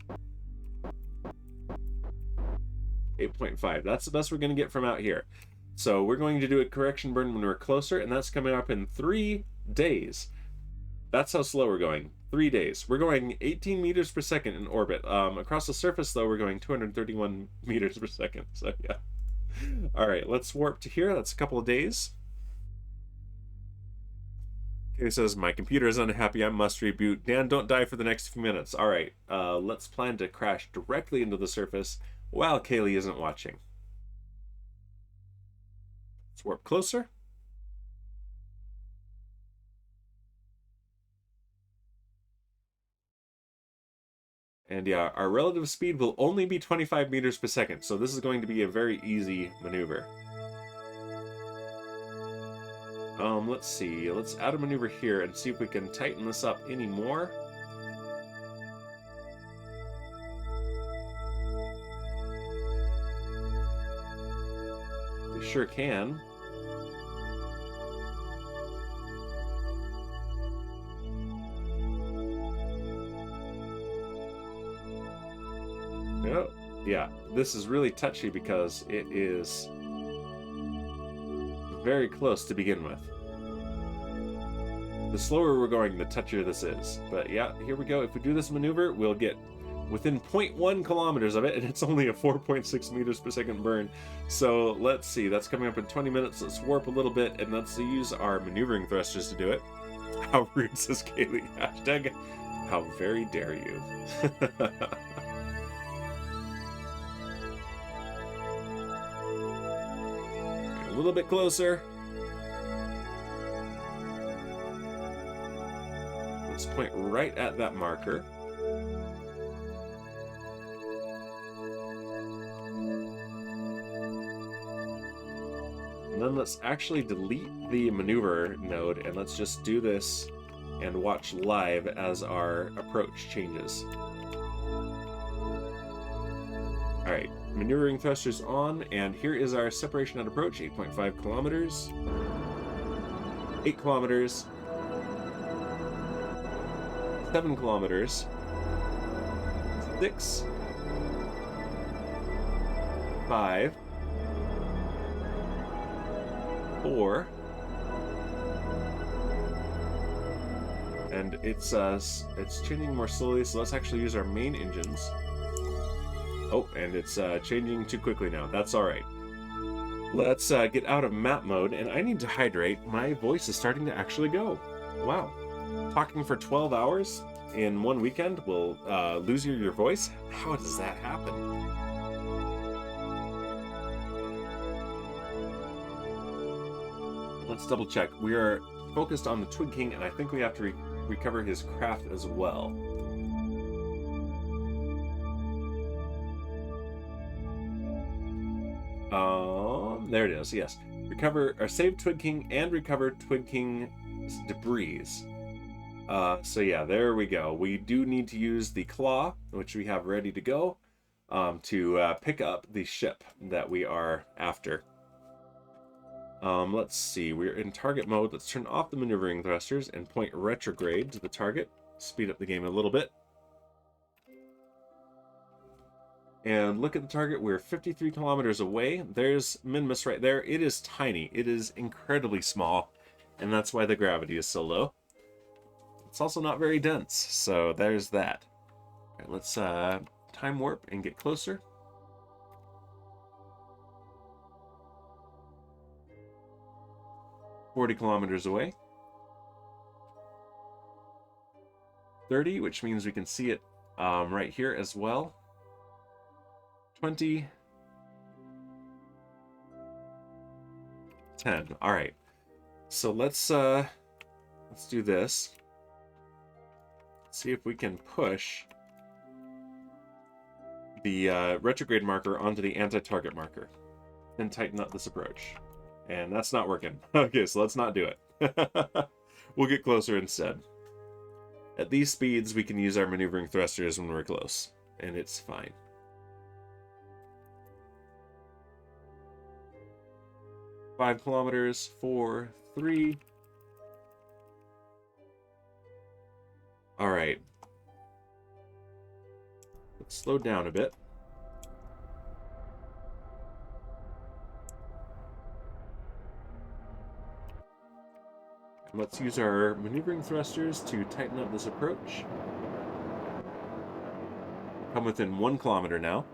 8.5. That's the best we're going to get from out here. So we're going to do a correction burn when we're closer, and that's coming up in 3 days. That's how slow we're going. 3 days. We're going 18 meters per second in orbit. Across the surface, though, we're going 231 meters per second. So, yeah. All right, let's warp to here. That's a couple of days. Okay, says, my computer is unhappy. I must reboot. Dan, don't die for the next few minutes. All right, let's plan to crash directly into the surface while Kaylee isn't watching. Let's warp closer. And yeah, our relative speed will only be 25 meters per second, so this is going to be a very easy maneuver. Let's see. Let's add a maneuver here and see if we can tighten this up any more. We sure can. Oh, yeah, this is really touchy because it is very close to begin with. The slower we're going, the touchier this is. But yeah, here we go. If we do this maneuver, we'll get within 0.1 kilometers of it, and it's only a 4.6 meters per second burn. So let's see, that's coming up in 20 minutes. Let's warp a little bit, and let's use our maneuvering thrusters to do it. How rude, says Kaylee. how very dare you. A little bit closer. Let's point right at that marker. And then let's actually delete the maneuver node, and let's just do this and watch live as our approach changes. Alright, maneuvering thrusters on, and here is our separation at approach, 8.5 kilometers, 8 kilometers, 7 kilometers, 6, 5, 4, and it's changing more slowly, so let's actually use our main engines. Oh, and it's changing too quickly now. That's alright. Let's get out of map mode, and I need to hydrate. My voice is starting to actually go. Wow. Talking for 12 hours in one weekend will lose your voice? How does that happen? Let's double check. We are focused on the Twig King, and I think we have to recover his craft as well. There it is, yes. Recover, or save Twig King and recover Twig King's debris. So yeah, there we go. We do need to use the claw, which we have ready to go, to pick up the ship that we are after. Let's see, we're in target mode. Let's turn off the maneuvering thrusters and point retrograde to the target. Speed up the game a little bit. And look at the target. We're 53 kilometers away. There's Minmus right there. It is tiny. It is incredibly small, and that's why the gravity is so low. It's also not very dense, so there's that. All right, let's time warp and get closer. $40 kilometers away. 30, which means we can see it right here as well. 20. 10. All right. So let's do this. See if we can push the retrograde marker onto the anti-target marker and tighten up this approach. And that's not working. Okay, so let's not do it. We'll get closer instead. At these speeds, we can use our maneuvering thrusters when we're close, and it's fine. $5 kilometers, 4, 3. All right. Let's slow down a bit. Let's use our maneuvering thrusters to tighten up this approach. Come within 1 kilometer now.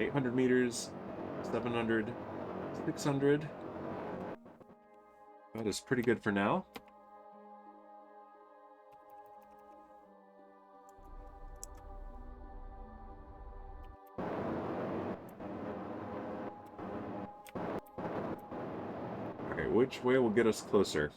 800 meters, 700, 600. That is pretty good for now. Okay, which way will get us closer?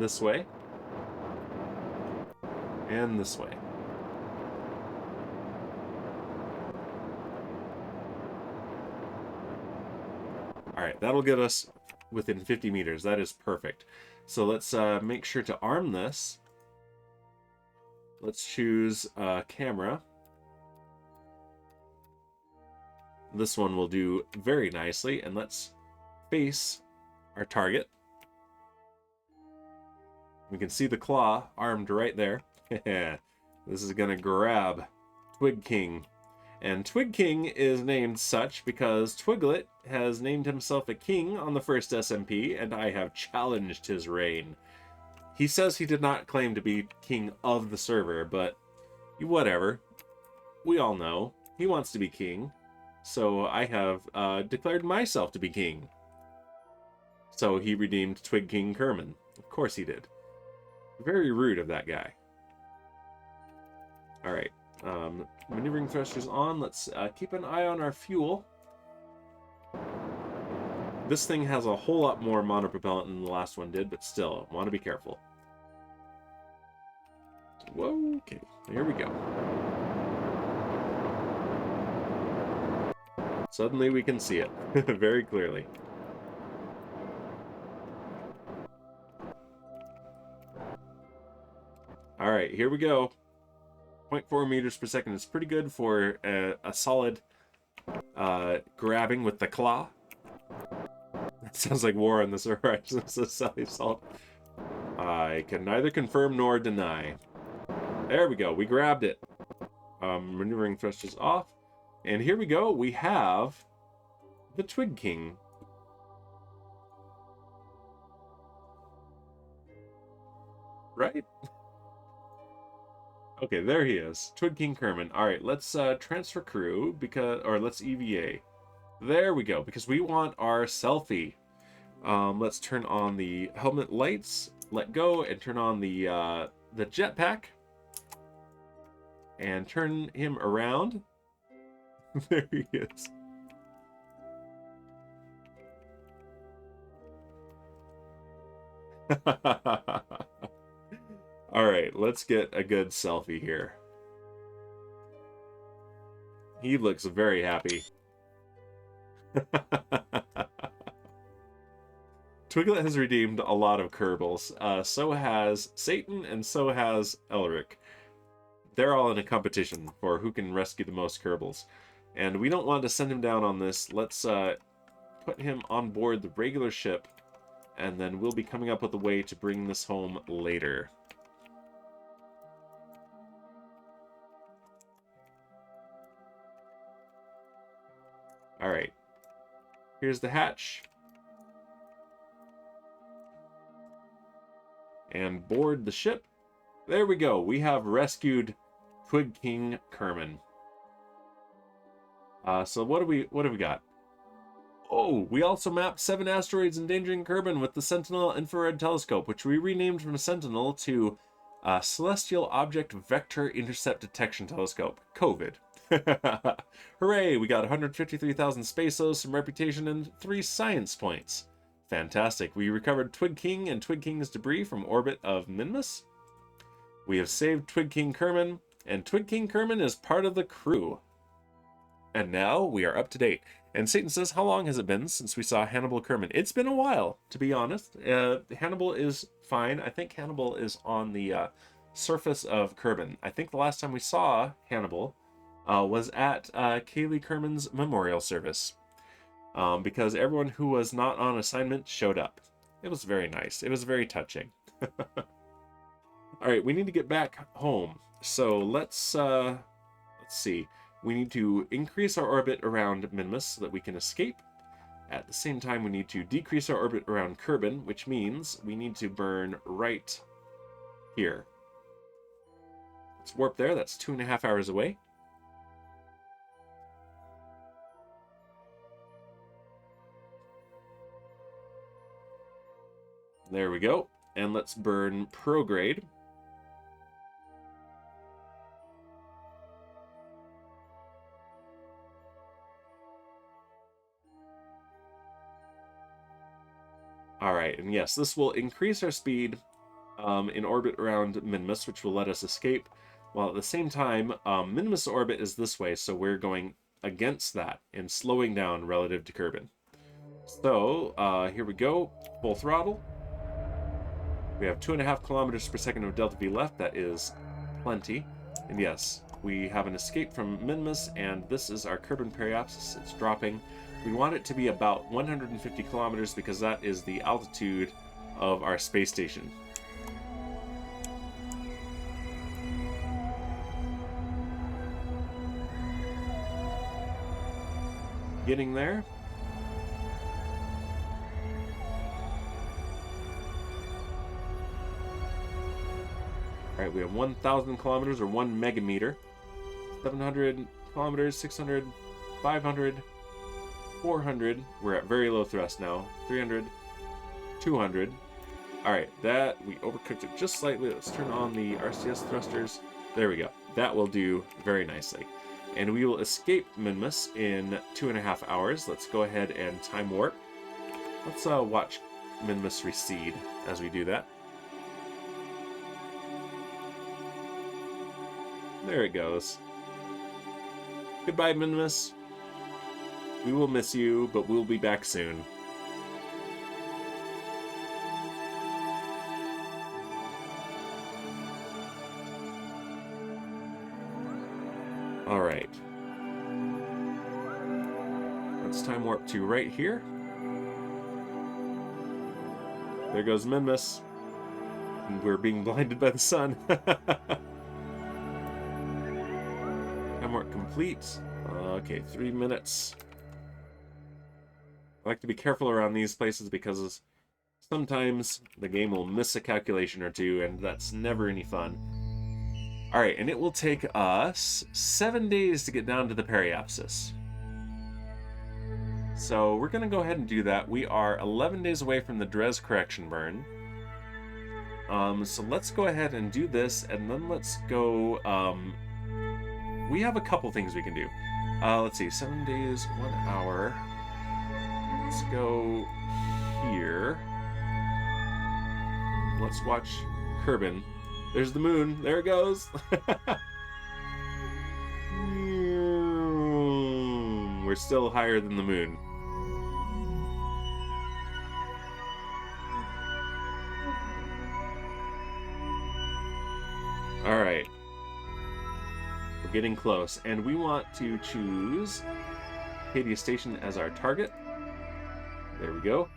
This way. And this way. Alright, that'll get us within 50 meters. That is perfect. So let's make sure to arm this. Let's choose camera. This one will do very nicely. And let's face our target. We can see the claw armed right there. This is going to grab Twig King. And Twig King is named such because Twiglet has named himself a king on the first SMP, and I have challenged his reign. He says he did not claim to be king of the server, but whatever. We all know. He wants to be king. So I have declared myself to be king. So he redeemed Twig King Kerman. Of course he did. Very rude of that guy. Alright. Maneuvering thrusters on. Let's keep an eye on our fuel. This thing has a whole lot more monopropellant than the last one did, but still, want to be careful. Whoa, okay. Here we go. Suddenly we can see it very clearly. All right, here we go. 0.4 meters per second is pretty good for a solid grabbing with the claw. That sounds like war on the horizon, says Sally Salt. I can neither confirm nor deny. There we go, we grabbed it. Maneuvering thrusters off. And here we go, we have the Twig King. Right? Okay, there he is. Twig King Kerman. Alright, let's transfer crew, let's EVA. There we go, because we want our selfie. Let's turn on the helmet lights, let go, and turn on the jetpack. And turn him around. There he is. Alright, let's get a good selfie here. He looks very happy. Twiglet has redeemed a lot of Kerbals. So has Satan, and so has Elric. They're all in a competition for who can rescue the most Kerbals. And we don't want to send him down on this. Let's put him on board the regular ship, and then we'll be coming up with a way to bring this home later. Alright. Here's the hatch. And board the ship. There we go. We have rescued Twig King Kerman. So what do we got? Oh, we also mapped 7 asteroids endangering Kerbin with the Sentinel Infrared Telescope, which we renamed from Sentinel to Celestial Object Vector Intercept Detection Telescope, COVID. Hooray, we got 153,000 spaceos, some reputation, and 3 science points. Fantastic. We recovered Twig King and Twig King's debris from orbit of Minmus. We have saved Twig King Kerman, and Twig King Kerman is part of the crew. And now we are up to date. And Satan says, how long has it been since we saw Hannibal Kerman? It's been a while, to be honest. Hannibal is fine. I think Hannibal is on the surface of Kerbin. I think the last time we saw Hannibal was at Kaylee Kerman's memorial service. Because everyone who was not on assignment showed up. It was very nice. It was very touching. Alright, we need to get back home. So let's see. We need to increase our orbit around Minmus so that we can escape. At the same time, we need to decrease our orbit around Kerbin, which means we need to burn right here. Let's warp there. That's 2.5 hours away. There we go. And let's burn prograde. Alright, and yes, this will increase our speed in orbit around Minmus, which will let us escape, while at the same time, Minmus orbit is this way, so we're going against that and slowing down relative to Kerbin. So, here we go, full throttle. We have 2.5 kilometers per second of delta V left. That is plenty. And yes, we have an escape from Minmus, and this is our Kerbin periapsis. It's dropping. We want it to be about 150 kilometers because that is the altitude of our space station. Getting there. Alright, we have 1,000 kilometers, or 1 megameter. 700 kilometers, 600, 500, 400. We're at very low thrust now. 300, 200. All right, that we overcooked it just slightly. Let's turn on the RCS thrusters. There we go. That will do very nicely. And we will escape Minmus in 2.5 hours. Let's go ahead and time warp. Let's watch Minmus recede as we do that. There it goes. Goodbye, Minmus. We will miss you, but we'll be back soon. All right. Let's time warp to right here. There goes Minmus. And we're being blinded by the sun. Time warp complete. Okay, 3 minutes. I like to be careful around these places because sometimes the game will miss a calculation or two, and that's never any fun. All right, and it will take us 7 days to get down to the periapsis. So we're going to go ahead and do that. We are 11 days away from the Dres correction burn. So let's go ahead and do this, and then let's go... we have a couple things we can do. Let's see, 7 days, 1 hour. Let's go here. Let's watch Kerbal. There's the moon. There it goes. We're still higher than the moon. All right. We're getting close, and we want to choose Acadia Station as our target. There we go.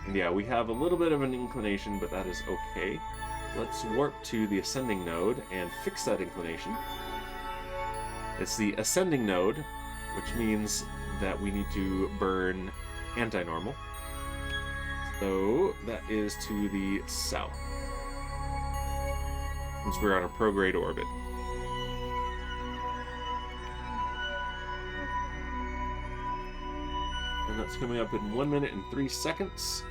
And yeah, we have a little bit of an inclination, but that is okay. Let's warp to the ascending node and fix that inclination. It's the ascending node, which means that we need to burn anti-normal. So that is to the south, since we're on a prograde orbit. And that's coming up in 1 minute and 3 seconds.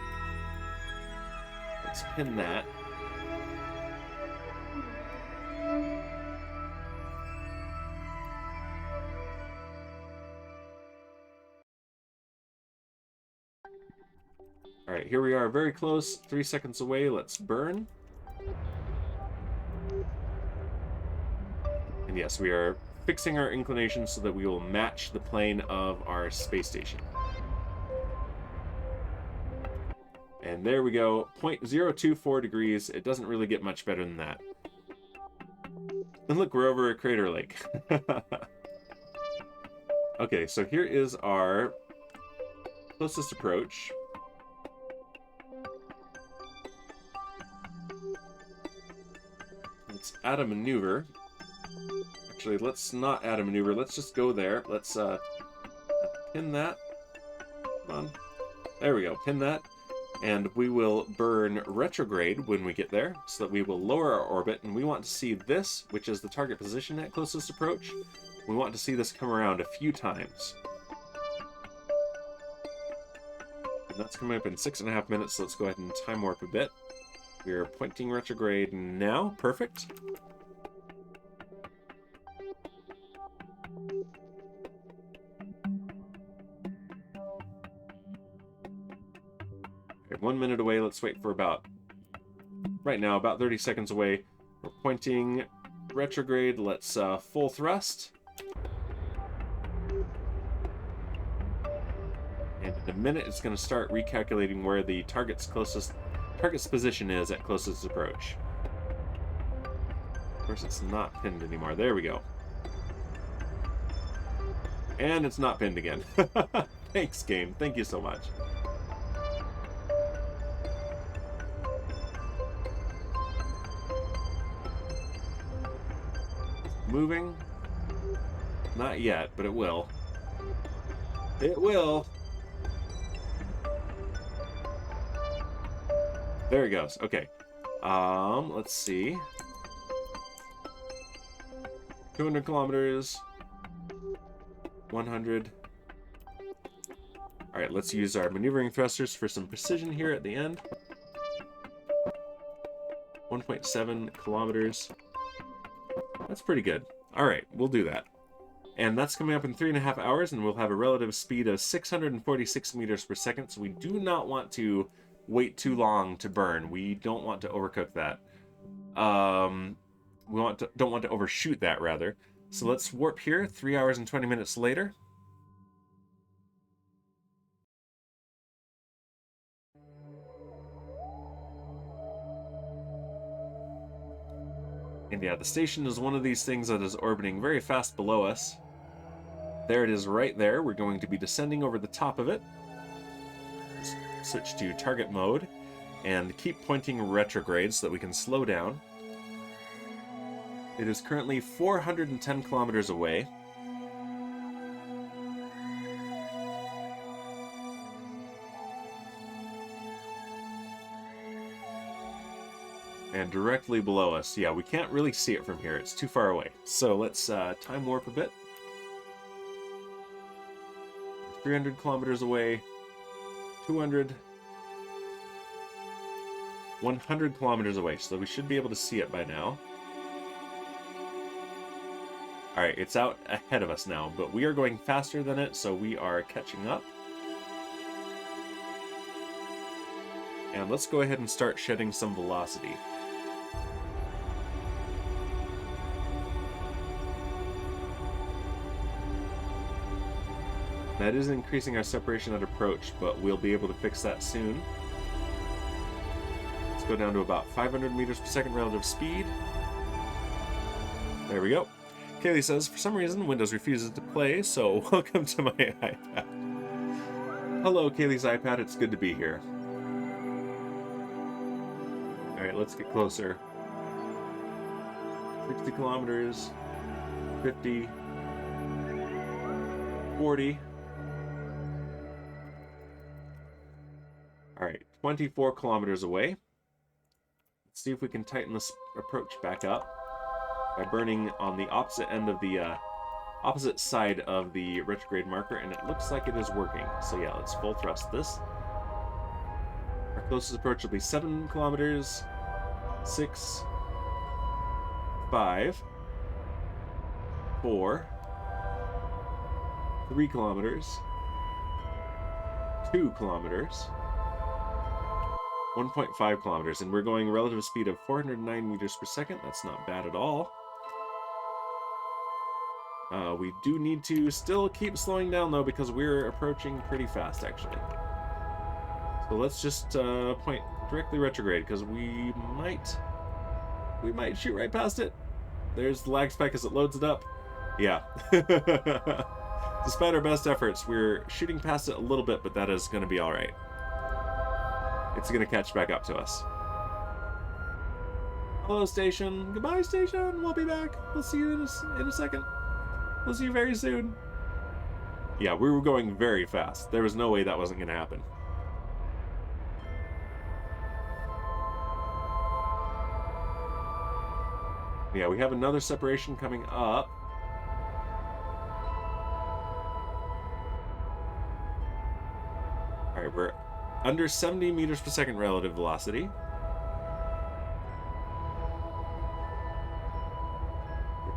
Let's pin that. All right, here we are, very close, 3 seconds away. Let's burn. And yes, we are fixing our inclination so that we will match the plane of our space station. And there we go, 0.024 degrees. It doesn't really get much better than that. And look, we're over a crater lake. Okay, so here is our closest approach. Let's add a maneuver. Actually, let's not add a maneuver. Let's just go there. Let's pin that. Come on. There we go. Pin that. And we will burn retrograde when we get there, so that we will lower our orbit. And we want to see this, which is the target position at closest approach. We want to see this come around a few times. And that's coming up in 6.5 minutes, so let's go ahead and time warp a bit. We're pointing retrograde now. Perfect. Okay, 1 minute away. Let's wait for about, right now, about 30 seconds away. We're pointing retrograde. Let's full thrust. And in a minute, it's going to start recalculating where the target's position is at closest approach. Of course, it's not pinned anymore. There we go. And it's not pinned again. Thanks, game. Thank you so much. Moving? Not yet, but it will. It will. There it goes. Okay. Let's see. 200 kilometers. 100. All right, let's use our maneuvering thrusters for some precision here at the end. 1.7 kilometers. That's pretty good. All right, we'll do that. And that's coming up in 3.5 hours, and we'll have a relative speed of 646 meters per second, so we do not want to wait too long to burn. We don't want to overcook that. We don't want to overshoot that, rather. So let's warp here, 3 hours and 20 minutes later. And yeah, the station is one of these things that is orbiting very fast below us. There it is right there. We're going to be descending over the top of it. Switch to target mode and keep pointing retrograde so that we can slow down. It is currently 410 kilometers away. And directly below us. Yeah, we can't really see it from here. It's too far away. So let's time warp a bit. 300 kilometers away. 200. 100 kilometers away. So we should be able to see it by now. Alright, it's out ahead of us now, but we are going faster than it, so we are catching up. And let's go ahead and start shedding some velocity. That is increasing our separation at approach, but we'll be able to fix that soon. Let's go down to about 500 meters per second relative speed. There we go. Kaylee says, for some reason, Windows refuses to play, so welcome to my iPad. Hello, Kaylee's iPad. It's good to be here. Alright, let's get closer. 60 kilometers. 50. 40. Alright, 24 kilometers away. Let's see if we can tighten this approach back up by burning on the opposite end of the opposite side of the retrograde marker, and it looks like it is working. So yeah, let's full thrust this. Our closest approach will be 7 kilometers. 6. 5. 4. 3 kilometers. 2 kilometers. 1.5 kilometers, and we're going relative speed of 409 meters per second. That's not bad at all. We do need to still keep slowing down, though, because we're approaching pretty fast, actually. So let's just point directly retrograde, because we might shoot right past it. There's the lag spike as it loads it up. Yeah. Despite our best efforts, we're shooting past it a little bit, but that is going to be all right. It's going to catch back up to us. Hello, station. Goodbye, station. We'll be back. We'll see you in a second. We'll see you very soon. Yeah, we were going very fast. There was no way that wasn't going to happen. Yeah, we have another separation coming up. Alright, we're under 70 meters per second relative velocity.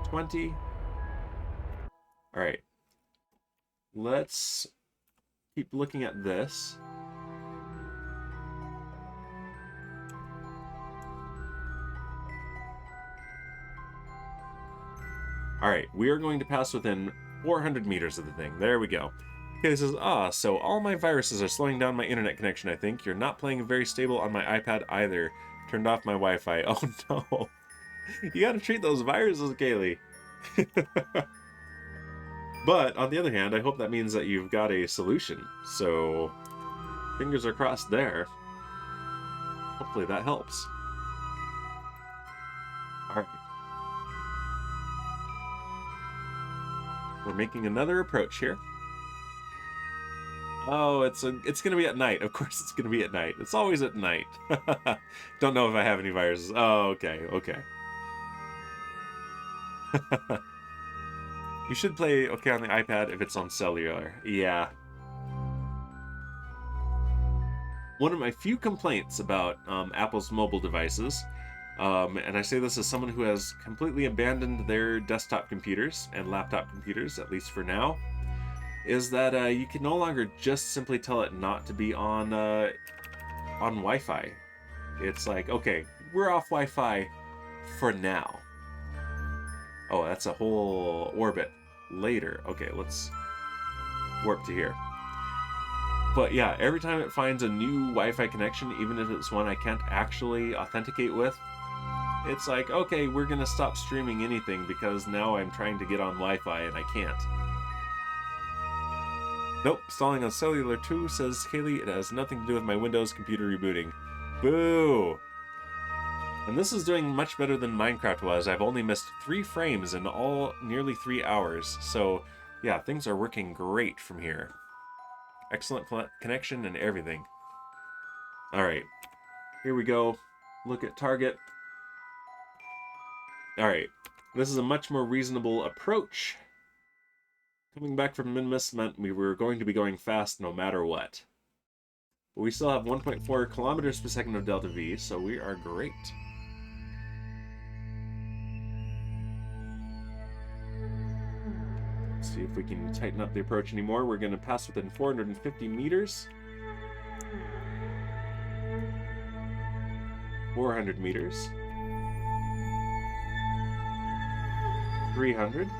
20. Alright. Let's keep looking at this. Alright, we are going to pass within 400 meters of the thing. There we go. Okay, this says, so all my viruses are slowing down my internet connection, I think. You're not playing very stable on my iPad either. Turned off my Wi-Fi. Oh no. You gotta treat those viruses, Kaylee. But, on the other hand, I hope that means that you've got a solution. So, fingers are crossed there. Hopefully that helps. Alright. We're making another approach here. Oh, it's gonna be at night. Of course it's gonna be at night. It's always at night. Don't know if I have any viruses. Oh, okay, okay. You should play okay on the iPad if it's on cellular. Yeah. One of my few complaints about Apple's mobile devices, and I say this as someone who has completely abandoned their desktop computers and laptop computers, at least for now, is that you can no longer just simply tell it not to be on Wi-Fi. It's like, okay, we're off Wi-Fi for now. Oh, that's a whole orbit later. Okay, let's warp to here. But yeah, every time it finds a new Wi-Fi connection, even if it's one I can't actually authenticate with, it's like, okay, we're gonna stop streaming anything because now I'm trying to get on Wi-Fi and I can't. Nope, stalling on cellular too, says Kaylee. It has nothing to do with my Windows computer rebooting. Boo! And this is doing much better than Minecraft was. I've only missed 3 frames in all nearly 3 hours. So yeah, things are working great from here. Excellent connection and everything. Alright, here we go. Look at target. Alright, this is a much more reasonable approach. Coming back from Minmus meant we were going to be going fast no matter what. But we still have 1.4 kilometers per second of delta V, so we are great. Let's see if we can tighten up the approach anymore. We're going to pass within 450 meters. 400 meters. 300. See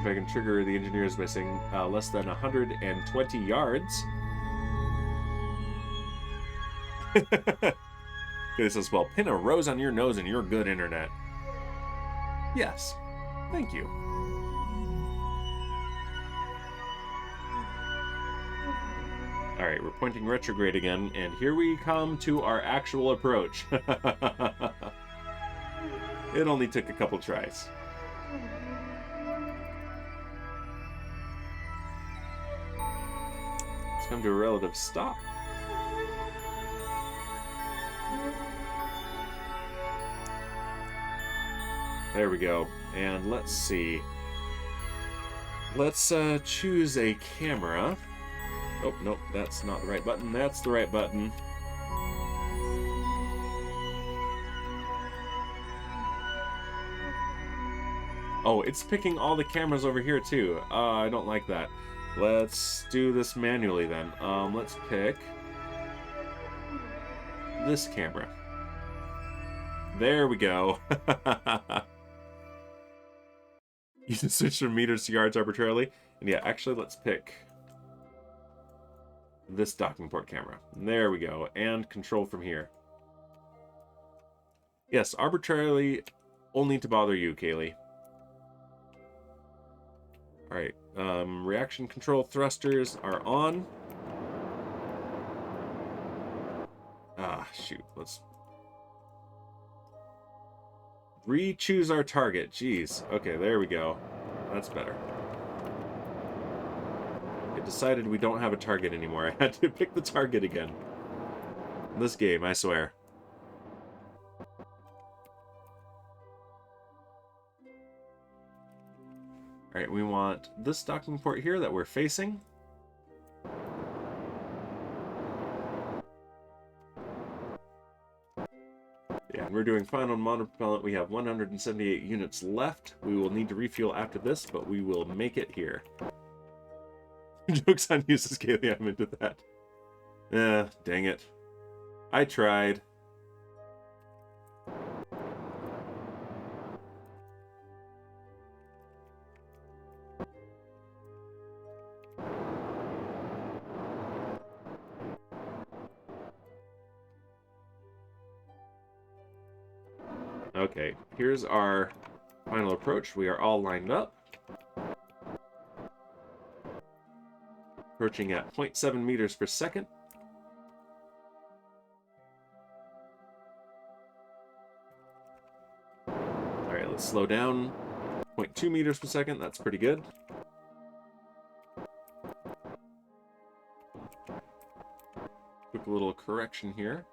if I can trigger the engineers by saying less than 120 yards. It says, well, pin a rose on your nose and you're good internet. Yes. Thank you. Alright, we're pointing retrograde again, and here we come to our actual approach. It only took a couple tries. Let's come to a relative stop. There we go. And let's see. Let's choose a camera. Oh, nope, that's not the right button. That's the right button. Oh, it's picking all the cameras over here, too. I don't like that. Let's do this manually, then. Let's pick this camera. There we go. You can switch from meters to yards arbitrarily. And yeah, actually, let's pick this docking port camera. There we go. And control from here. Yes, arbitrarily, only to bother you, Kaylee. Alright, reaction control thrusters are on. Ah, shoot, let's re-choose our target. Jeez. Okay, there we go. That's better. It decided we don't have a target anymore. I had to pick the target again. This game, I swear. Alright, we want this docking port here that we're facing. Yeah, and we're doing fine on monopropellant. We have 178 units left. We will need to refuel after this, but we will make it here. Joke's on you, Scaly, I'm into that. Dang it. I tried. Okay, here's our final approach. We are all lined up. Approaching at 0.7 meters per second. Alright, let's slow down. 0.2 meters per second, that's pretty good. Quick little correction here.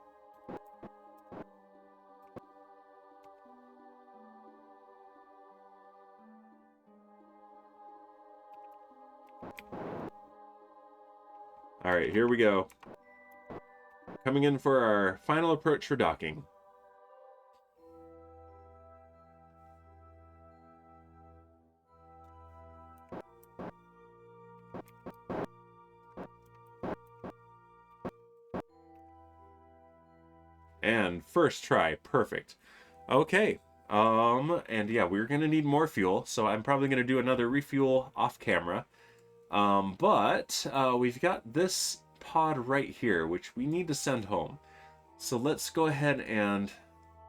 All right, here we go. Coming in for our final approach for docking. And first try, perfect. Okay, and yeah, we're gonna need more fuel, so I'm probably gonna do another refuel off camera. But we've got this pod right here, which we need to send home. So let's go ahead and,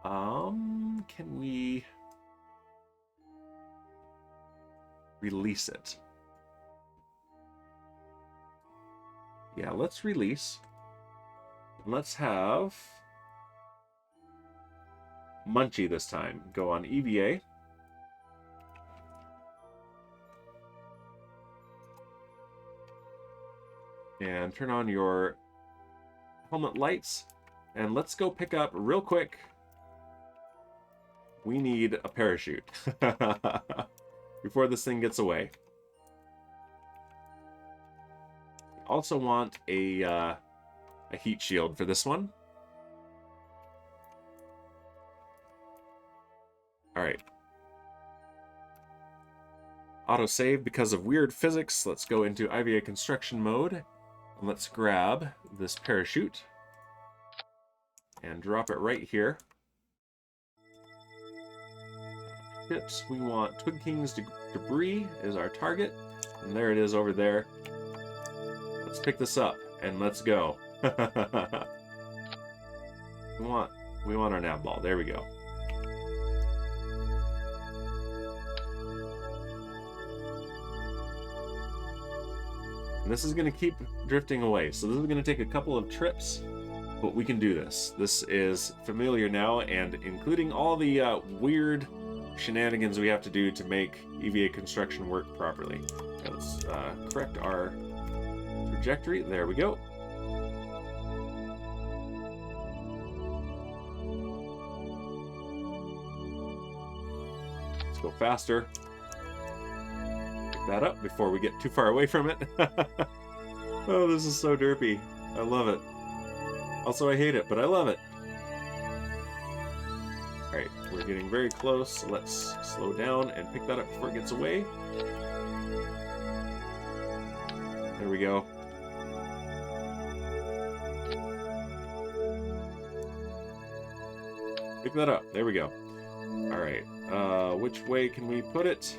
can we release it? Yeah, let's release. Let's have Munchie this time. Go on EVA. And turn on your helmet lights. And let's go pick up real quick. We need a parachute before this thing gets away. Also want a heat shield for this one. All right. Autosave because of weird physics. Let's go into IVA construction mode. And let's grab this parachute and drop it right here. Ships, we want Twig King's debris is our target. And there it is over there. Let's pick this up and let's go. we want our nav ball. There we go. And this is going to keep drifting away. So this is going to take a couple of trips, but we can do this. This is familiar now, and including all the weird shenanigans we have to do to make EVA construction work properly. Okay, let's correct our trajectory. There we go. Let's go faster. That up before we get too far away from it. Oh, this is so derpy. I love it. Also, I hate it, but I love it. Alright, we're getting very close, so let's slow down and pick that up before it gets away. There we go. Pick that up. There we go. Alright, which way can we put it?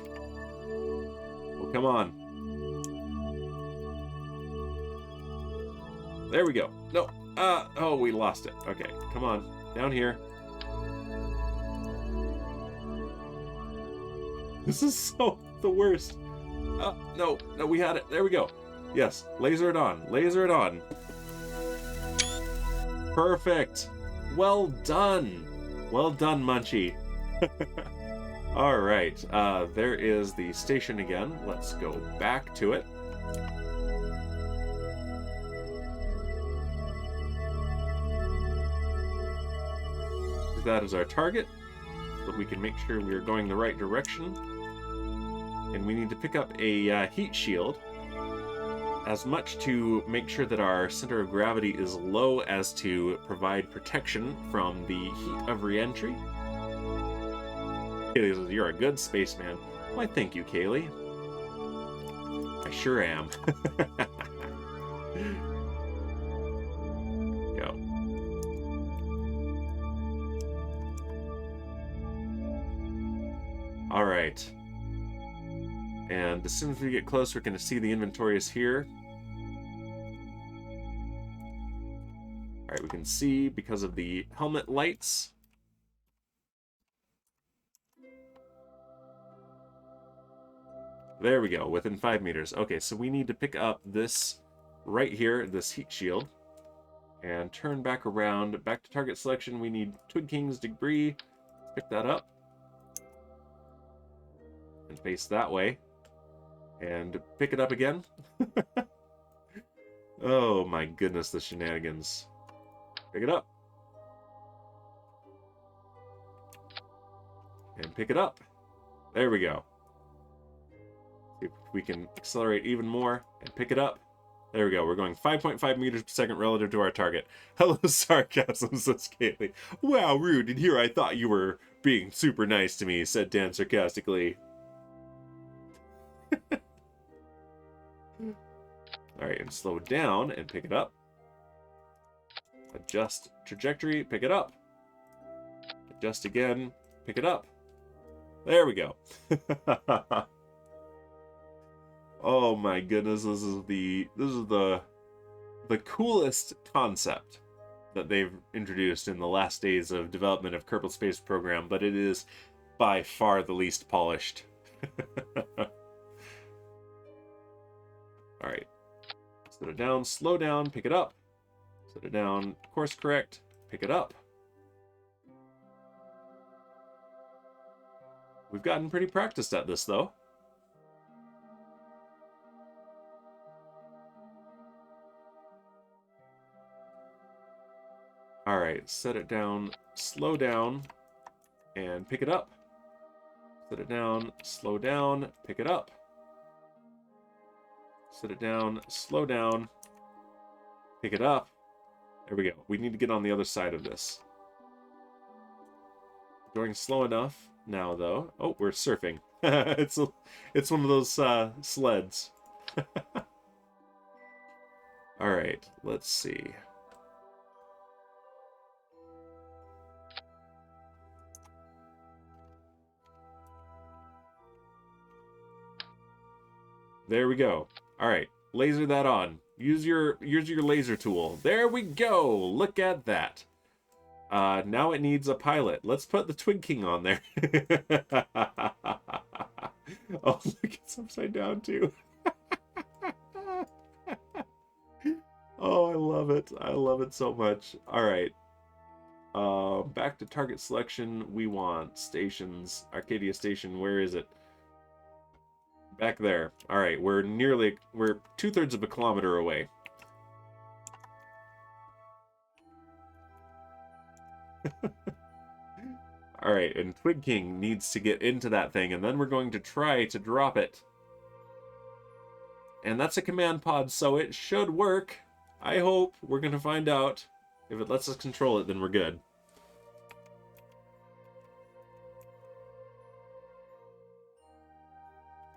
Oh, come on. There we go. No. Oh, we lost it. Okay, come on. Down here. This is so the worst. No, we had it. There we go. Yes, laser it on. Laser it on. Perfect. Well done. Well done, Munchie. All right, there is the station again. Let's go back to it. That is our target, but we can make sure we are going the right direction. And we need to pick up a heat shield, as much to make sure that our center of gravity is low as to provide protection from the heat of reentry. You're a good spaceman. Why, thank you, Kaylee. I sure am. Go. All right. And as soon as we get close, we're going to see the inventory is here. All right, we can see because of the helmet lights. There we go, within 5 meters. Okay, so we need to pick up this right here, this heat shield, and turn back around. Back to target selection, we need Twig King's debris. Pick that up. And face that way. And pick it up again. Oh my goodness, the shenanigans. Pick it up. And pick it up. There we go. See if we can accelerate even more and pick it up. There we go. We're going 5.5 meters per second relative to our target. Hello, sarcasm, says Kaylee. Wow, rude. And here I thought you were being super nice to me, said Dan sarcastically. Alright, and slow down and pick it up. Adjust trajectory, pick it up. Adjust again, pick it up. There we go. Oh my goodness, this is the coolest concept that they've introduced in the last days of development of Kerbal Space Program, but it is by far the least polished. Alright. Set it down, slow down, pick it up. Set it down, course correct, pick it up. We've gotten pretty practiced at this, though. Alright, set it down, slow down, and pick it up. Set it down, slow down, pick it up. Set it down, slow down, pick it up. There we go. We need to get on the other side of this. Going slow enough now, though. Oh, we're surfing. It's one of those sleds. Alright, let's see. There we go. Alright, laser that on. Use your laser tool. There we go! Look at that. Now it needs a pilot. Let's put the Twig King on there. Oh, look, it's upside down too. Oh, I love it. I love it so much. Alright. Back to target selection. We want stations. Arcadia Station, where is it? Back there. Alright, we're 2/3 of a kilometer away. Alright, and Twig King needs to get into that thing, and then we're going to try to drop it. And that's a command pod, so it should work. I hope. We're going to find out. If it lets us control it, then we're good.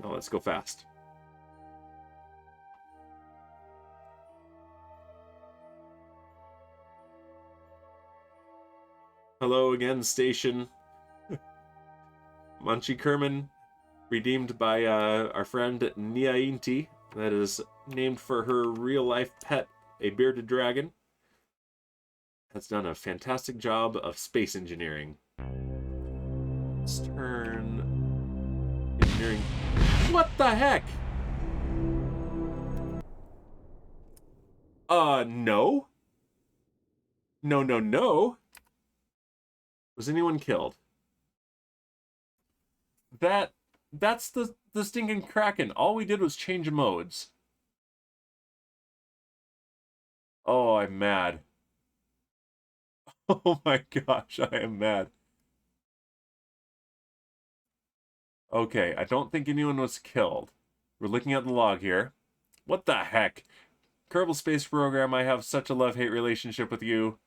Now let's go fast. Hello again, station. Munchie Kerman, redeemed by our friend Niainti. That is named for her real-life pet, a bearded dragon. Has done a fantastic job of space engineering. Let's turn engineering. What the heck? No. No, no, no. Was anyone killed? That's the stinking Kraken. All we did was change modes. Oh, I'm mad. Oh my gosh, I am mad. Okay, I don't think anyone was killed. We're looking at the log here. What the heck? Kerbal Space Program, I have such a love-hate relationship with you.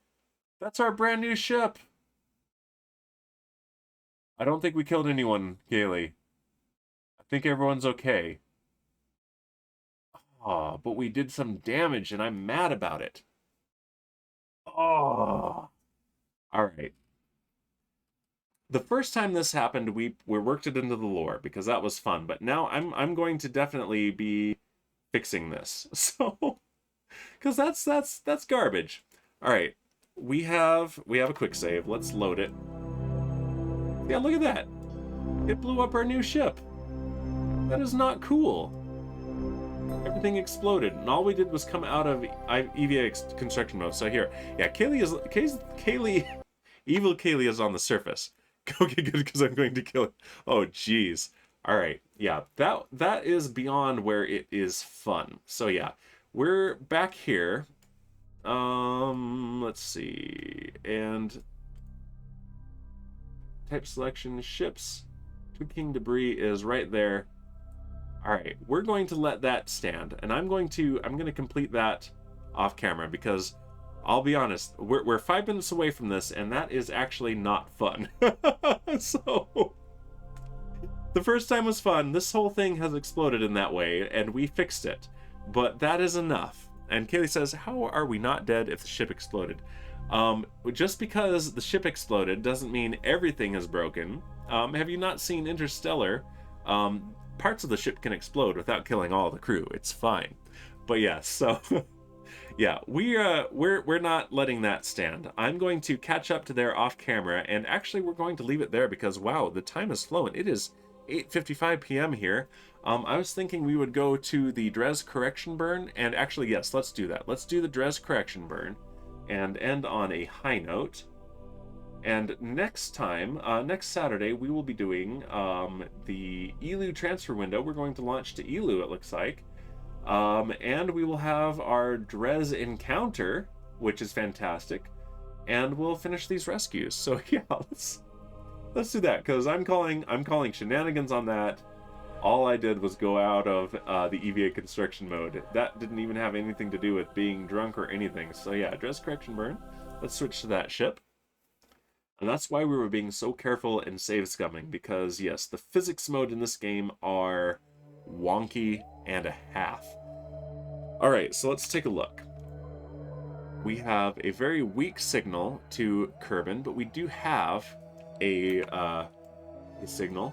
That's our brand new ship. I don't think we killed anyone, Kaylee. I think everyone's okay. Oh, but we did some damage and I'm mad about it. Oh. Alright. The first time this happened, we worked it into the lore because that was fun. But now I'm going to definitely be fixing this. So, because that's garbage. All right, we have a quick save. Let's load it. Yeah, look at that. It blew up our new ship. That is not cool. Everything exploded, and all we did was come out of EVA construction mode. So here, yeah, Kaylee, evil Kaylee is on the surface. Okay, good, because I'm going to kill it. Oh, jeez. All right, yeah, that is beyond where it is fun. So yeah, we're back here. Let's see, and type selection ships. Twig King debris is right there. All right, we're going to let that stand, and I'm going to complete that off camera because I'll be honest, we're 5 minutes away from this, and that is actually not fun. So the first time was fun. This whole thing has exploded in that way, and we fixed it. But that is enough. And Kaylee says, how are we not dead if the ship exploded? Just because the ship exploded doesn't mean everything is broken. Have you not seen Interstellar? Parts of the ship can explode without killing all the crew. It's fine. But yeah, so yeah, we're not letting that stand. I'm going to catch up to there off camera, and actually we're going to leave it there because wow, the time has flown. It is 8:55 p.m. here. I was thinking we would go to the Dres correction burn, and actually yes, let's do that. Let's do the Dres correction burn and end on a high note. And next time, next Saturday, we will be doing the ELU transfer window. We're going to launch to ELU, it looks like. And we will have our Dres encounter, which is fantastic. And we'll finish these rescues. So yeah, let's do that, because I'm calling shenanigans on that. All I did was go out of the EVA construction mode. That didn't even have anything to do with being drunk or anything. So yeah, Dres correction burn. Let's switch to that ship. And that's why we were being so careful and save scumming, because yes, the physics mode in this game are wonky and a half. Alright, so let's take a look. We have a very weak signal to Kerbal, but we do have a signal.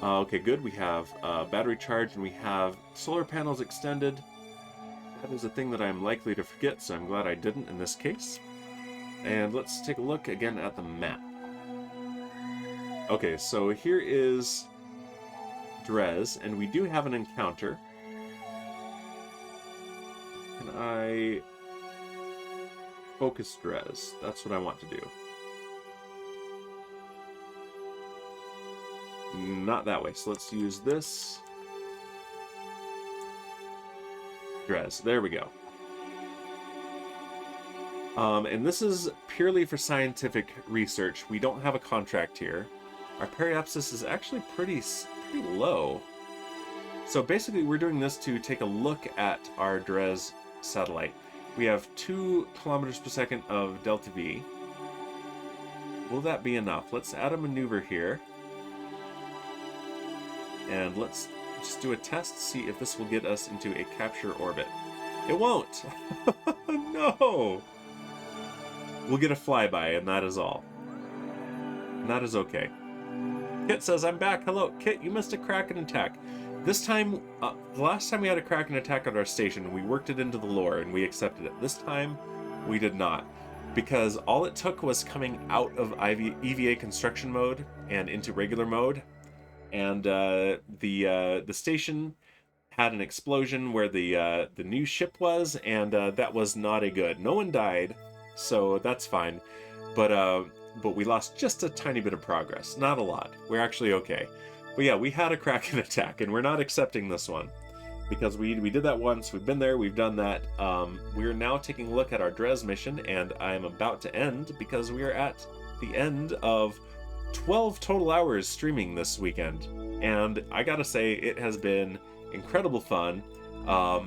Okay, good. We have battery charge, and we have solar panels extended. That is a thing that I'm likely to forget, so I'm glad I didn't in this case. And let's take a look again at the map. Okay, so here is Dres, and we do have an encounter. Can I focus Dres? That's what I want to do. Not that way, so let's use this. Dres, there we go. And this is purely for scientific research. We don't have a contract here. Our periapsis is actually pretty low. So basically we're doing this to take a look at our Dres satellite. We have 2 kilometers per second of delta V. Will that be enough? Let's add a maneuver here. And let's just do a test, see if this will get us into a capture orbit. It won't! No! We'll get a flyby, and that is all. And that is okay. Kit says, I'm back. Hello. Kit, you missed a Kraken attack. This time, the last time we had a Kraken attack at our station, we worked it into the lore, and we accepted it. This time, we did not. Because all it took was coming out of EVA construction mode and into regular mode. And the station had an explosion where the new ship was, and that was not a good. No one died, so that's fine. But we lost just a tiny bit of progress. Not a lot. We're actually okay. But yeah, we had a Kraken attack, and we're not accepting this one. Because we did that once, we've been there, we've done that. We're now taking a look at our Dres mission, and I'm about to end, because we are at the end of 12 total hours streaming this weekend. And I gotta say, it has been incredible fun.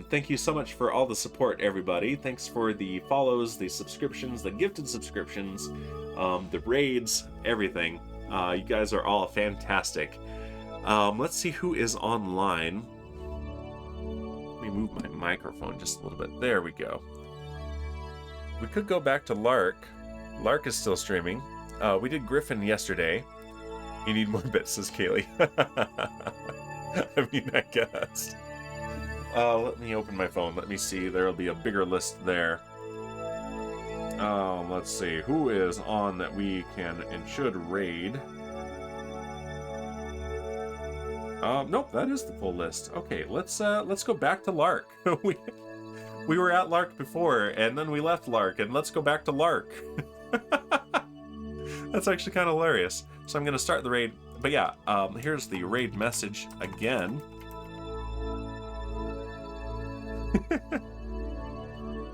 Thank you so much for all the support, everybody. Thanks for the follows, the subscriptions, the gifted subscriptions, the raids, everything. You guys are all fantastic. Let's see who is online. Let me move my microphone just a little bit. There we go. We could go back to Lark. Lark is still streaming. We did Griffin yesterday. You need more bits, says Kaylee. I mean, I guess. Let me open my phone. Let me see. There'll be a bigger list there. Let's see. Who is on that we can and should raid? Nope, that is the full list. Okay, let's go back to Lark. we were at Lark before, and then we left Lark, and let's go back to Lark. That's actually kind of hilarious. So I'm going to start the raid. But yeah, here's the raid message again.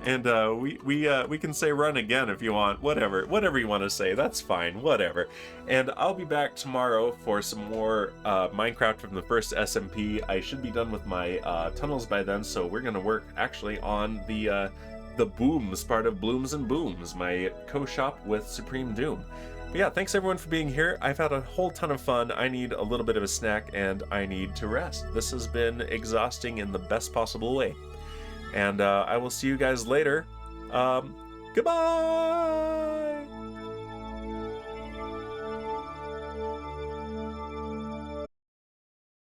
And we can say run again if you want, whatever you want to say, that's fine, whatever. And I'll be back tomorrow for some more Minecraft from the first SMP. I should be done with my tunnels by then, so we're gonna work actually on the Booms part of Blooms and Booms, my co-shop with Supreme Doom. But yeah, thanks everyone for being here. I've had a whole ton of fun. I need a little bit of a snack and I need to rest. This has been exhausting in the best possible way. And I will see you guys later. Goodbye!